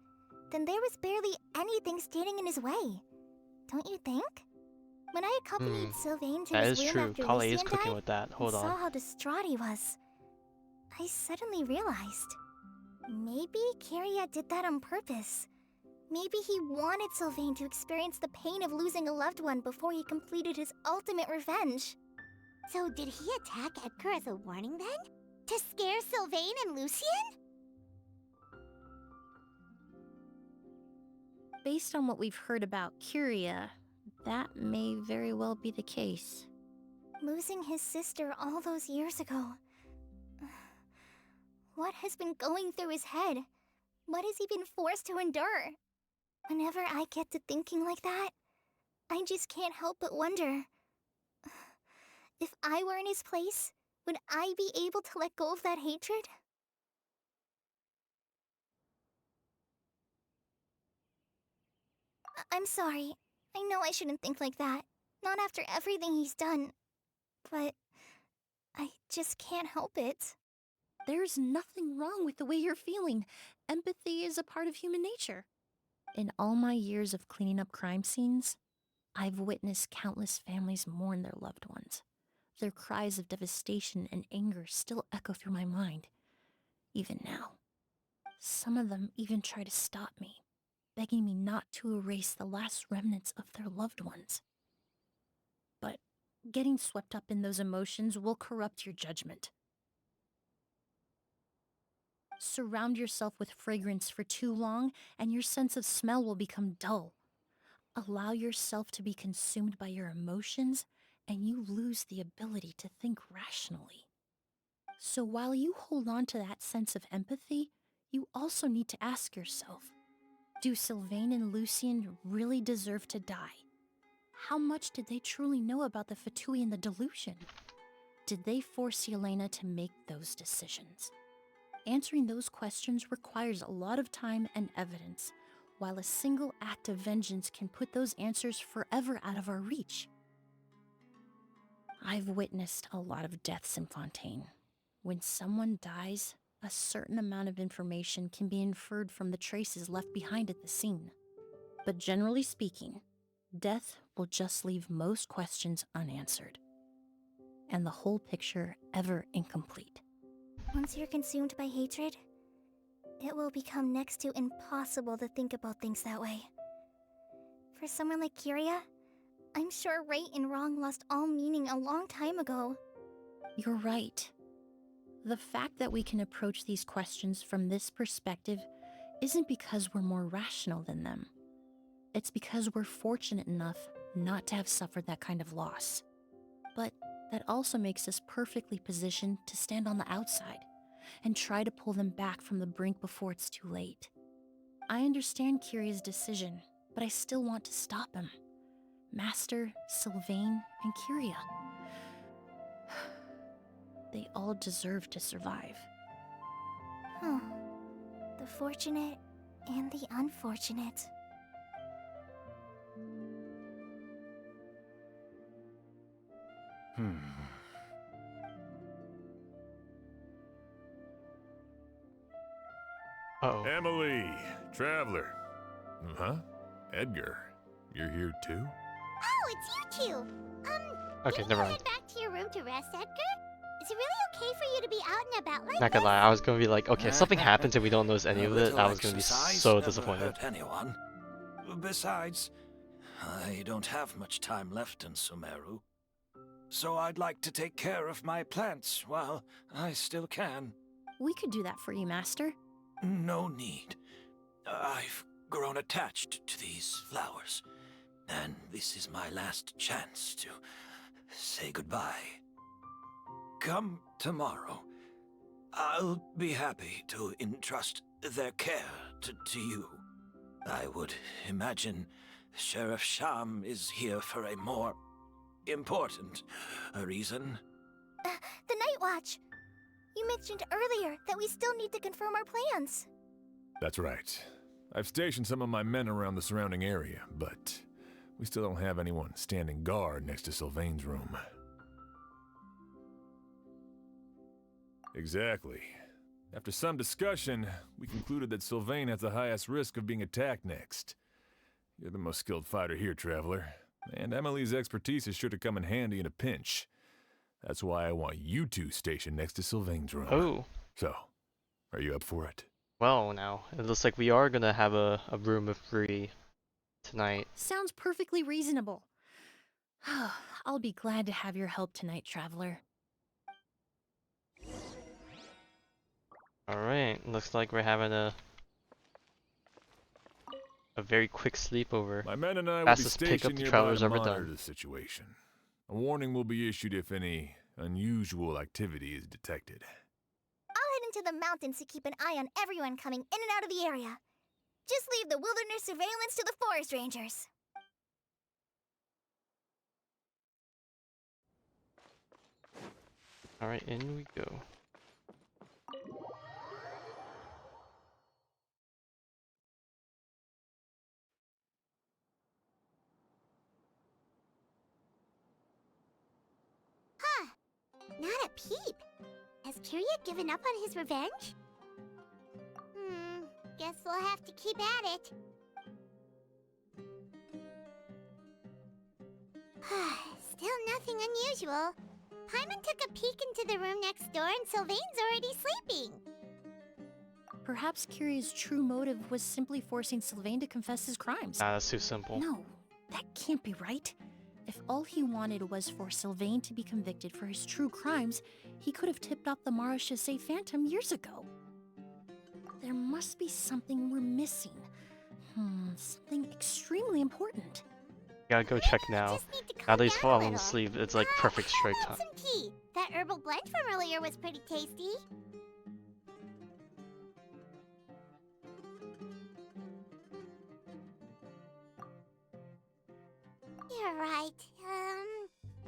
then there was barely anything standing in his way. Don't you think? When I accompanied Sylvain to That his is room true. after Kale Lucien is cooking died with that. Hold and on. saw how distraught he was, I suddenly realized maybe Kyria did that on purpose. Maybe he wanted Sylvain to experience the pain of losing a loved one before he completed his ultimate revenge. So did he attack Edgar as a warning then? To scare Sylvain and Lucien? Based on what we've heard about Curia, that may very well be the case. Losing his sister all those years ago. What has been going through his head? What has he been forced to endure? Whenever I get to thinking like that, I just can't help but wonder. If I were in his place, would I be able to let go of that hatred? I'm sorry. I know I shouldn't think like that. Not after everything he's done. But I just can't help it. There's nothing wrong with the way you're feeling. Empathy is a part of human nature. In all my years of cleaning up crime scenes, I've witnessed countless families mourn their loved ones. Their cries of devastation and anger still echo through my mind, even now. Some of them even try to stop me, begging me not to erase the last remnants of their loved ones. But getting swept up in those emotions will corrupt your judgment. Surround yourself with fragrance for too long, and your sense of smell will become dull. Allow yourself to be consumed by your emotions, and you lose the ability to think rationally. So while you hold on to that sense of empathy, you also need to ask yourself, do Sylvain and Lucien really deserve to die? How much did they truly know about the Fatui and the delusion? Did they force Yelena to make those decisions? Answering those questions requires a lot of time and evidence, while a single act of vengeance can put those answers forever out of our reach. I've witnessed a lot of deaths in Fontaine. When someone dies, a certain amount of information can be inferred from the traces left behind at the scene. But generally speaking, death will just leave most questions unanswered, and the whole picture ever incomplete. Once you're consumed by hatred, it will become next to impossible to think about things that way. For someone like Curia, I'm sure right and wrong lost all meaning a long time ago. You're right. The fact that we can approach these questions from this perspective isn't because we're more rational than them. It's because we're fortunate enough not to have suffered that kind of loss. But that also makes us perfectly positioned to stand on the outside and try to pull them back from the brink before it's too late. I understand Curia's decision, but I still want to stop him. Master, Sylvain, and Curia. They all deserve to survive. Huh. The fortunate and the unfortunate. Uh-oh. Emilie, traveler. Huh? Edgar, you're here too? Oh, it's you two. Okay, didn't never you mind. head back to your room to rest, Edgar? Is it really okay for you to be out and about like Not gonna this? lie, I was gonna be like, okay, if something happens and we don't notice any A of it, little I was gonna be exercise so never disappointed. hurt anyone. Besides, I don't have much time left in Sumeru. So I'd like to take care of my plants while I still can. We could do that for you, Master. No need. I've grown attached to these flowers, and this is my last chance to say goodbye. Come tomorrow. I'll be happy to entrust their care to you. I would imagine Sheriff Sham is here for a more important reason. The Night Watch! You mentioned earlier that we still need to confirm our plans. That's right. I've stationed some of my men around the surrounding area, but we still don't have anyone standing guard next to Sylvain's room. Exactly. After some discussion, we concluded that Sylvain has the highest risk of being attacked next. You're the most skilled fighter here, Traveler, and Emilie's expertise is sure to come in handy in a pinch. That's why I want you two stationed next to Sylvain's room. Oh. So, are you up for it? Well, now, it looks like we are gonna have a room of free tonight. Sounds perfectly reasonable. I'll be glad to have your help tonight, traveler. Alright, looks like we're having a very quick sleepover. My men and I will be Fastest pickup stationed the nearby traveler's to ever monitor done. the situation. A warning will be issued if any unusual activity is detected. I'll head into the mountains to keep an eye on everyone coming in and out of the area. Just leave the wilderness surveillance to the forest rangers. Alright, in we go. Huh. Not a peep. Has Kirya given up on his revenge? Guess we'll have to keep at it. Still nothing unusual. Paimon took a peek into the room next door and Sylvain's already sleeping. Perhaps Kirya's true motive was simply forcing Sylvain to confess his crimes. Nah, that's too simple. No, that can't be right. If all he wanted was for Sylvain to be convicted for his true crimes, he could have tipped off the Marechaussee Phantom years ago. There must be something we're missing. Something extremely important. Gotta go check now. Now that he's fallen asleep, it's like perfect strike I time. want some tea. That herbal blend from earlier was pretty tasty. You're right.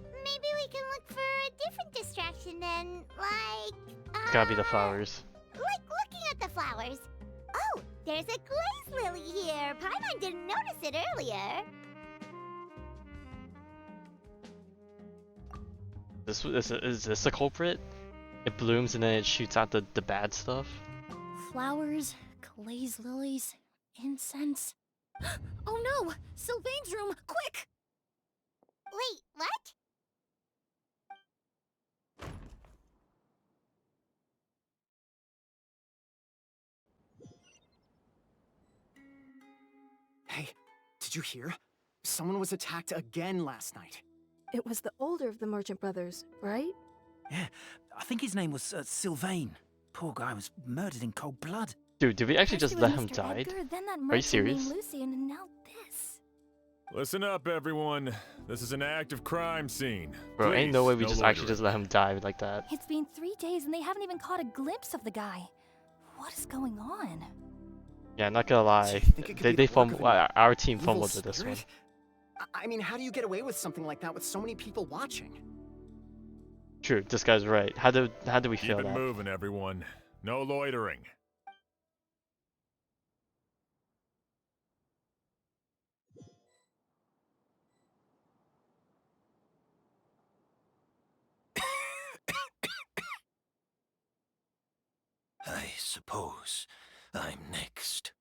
Maybe we can look for a different distraction then, like, Gotta be the flowers. like looking at the flowers. Oh, there's a glaze lily here. Paimon didn't notice it earlier. Is this a culprit? It blooms and then it shoots out the bad stuff? Flowers, glaze lilies, incense. Oh no! Sylvain's room! Quick! Wait, what? Hey, did you hear? Someone was attacked again last night. It was the older of the merchant brothers, right? Yeah, I think his name was Sylvain. Poor guy was murdered in cold blood. Dude, did we actually First just it was let him Mr. die? Edgar, then that Are you merchant serious? named Lucian, and now this. Listen up, everyone. This is an active crime scene. Bro, ain't no way we Please, just no actually just let him die like that. It's been 3 days and they haven't even caught a glimpse of the guy. What is going on? Yeah, not gonna lie. think it could be They the work fumbled. of an Our team evil fumbled with this one. spirit? I mean, how do you get away with something like that with so many people watching? True, this guy's right. How do we Keep feel it that? moving, everyone. No loitering. I suppose I'm next.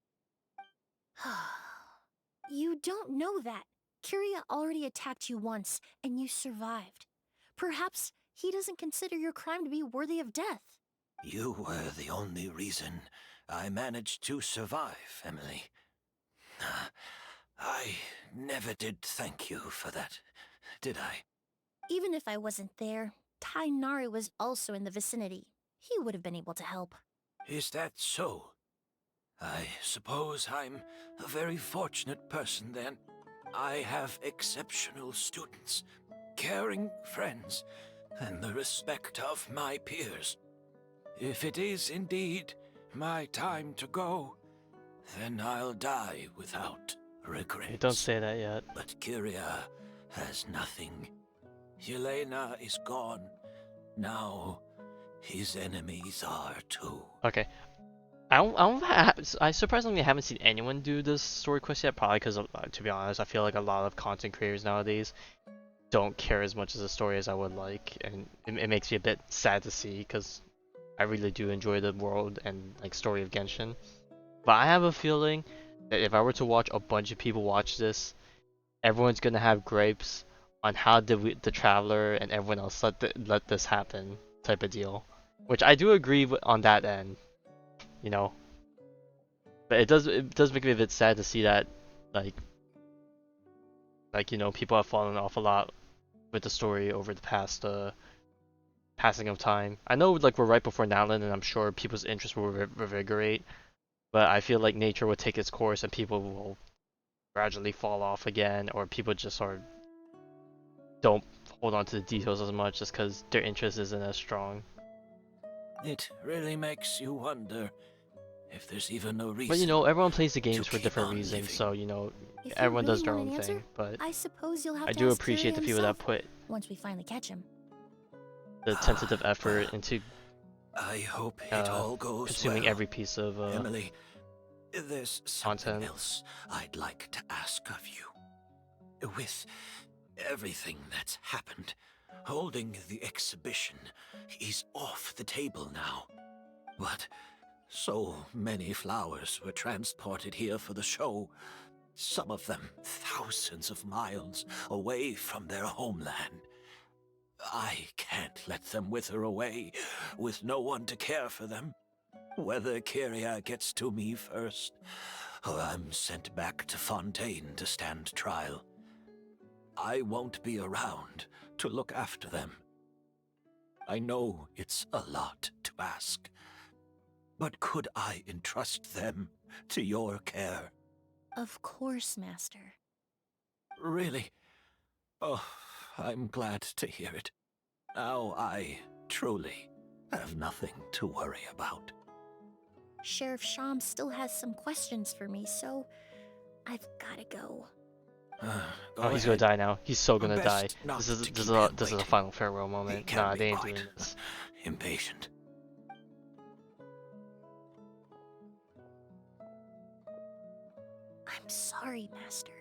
You don't know that. Kirya already attacked you once, and you survived. Perhaps he doesn't consider your crime to be worthy of death. You were the only reason I managed to survive, Emilie. I never did thank you for that, did I? Even if I wasn't there, Tainari was also in the vicinity. He would have been able to help. Is that so? I suppose I'm a very fortunate person then. I have exceptional students, caring friends, and the respect of my peers. If it is indeed my time to go, then I'll die without regret. Hey, don't say that yet. But Kirya has nothing. Yelena is gone. Now, his enemies are too. Okay. I surprisingly haven't seen anyone do this story quest yet, probably because, to be honest, I feel like a lot of content creators nowadays don't care as much as the story as I would like, and it makes me a bit sad to see, because I really do enjoy the world and like story of Genshin. But I have a feeling that if I were to watch a bunch of people watch this, everyone's gonna have gripes on how did the Traveler and everyone else let this happen type of deal, which I do agree with on that end. You know, but it does make me a bit sad to see that like you know, people have fallen off a lot with the story over the past passing of time. I know like we're right before Nowland, and I'm sure people's interest will revigorate, but I feel like nature will take its course and people will gradually fall off again, or people just sort of don't hold on to the details as much just because their interest isn't as strong. It really makes you wonder if there's even a reason. But you know, everyone plays the games to for keep different on reasons, living. so you know, If you everyone really does their want own an answer, thing. But I suppose you'll have I to do ask appreciate the Kyria people that himself put once we finally catch him. the tentative effort Well, into I hope it all goes consuming well. every piece of Emilie, there's something content. else I'd like to ask of you. With everything that's happened, holding the exhibition is off the table now. But so many flowers were transported here for the show, some of them thousands of miles away from their homeland. I can't let them wither away with no one to care for them. Whether Kyria gets to me first, or I'm sent back to Fontaine to stand trial, I won't be around to look after them. I know it's a lot to ask, but could I entrust them to your care? Of course, Master. Really? Oh, I'm glad to hear it. Now I truly have nothing to worry about. Sheriff Sham still has some questions for me, so I've gotta go. Oh, he's gonna die now. He's so gonna die. Best not This is to this is keep a him this is a waiting. final farewell He moment. can Nah, be they ain't quite doing this. impatient. I'm sorry, Master.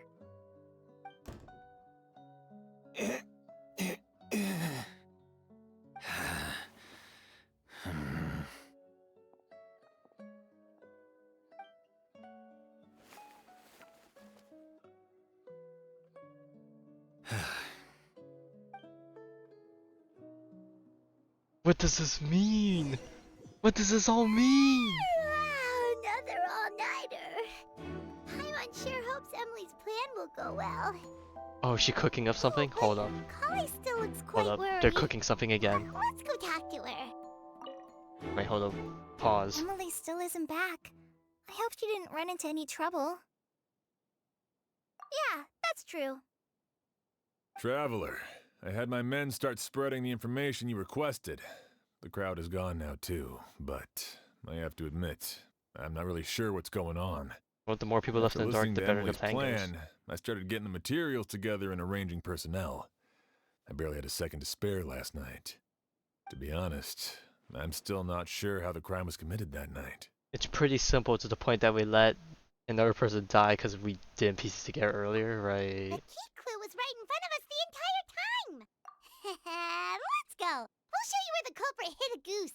What does this mean? What does this all mean? Wow, another all-nighter. I'm unsure hopes Emily's plan will go well. Oh, is she cooking up something? Hold up. Collie still looks quite Hold up. worried. They're cooking something again. Let's go talk to her. Wait, hold up. Pause. Emily still isn't back. I hope she didn't run into any trouble. Yeah, that's true. Traveler, I had my men start spreading the information you requested. The crowd is gone now too, but I have to admit, I'm not really sure what's going on. Well, the more people left After in the dark, listening the to better the Emily's plan goes. plan, I started getting the materials together and arranging personnel. I barely had a second to spare last night. To be honest, I'm still not sure how the crime was committed that night. It's pretty simple to the point that we let another person die because we didn't piece it together earlier, right? The key clue was right in front of us the entire time. Let's go. We'll show you where the culprit hid a goose.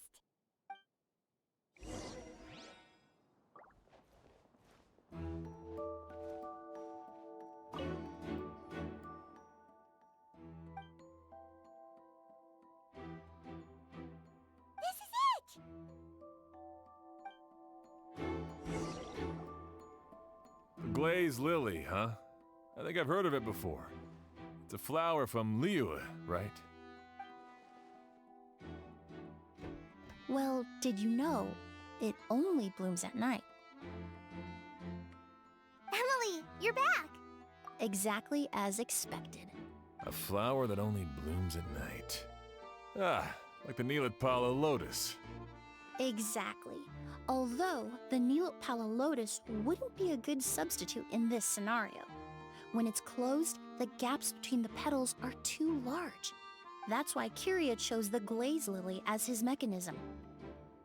This is it. The glazed lily, huh? I think I've heard of it before. It's a flower from Liu, right? Well, did you know it only blooms at night? Emily, you're back. Exactly as expected. A flower that only blooms at night. Ah, like the Neelatpala lotus. Exactly. Although the Neelatpala lotus wouldn't be a good substitute in this scenario. When it's closed, the gaps between the petals are too large. That's why Kyria chose the glaze lily as his mechanism.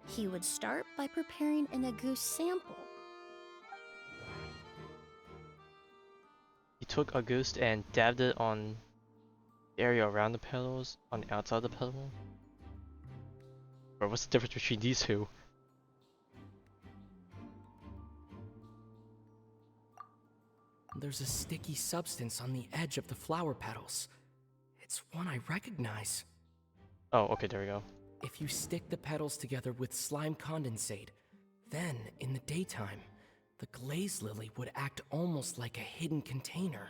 He would start by preparing an Auguste sample. He took Auguste and dabbed it on the area around the petals, on the outside of the petal. Bro, what's the difference between these two? There's a sticky substance on the edge of the flower petals. It's one I recognize. Oh, okay, there we go. If you stick the petals together with slime condensate, then, in the daytime, the glaze lily would act almost like a hidden container.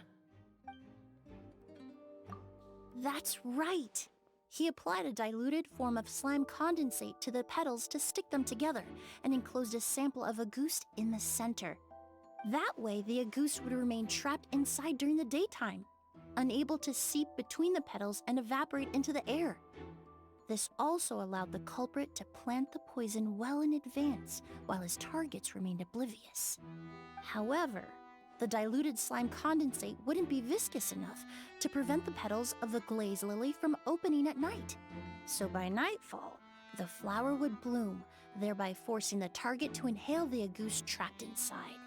That's right! He applied a diluted form of slime condensate to the petals to stick them together and enclosed a sample of Auguste in the center. That way, the Auguste would remain trapped inside during the daytime, unable to seep between the petals and evaporate into the air. This also allowed the culprit to plant the poison well in advance while his targets remained oblivious. However, the diluted slime condensate wouldn't be viscous enough to prevent the petals of the glaze lily from opening at night. So by nightfall, the flower would bloom, thereby forcing the target to inhale the Auguste trapped inside.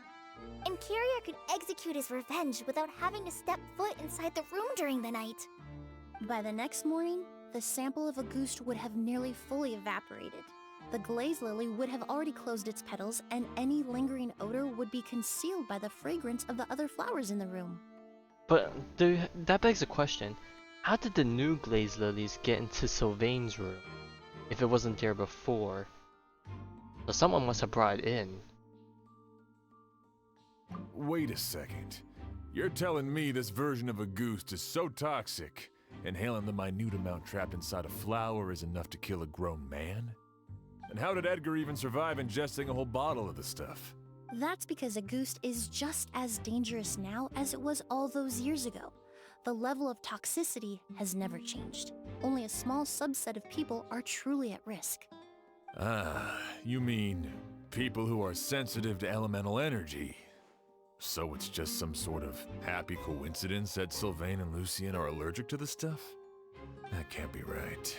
And Kyria could execute his revenge without having to step foot inside the room during the night. By the next morning, the sample of Auguste would have nearly fully evaporated. The glaze lily would have already closed its petals, and any lingering odor would be concealed by the fragrance of the other flowers in the room. But that begs the question, how did the new glaze lilies get into Sylvain's room if it wasn't there before? So someone must have brought it in. Wait a second. You're telling me this version of Auguste is so toxic, inhaling the minute amount trapped inside a flower is enough to kill a grown man? And how did Edgar even survive ingesting a whole bottle of the stuff? That's because Auguste is just as dangerous now as it was all those years ago. The level of toxicity has never changed. Only a small subset of people are truly at risk. Ah, you mean people who are sensitive to elemental energy. So it's just some sort of happy coincidence that Sylvain and Lucien are allergic to the stuff? That can't be right.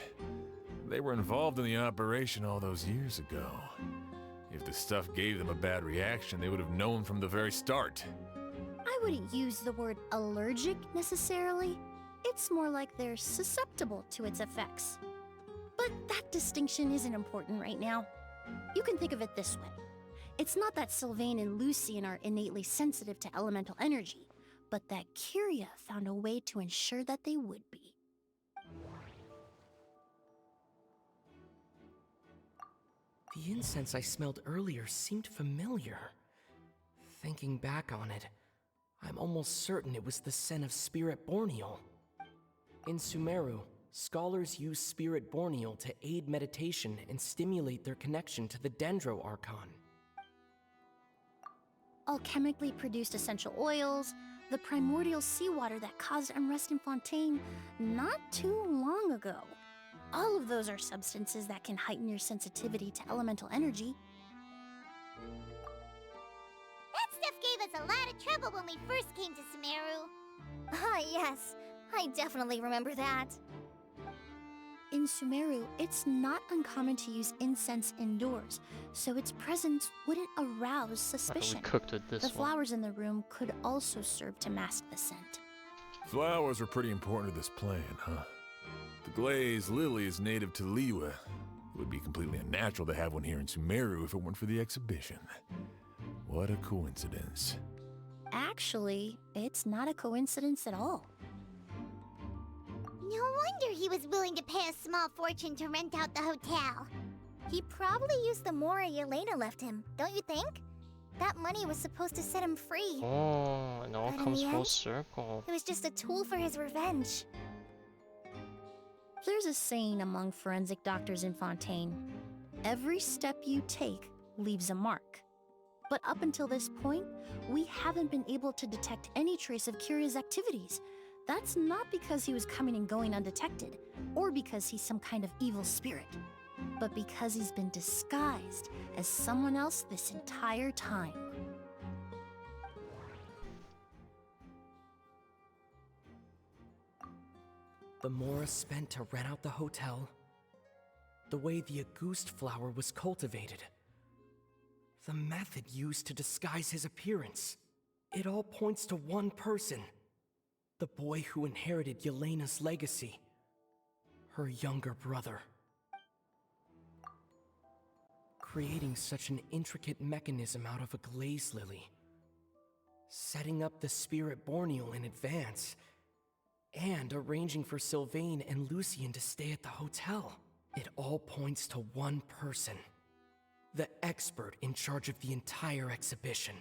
They were involved in the operation all those years ago. If the stuff gave them a bad reaction, they would have known from the very start. I wouldn't use the word allergic necessarily. It's more like they're susceptible to its effects. But that distinction isn't important right now. You can think of it this way. It's not that Sylvain and Lucien are innately sensitive to elemental energy, but that Kyria found a way to ensure that they would be. The incense I smelled earlier seemed familiar. Thinking back on it, I'm almost certain it was the scent of Spirit Borneal. In Sumeru, scholars use Spirit Borneal to aid meditation and stimulate their connection to the Dendro Archon. Alchemically produced essential oils, the primordial seawater that caused unrest in Fontaine not too long ago. All of those are substances that can heighten your sensitivity to elemental energy. That stuff gave us a lot of trouble when we first came to Sumeru. Ah, yes. I definitely remember that. In Sumeru, it's not uncommon to use incense indoors, so its presence wouldn't arouse suspicion. We cooked with this The one. flowers in the room could also serve to mask the scent. Flowers were pretty important to this plan, huh? The glaze lily is native to Liyue. It would be completely unnatural to have one here in Sumeru if it weren't for the exhibition. What a coincidence. Actually, it's not a coincidence at all. No wonder he was willing to pay a small fortune to rent out the hotel. He probably used the Mora Yelena left him, don't you think? That money was supposed to set him free. Oh, it all But in comes the full end, circle. It was just a tool for his revenge. There's a saying among forensic doctors in Fontaine: every step you take leaves a mark. But up until this point, we haven't been able to detect any trace of Kyria's activities. That's not because he was coming and going undetected, or because he's some kind of evil spirit, but because he's been disguised as someone else this entire time. The Mora spent to rent out the hotel, the way the Auguste flower was cultivated, the method used to disguise his appearance. It all points to one person, the boy who inherited Yelena's legacy, her younger brother. Creating such an intricate mechanism out of a glaze lily, setting up the Spirit Borneal in advance, and arranging for Sylvain and Lucien to stay at the hotel. It all points to one person, the expert in charge of the entire exhibition.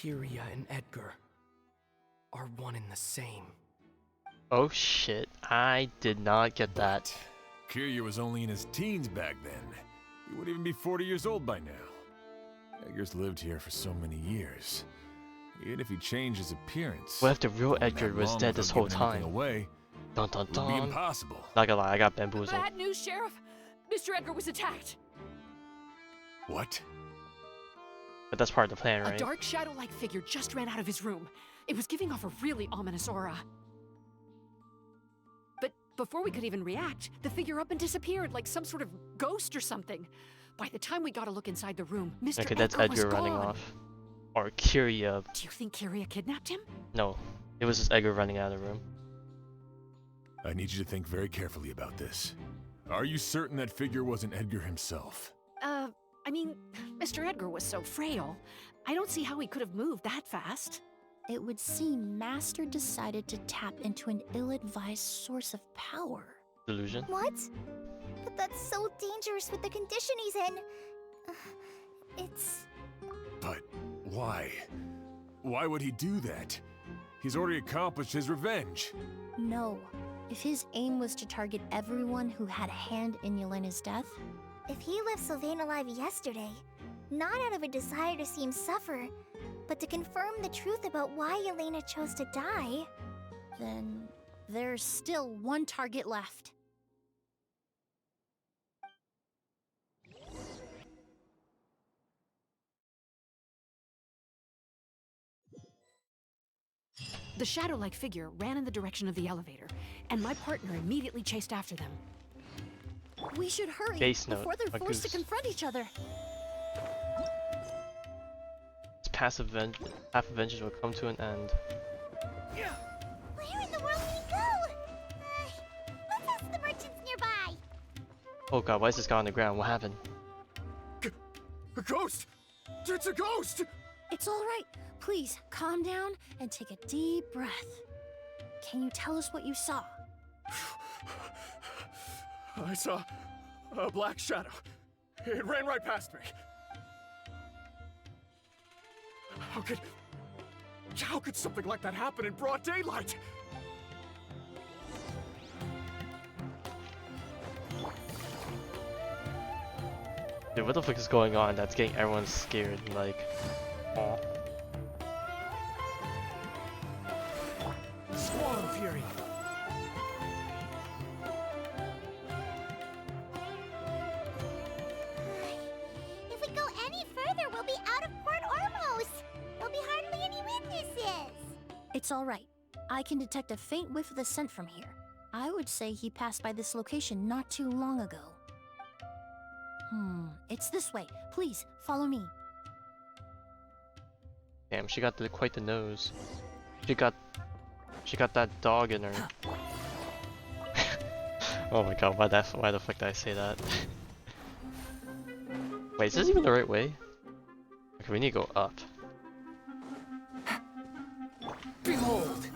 Kyria and Edgar are one and the same. Oh shit, I did not get that. Kyria was only in his teens back then. He would even be 40 years old by now. Edgar's lived here for so many years. Even if he changed his appearance, What if the real going Edgar that was long dead this without whole giving anything time? away, Dun dun it would be dun. impossible. Not gonna lie, I got bamboozled. Bad news, Sheriff! Mr. Edgar was attacked! What? But that's part of the plan, A right? dark shadow-like figure just ran out of his room. It was giving off a really ominous aura. But before we could even react, the figure up and disappeared like some sort of ghost or something. By the time we got a look inside the room, Mr. Okay, that's Edgar was Edgar running gone. off. Or Kyria. Do you think Kyria kidnapped him? No, it was just Edgar running out of the room. I need you to think very carefully about this. Are you certain that figure wasn't Edgar himself? I mean, Mr. Edgar was so frail. I don't see how he could have moved that fast. It would seem Master decided to tap into an ill-advised source of power. Delusion? What? But that's so dangerous with the condition he's in. It's... But why? Why would he do that? He's already accomplished his revenge. No. If his aim was to target everyone who had a hand in Yelena's death... If he left Sylvain alive yesterday, not out of a desire to see him suffer, but to confirm the truth about why Yelena chose to die... Then there's still one target left. The shadow-like figure ran in the direction of the elevator, and my partner immediately chased after them. We should hurry Base note, before they're a forced to goose. confront each other. Its passive vengeance will come to an end. Where in the world did he go? Let's ask the merchants nearby. Oh god, why is this guy on the ground? What happened? A ghost! It's a ghost! It's all right. Please, calm down and take a deep breath. Can you tell us what you saw? I saw a black shadow. It ran right past me. How could something like that happen in broad daylight? Dude, what the fuck is going on that's getting everyone scared? Like, aw. Squall Fury! If we go any further, we'll be out of Port Ormos. There'll be hardly any witnesses. It's all right. I can detect a faint whiff of the scent from here. I would say he passed by this location not too long ago. It's this way. Please, follow me. Damn, she got quite the nose. She got that dog in her. Oh my god, why the fuck did I say that? Wait, is this even the right way? Okay, we need to go up. Behold!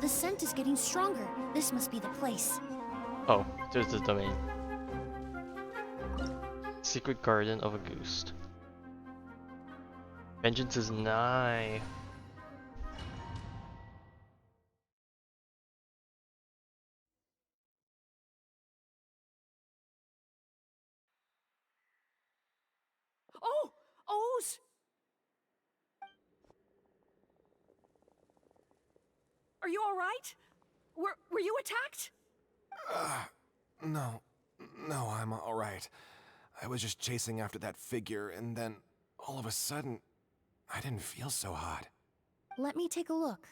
The scent is getting stronger. This must be the place. Oh, there's the domain. Secret Garden of a Goose. Vengeance is nigh. Oh! O's! Are you alright? Were you attacked? No, I'm all right. I was just chasing after that figure, and then all of a sudden, I didn't feel so hot. Let me take a look.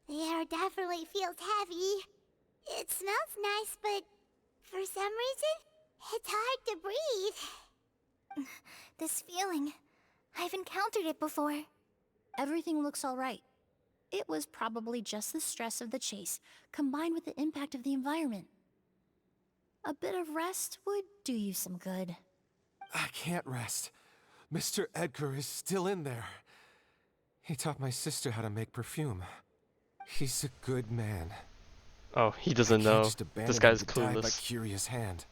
The air definitely feels heavy. It smells nice, but for some reason, it's hard to breathe. This feeling, I've encountered it before. Everything looks all right. It was probably just the stress of the chase, combined with the impact of the environment. A bit of rest would do you some good. I can't rest. Mr. Edgar is still in there. He taught my sister how to make perfume. He's a good man. Oh, he I doesn't can't know. just abandon This him guy's to die by clueless. Curia's hand.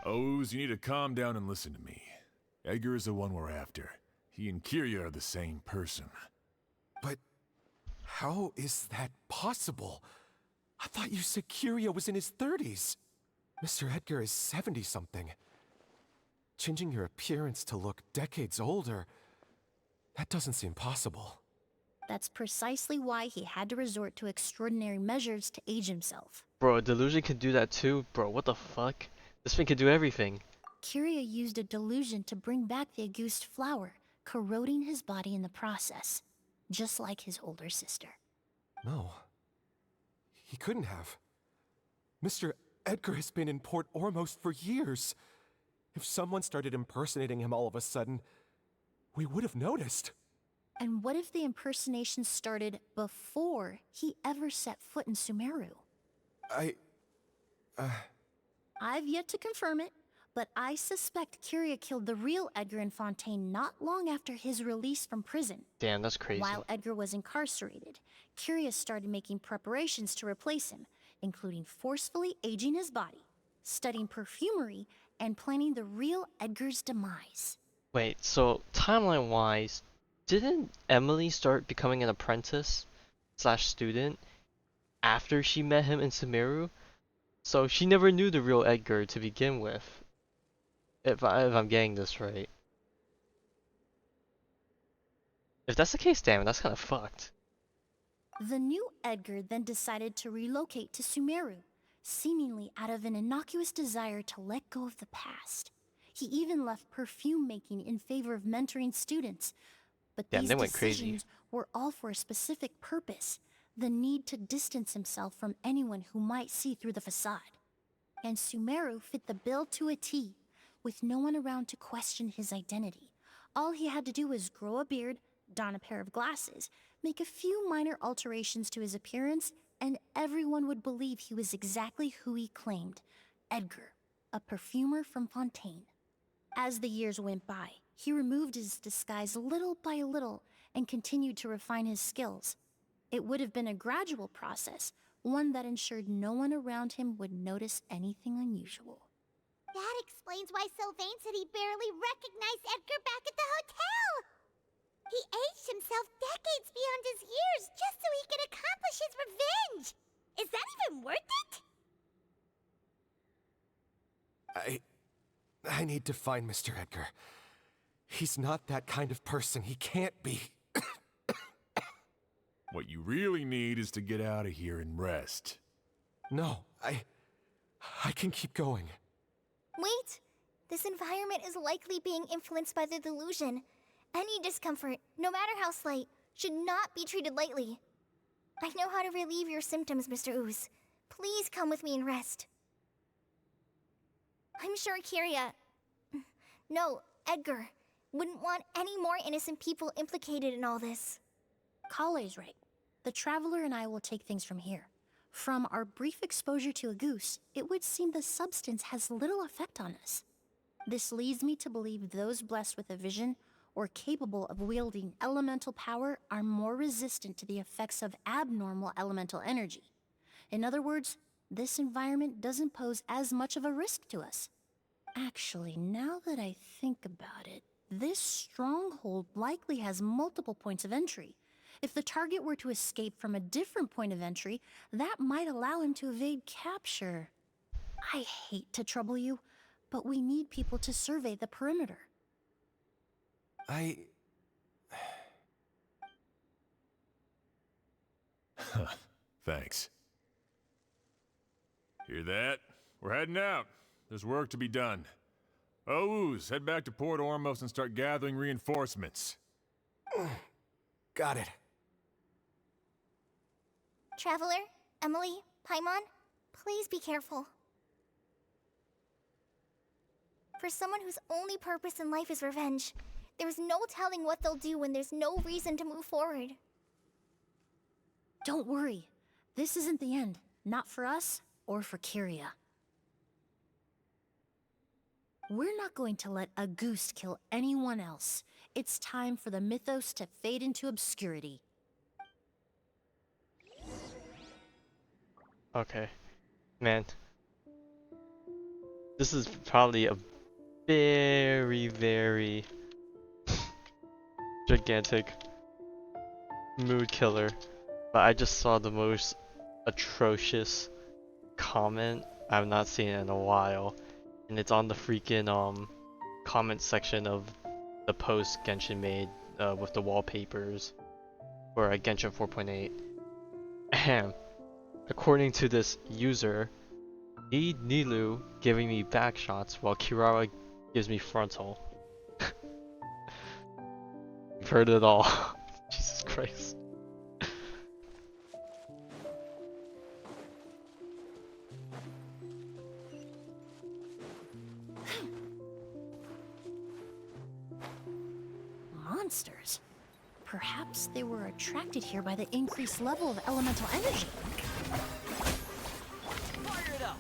Oz, you need to calm down and listen to me. Edgar is the one we're after. He and Kyria are the same person. But how is that possible? I thought you said Kyria was in his 30s. Mr. Edgar is 70-something. Changing your appearance to look decades older, that doesn't seem possible. That's precisely why he had to resort to extraordinary measures to age himself. Bro, a delusion could do that too? Bro, what the fuck? This thing could do everything. Kyria used a delusion to bring back the Auguste flower, corroding his body in the process, just like his older sister. No. He couldn't have. Mr. Edgar has been in Port Ormos for years. If someone started impersonating him all of a sudden, we would have noticed. And what if the impersonation started before he ever set foot in Sumeru? I've yet to confirm it, but I suspect Kyria killed the real Edgar in Fontaine not long after his release from prison. Damn, that's crazy. While Edgar was incarcerated, Kyria started making preparations to replace him, including forcefully aging his body, studying perfumery, and planning the real Edgar's demise. Wait, so timeline-wise, didn't Emilie start becoming an apprentice slash student after she met him in Sumeru? So she never knew the real Edgar to begin with, if I'm getting this right. If that's the case, damn, that's kind of fucked. The new Edgar then decided to relocate to Sumeru, seemingly out of an innocuous desire to let go of the past. He even left perfume making in favor of mentoring students. But Damn, these they went crazy. decisions were all for a specific purpose: the need to distance himself from anyone who might see through the facade. And Sumeru fit the bill to a T, with no one around to question his identity. All he had to do was grow a beard, don a pair of glasses, make a few minor alterations to his appearance, and everyone would believe he was exactly who he claimed: Edgar, a perfumer from Fontaine. As the years went by, he removed his disguise little by little and continued to refine his skills. It would have been a gradual process, one that ensured no one around him would notice anything unusual. That explains why Sylvain said he barely recognized Edgar back at the hotel. He aged himself decades beyond his years just so he could accomplish his revenge. Is that even worth it? I need to find Mr. Edgar. He's not that kind of person. He can't be. What you really need is to get out of here and rest. No, I can keep going. Wait! This environment is likely being influenced by the delusion. Any discomfort, no matter how slight, should not be treated lightly. I know how to relieve your symptoms, Mr. Ooze. Please come with me and rest. I'm sure Kyria... No, Edgar wouldn't want any more innocent people implicated in all this. Kale's right. The Traveler and I will take things from here. From our brief exposure to a goose, it would seem the substance has little effect on us. This leads me to believe those blessed with a vision or capable of wielding elemental power are more resistant to the effects of abnormal elemental energy. In other words, this environment doesn't pose as much of a risk to us. Actually, now that I think about it, this stronghold likely has multiple points of entry. If the target were to escape from a different point of entry, that might allow him to evade capture. I hate to trouble you, but we need people to survey the perimeter. Thanks. Hear that? We're heading out. There's work to be done. Ooze, head back to Port Ormos and start gathering reinforcements. Got it. Traveler, Emilie, Paimon, please be careful. For someone whose only purpose in life is revenge, there's no telling what they'll do when there's no reason to move forward. Don't worry. This isn't the end. Not for us or for Kyria. We're not going to let a goose kill anyone else. It's time for the mythos to fade into obscurity. Okay. Man. This is probably a very, very gigantic mood killer. But I just saw the most atrocious comment I've not seen in a while. And it's on the freaking comment section of the post Genshin made with the wallpapers for Genshin 4.8. Ahem. According to this user, need Nilu giving me back shots while Kirara gives me frontal. You've heard it all. Jesus Christ. Monsters. Perhaps they were attracted here by the increased level of elemental energy. Fire it up!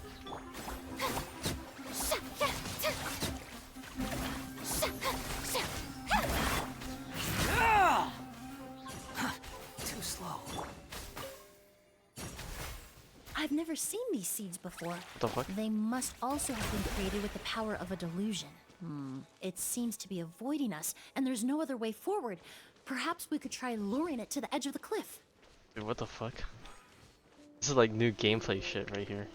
Too slow. I've never seen these seeds before. What the fuck? They must also have been created with the power of a delusion. It seems to be avoiding us, and there's no other way forward. Perhaps we could try luring it to the edge of the cliff. Dude, what the fuck? This is like new gameplay shit right here.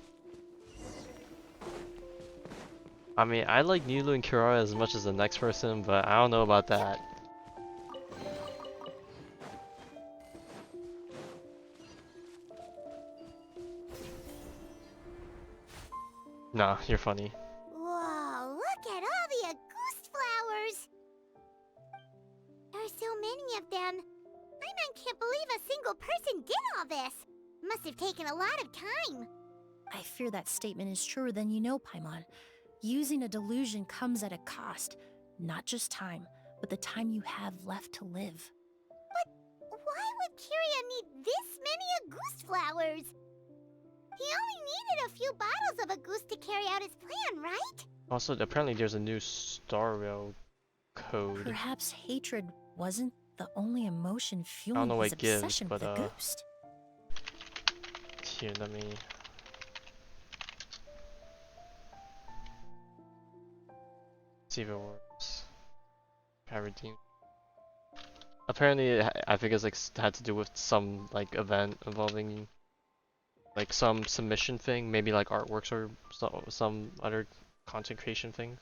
I mean, I like Nilu and Kirara as much as the next person, but I don't know about that. Nah, you're funny. Whoa, look at all the Auguste flowers! There are so many of them. I can't believe a single person did all this. Must have taken a lot of time. I fear that statement is truer than you know, Paimon. Using a delusion comes at a cost. Not just time, but the time you have left to live. But why would Kyria need this many Auguste flowers? He only needed a few bottles of Auguste to carry out his plan, right? Also, apparently there's a new Star Rail code. Perhaps hatred wasn't the only emotion I fueling don't know his what it gives, obsession but with the ghost. here, let me... see if it works. Paradigm. Apparently, I think it's like had to do with some like event involving like some submission thing, maybe like artworks or some other content creation thing.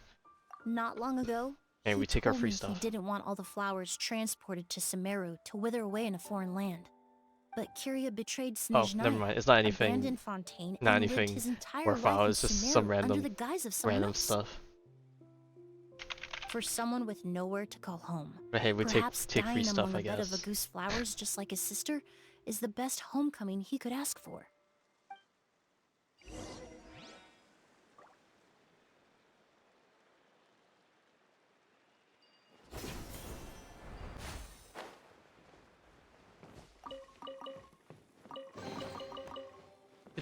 Not long ago, And he we take our told free me stuff. He didn't want all the flowers transported to Sumeru to wither away in a foreign land. But Kyria betrayed Oh, Snezhnaya, never mind. It's not anything. abandoned Fontaine, Not and lived anything his entire worthwhile. life It's in just Sumeru some under the guise of someone else. stuff. For someone with nowhere to call home, But hey, we perhaps take free dying stuff, among I a bed of guess. Auguste flowers, just like his sister, is the best homecoming he could ask for.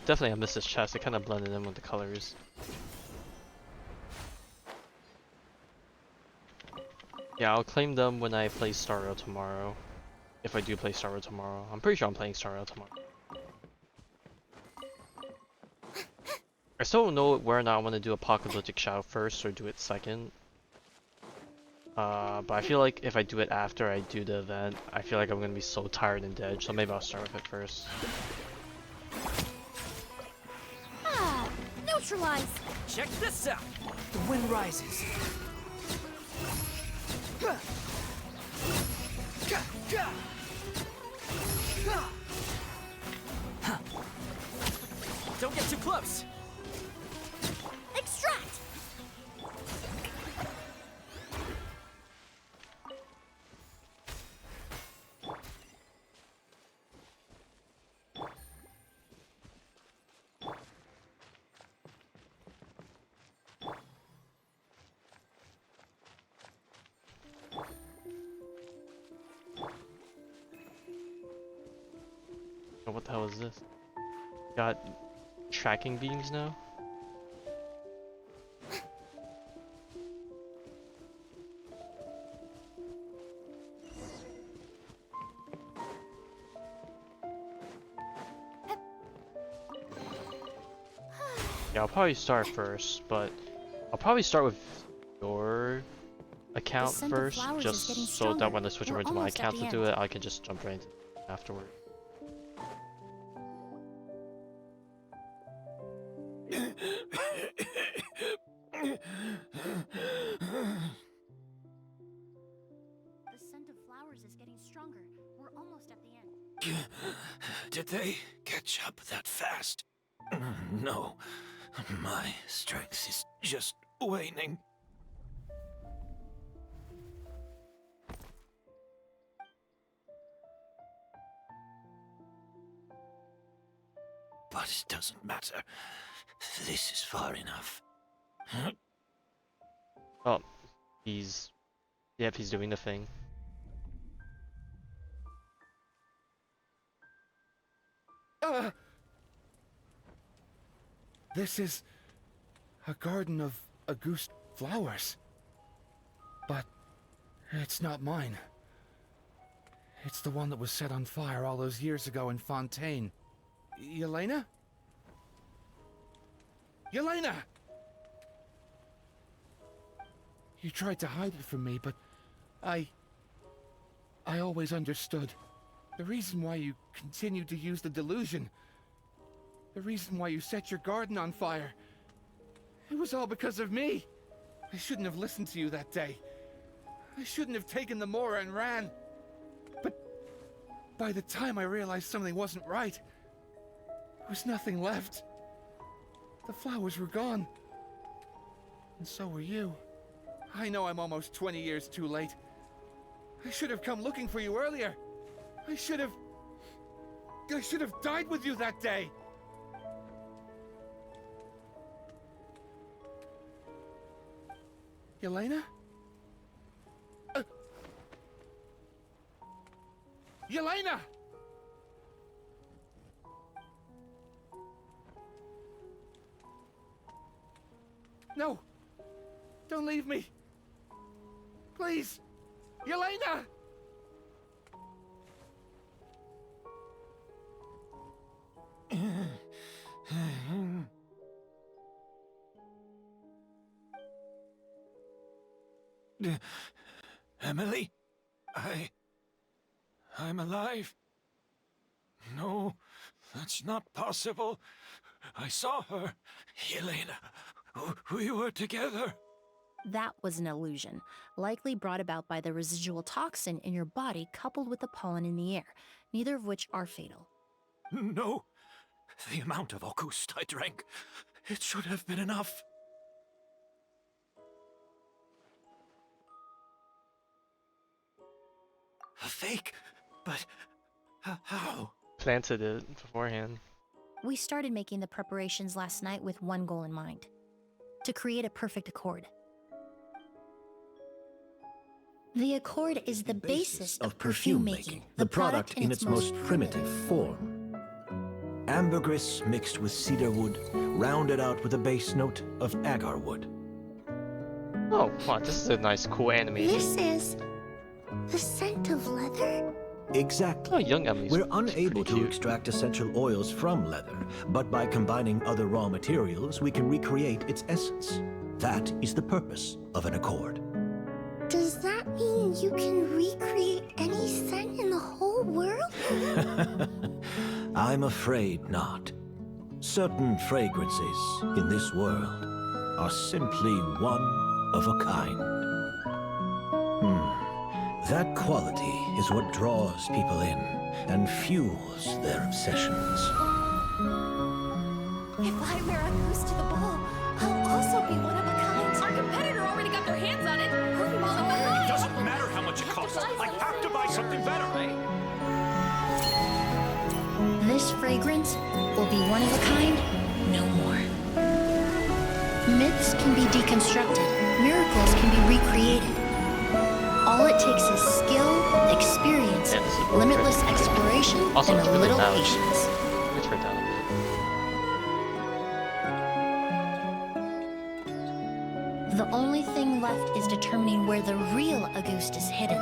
Definitely I missed this chest. It kind of blended in with the colors. Yeah, I'll claim them when I play Star Rail tomorrow. If I do play Star Rail tomorrow. I'm pretty sure I'm playing Star Rail tomorrow. I still don't know where or not I want to do Apocalyptic Shadow first or do it second. But I feel like if I do it after I do the event, I feel like I'm going to be so tired and dead. So maybe I'll start with it first. Ah, neutralize! Check this out! The wind rises. Don't get too close! Extract! Oh, what the hell is this? Got tracking beams now? Yeah, I'll probably start first, but I'll probably start with your account scent of first, flowers is getting just so that stronger. when I switch We're over to my almost at account the to do end. it, I can just jump right into it afterward. The scent of flowers is getting stronger. We're almost at the end. Did they catch up that fast? No. My strength is just waning. But it doesn't matter. This is far enough. Oh, he's doing the thing. This is a garden of Auguste flowers. But it's not mine. It's the one that was set on fire all those years ago in Fontaine. Yelena? Yelena! You tried to hide it from me, but I always understood. The reason why you continued to use the delusion, the reason why you set your garden on fire, it was all because of me. I shouldn't have listened to you that day. I shouldn't have taken the Mora and ran. But by the time I realized something wasn't right, there was nothing left. The flowers were gone. And so were you. I know I'm almost 20 years too late. I should have come looking for you earlier. I should have died with you that day. Yelena? Yelena! No! Don't leave me! Please! Yelena! Emilie? I'm alive. No, that's not possible. I saw her. Yelena. We were together. That was an illusion, likely brought about by the residual toxin in your body coupled with the pollen in the air, neither of which are fatal. No. The amount of Auguste I drank, it should have been enough. A fake? But how? Planted it beforehand. We started making the preparations last night with one goal in mind: to create a perfect accord. The accord is the basis of perfume making, the product in its most primitive form. Ambergris mixed with cedarwood, rounded out with a base note of agarwood. Oh, wow, this is a nice, cool animation. This is the scent of leather? Exactly. Oh, young Emilie's We're unable to extract essential oils from leather, but by combining other raw materials, we can recreate its essence. That is the purpose of an accord. Does that mean you can recreate any scent in the whole world? I'm afraid not. Certain fragrances in this world are simply one of a kind. That quality is what draws people in and fuels their obsessions. If I wear a goose to the ball, I'll also be one of a kind. Our competitor already got their hands on it. Hurry while they're behind. It doesn't matter how much it costs. I have to buy something better. This fragrance will be one of a kind, no more. Myths can be deconstructed, miracles can be recreated. All it takes is skill, experience, limitless exploration, Also, and it's a really little loud. patience. Let's turn it down a bit. The only thing left is determining where the real Auguste is hidden.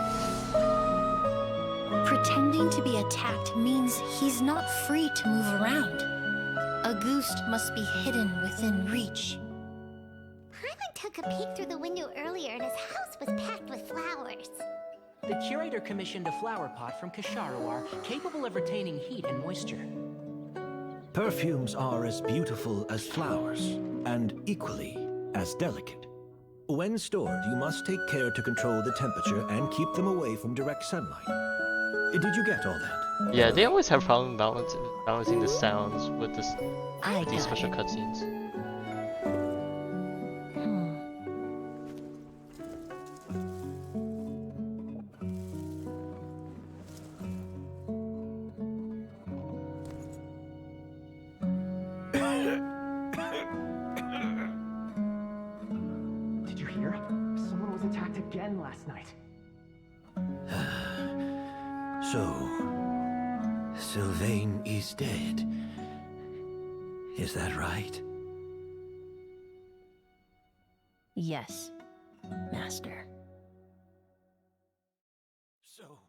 Pretending to be attacked means he's not free to move around. Auguste must be hidden within reach. Paimon took a peek through the window earlier and his house was packed with flowers. The curator commissioned a flower pot from Kasharawar capable of retaining heat and moisture. Perfumes are as beautiful as flowers, and equally as delicate. When stored, you must take care to control the temperature and keep them away from direct sunlight. Did you get all that? Yeah, they always have problem balancing the sounds with this I these got special it. cutscenes. Did you hear? Someone was attacked again last night. So, Sylvain is dead. Is that right? Yes, Master. So,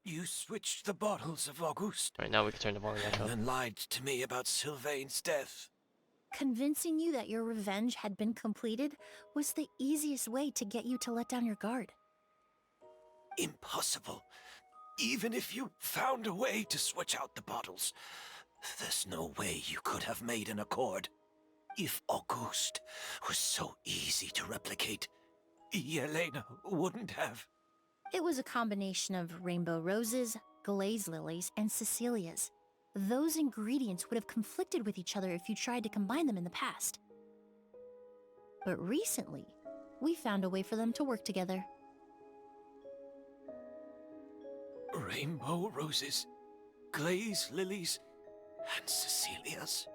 you switched the bottles of Auguste. Right now we can turn the volume back up. And lied to me about Sylvain's death. Convincing you that your revenge had been completed was the easiest way to get you to let down your guard. Impossible. Even if you found a way to switch out the bottles, there's no way you could have made an accord. If Auguste was so easy to replicate, Yelena wouldn't have. It was a combination of rainbow roses, glaze lilies, and Cecilias. Those ingredients would have conflicted with each other if you tried to combine them in the past. But recently, we found a way for them to work together. Rainbow roses, glaze lilies, and Cecilias.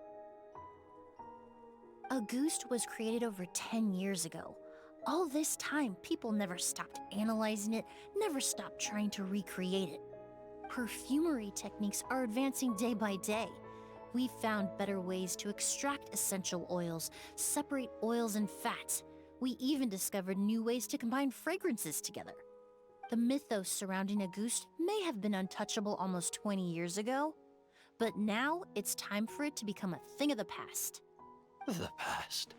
Auguste was created over 10 years ago. All this time, people never stopped analyzing it, never stopped trying to recreate it. Perfumery techniques are advancing day by day. We've found better ways to extract essential oils, separate oils and fats. We even discovered new ways to combine fragrances together. The mythos surrounding Auguste may have been untouchable almost 20 years ago, but now it's time for it to become a thing of the past. The past?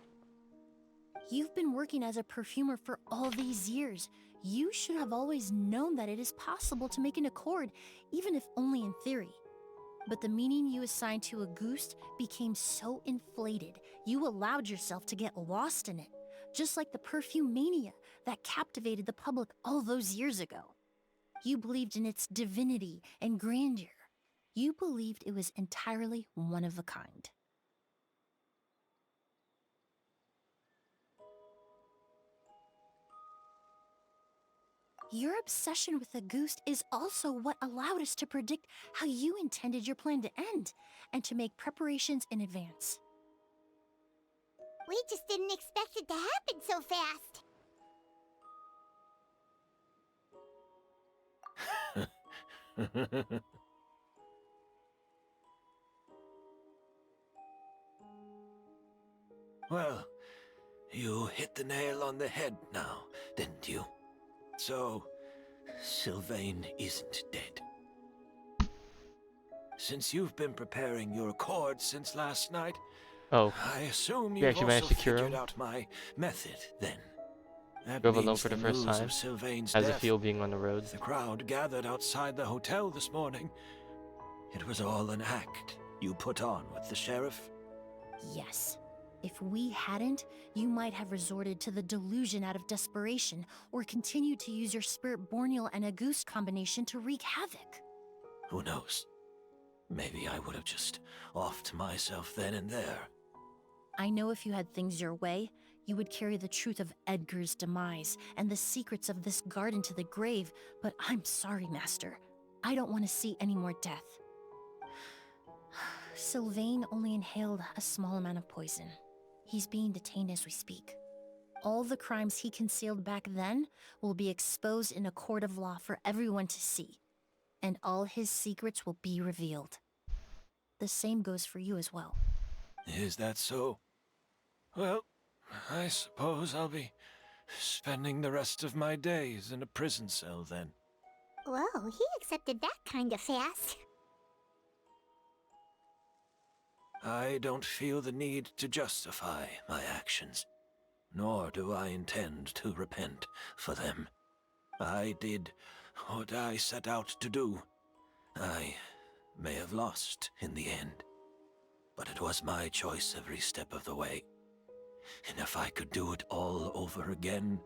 You've been working as a perfumer for all these years. You should have always known that it is possible to make an accord, even if only in theory. But the meaning you assigned to Auguste became so inflated, you allowed yourself to get lost in it, just like the perfume mania that captivated the public all those years ago. You believed in its divinity and grandeur. You believed it was entirely one of a kind. Your obsession with Auguste is also what allowed us to predict how you intended your plan to end, and to make preparations in advance. We just didn't expect it to happen so fast. Well, you hit the nail on the head now, didn't you? So, Sylvain isn't dead. Since you've been preparing your accord since last night, Oh, I assume you you've actually also managed to cure figured him? out my method, then. That Drove alone means for the first news time. of Sylvain's How's it death. feel being on the road? The crowd gathered outside the hotel this morning. It was all an act you put on with the sheriff. Yes. If we hadn't, you might have resorted to the delusion out of desperation, or continued to use your spirit Borneal and Auguste combination to wreak havoc. Who knows? Maybe I would have just offed myself then and there. I know if you had things your way, you would carry the truth of Edgar's demise and the secrets of this garden to the grave, but I'm sorry, Master. I don't want to see any more death. Sylvain only inhaled a small amount of poison. He's being detained as we speak. All the crimes he concealed back then will be exposed in a court of law for everyone to see, and all his secrets will be revealed. The same goes for you as well. Is that so? Well, I suppose I'll be spending the rest of my days in a prison cell then. Whoa, he accepted that kind of fast. I don't feel the need to justify my actions, nor do I intend to repent for them. I did what I set out to do. I may have lost in the end, but it was my choice every step of the way. And if I could do it all over again...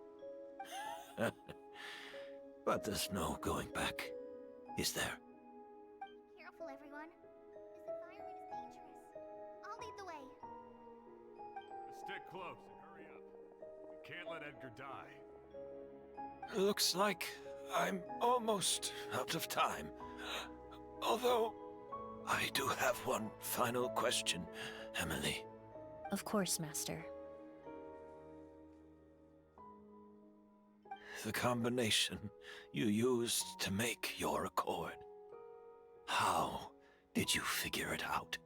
But there's no going back, is there? Careful, everyone. This environment is dangerous. I'll lead the way. Stick close and hurry up. We can't let Edgar die. Looks like I'm almost out of time. Although, I do have one final question, Emilie. Of course, Master. The combination you used to make your accord. How did you figure it out?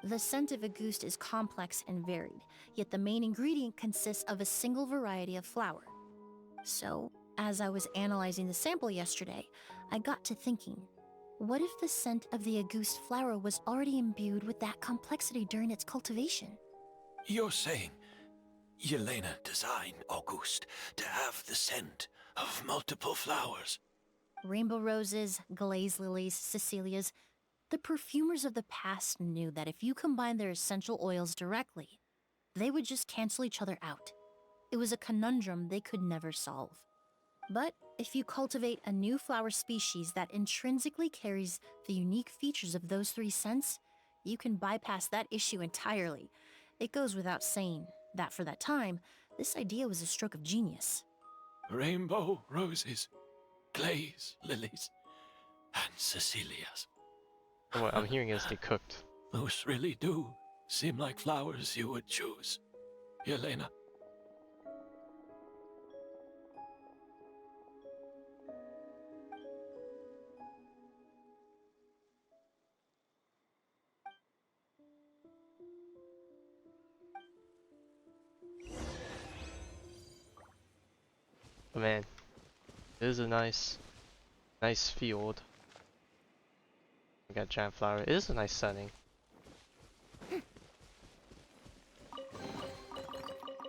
The scent of Auguste is complex and varied, yet the main ingredient consists of a single variety of flower. So, as I was analyzing the sample yesterday, I got to thinking, what if the scent of the Auguste flower was already imbued with that complexity during its cultivation? You're saying Yelena designed Auguste to have the scent of multiple flowers? Rainbow roses, glaze lilies, Cecilias. The perfumers of the past knew that if you combine their essential oils directly, they would just cancel each other out. It was a conundrum they could never solve. But if you cultivate a new flower species that intrinsically carries the unique features of those three scents, you can bypass that issue entirely. It goes without saying that for that time, this idea was a stroke of genius. Rainbow roses, glaze lilies, and Cecilias. What I'm hearing is they cooked. Those really do seem like flowers you would choose, Yelena. But man, it is a nice field. We got giant flower. It is a nice setting.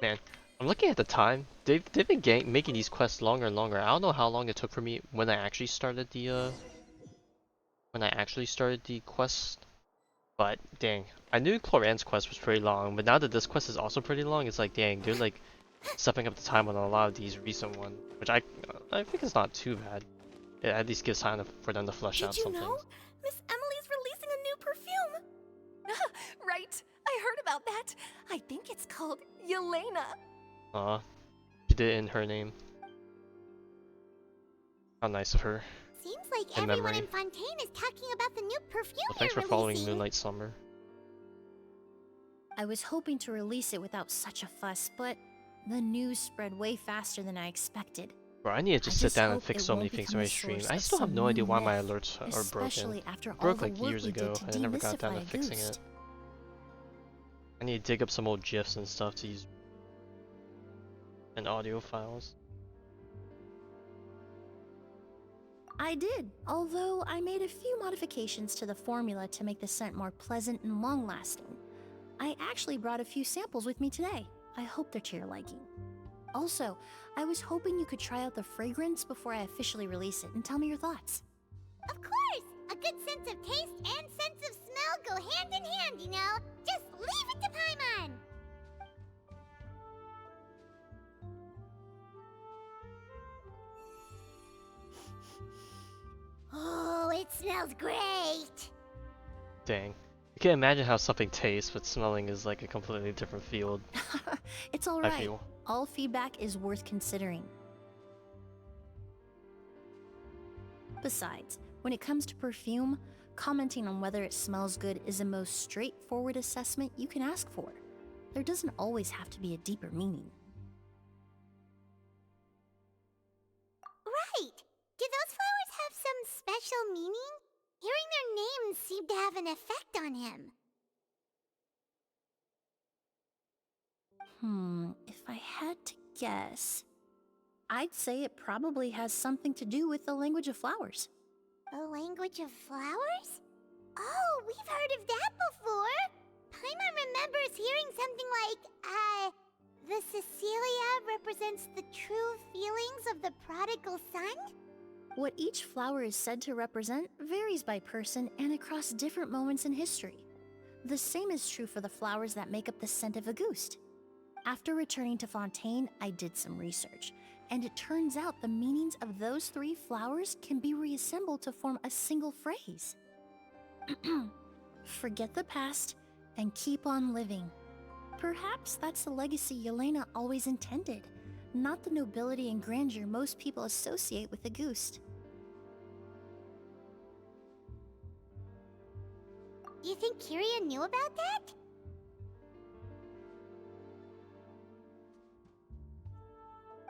Man, I'm looking at the time. They've been making these quests longer and longer. I don't know how long it took for me when I actually started the quest. But dang, I knew Cloran's quest was pretty long, but now that this quest is also pretty long, it's like dang, they're like stepping up the time on a lot of these recent ones, which I think is not too bad. It at least gives time for them to flesh out some Did you know? things. Miss Emily's releasing a new perfume. Right, I heard about that. I think it's called Yelena. She did it in her name. How nice of her. Seems like In everyone memory. in Fontaine is talking about the new perfume Well, thanks for you're following releasing. Moonlight Summer. I was hoping to release it without such a fuss, but the news spread way faster than I expected. Bro, I need to just sit just down and hope fix it so won't many things become on a my stream. source I of still have some no idea new why my myth, alerts are broken. especially after It all broke the like work years we did ago, to and I never got down to demystify fixing Auguste. it. I need to dig up some old GIFs and stuff to use. And audio files. I did, although I made a few modifications to the formula to make the scent more pleasant and long-lasting. I actually brought a few samples with me today. I hope they're to your liking. Also, I was hoping you could try out the fragrance before I officially release it and tell me your thoughts. Of course! A good sense of taste and sense of smell go hand in hand, you know? Just leave it to Paimon! Oh, it smells great! Dang. I can't imagine how something tastes, but smelling is like a completely different field. It's I alright. feel. All feedback is worth considering. Besides, when it comes to perfume, commenting on whether it smells good is the most straightforward assessment you can ask for. There doesn't always have to be a deeper meaning. Right! Do those flowers have some special meaning? Hearing their names seemed to have an effect on him. If I had to guess, I'd say it probably has something to do with the language of flowers. The language of flowers? Oh, we've heard of that before! Paimon remembers hearing something like, the Cecilia represents the true feelings of the prodigal son? What each flower is said to represent varies by person and across different moments in history. The same is true for the flowers that make up the scent of Auguste. After returning to Fontaine, I did some research, and it turns out the meanings of those 3 flowers can be reassembled to form a single phrase. Forget the past and keep on living. Perhaps that's the legacy Yelena always intended, not the nobility and grandeur most people associate with Auguste. You think Kyria knew about that?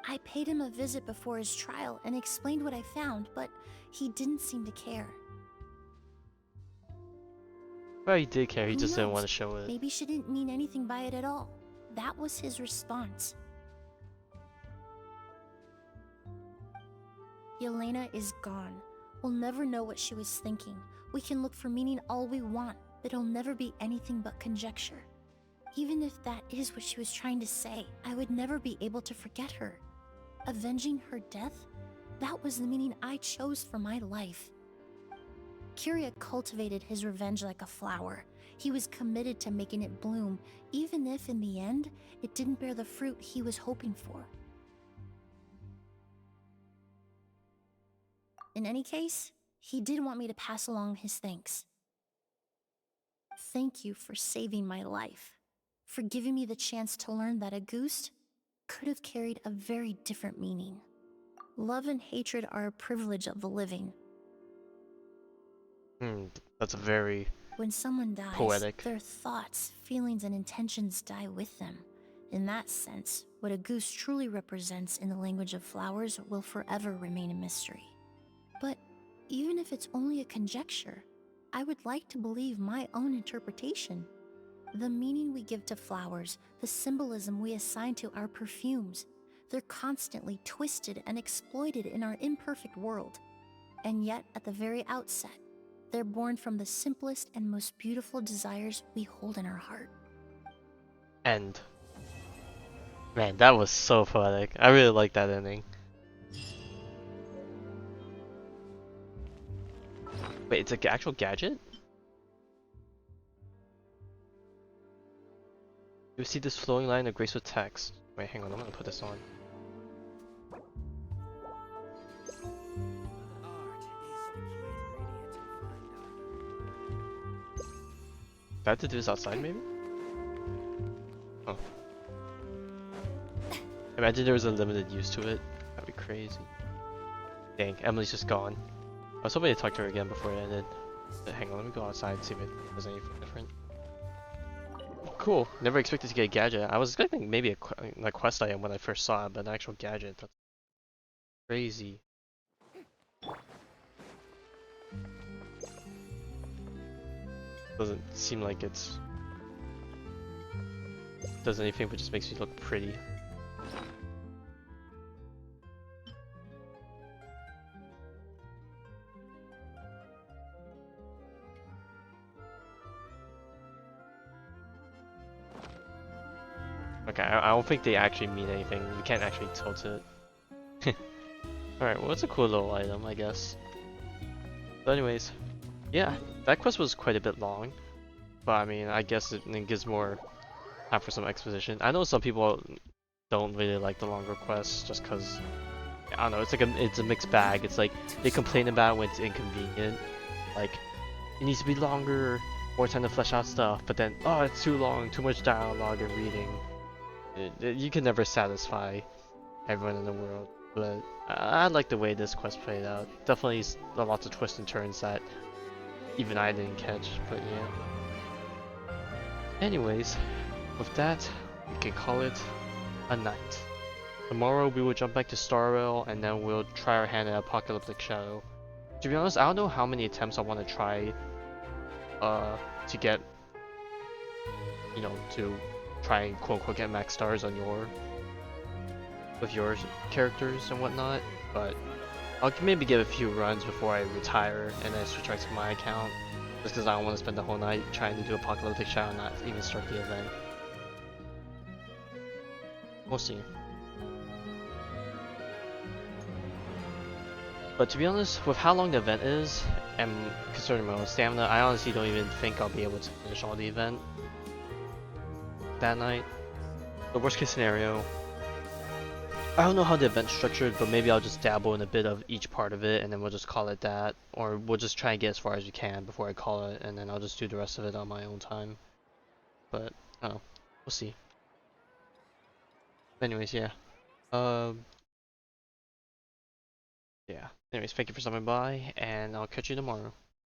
I paid him a visit before his trial and explained what I found, but he didn't seem to care. Well, he did care, he Who just didn't knows? want to show it. Maybe she didn't mean anything by it at all. That was his response. Yelena is gone. We'll never know what she was thinking. We can look for meaning all we want, but it'll never be anything but conjecture. Even if that is what she was trying to say, I would never be able to forget her. Avenging her death? That was the meaning I chose for my life. Kyria cultivated his revenge like a flower. He was committed to making it bloom, even if in the end, it didn't bear the fruit he was hoping for. In any case, he did want me to pass along his thanks. Thank you for saving my life, for giving me the chance to learn that Auguste could have carried a very different meaning. Love and hatred are a privilege of the living. That's a very When someone dies, poetic. their thoughts, feelings, and intentions die with them. In that sense, what Auguste truly represents in the language of flowers will forever remain a mystery. But even if it's only a conjecture, I would like to believe my own interpretation. The meaning we give to flowers, the symbolism we assign to our perfumes, they're constantly twisted and exploited in our imperfect world. And yet, at the very outset, they're born from the simplest and most beautiful desires we hold in our heart. End. Man, that was so poetic. I really like that ending. Wait, it's an actual gadget? You see this flowing line of graceful text. Wait, hang on, I'm gonna put this on. Do I have to do this outside, maybe? Oh. Imagine there was a limited use to it. That'd be crazy. Dang, Emily's just gone. I was hoping to talk to her again before it ended. But hang on, let me go outside and see if there's anything different. Cool. Never expected to get a gadget. I was expecting maybe a quest item when I first saw it, but an actual gadget. That's crazy. Doesn't seem like it's does anything, but just makes me look pretty. Okay, I don't think they actually mean anything. We can't actually tilt it. Alright, well it's a cool little item, I guess. But anyways, yeah, that quest was quite a bit long. But I mean, I guess it gives more time for some exposition. I know some people don't really like the longer quests just because, I don't know, it's like it's a mixed bag. It's like, they complain about when it's inconvenient. Like, it needs to be longer, more time to flesh out stuff, but then, oh, it's too long, too much dialogue and reading. You can never satisfy everyone in the world, but I like the way this quest played out. Definitely lots of twists and turns that even I didn't catch, but yeah. Anyways, with that, we can call it a night. Tomorrow we will jump back to Starwell, and then we'll try our hand at Apocalyptic Shadow. To be honest, I don't know how many attempts I want to try to get, you know, to try and quote-unquote get max stars on with your characters and whatnot, but I'll maybe give a few runs before I retire and then switch back to my account. Just because I don't want to spend the whole night trying to do apocalyptic shower and not even start the event. We'll see. But to be honest, with how long the event is, and considering my own stamina, I honestly don't even think I'll be able to finish all the event that night. The worst case scenario, I don't know how the event's structured, but maybe I'll just dabble in a bit of each part of it and then we'll just call it that. Or we'll just try and get as far as we can before I call it, and then I'll just do the rest of it on my own time. But, I don't know. We'll see. Anyways, yeah. Yeah. Anyways, thank you for stopping by, and I'll catch you tomorrow.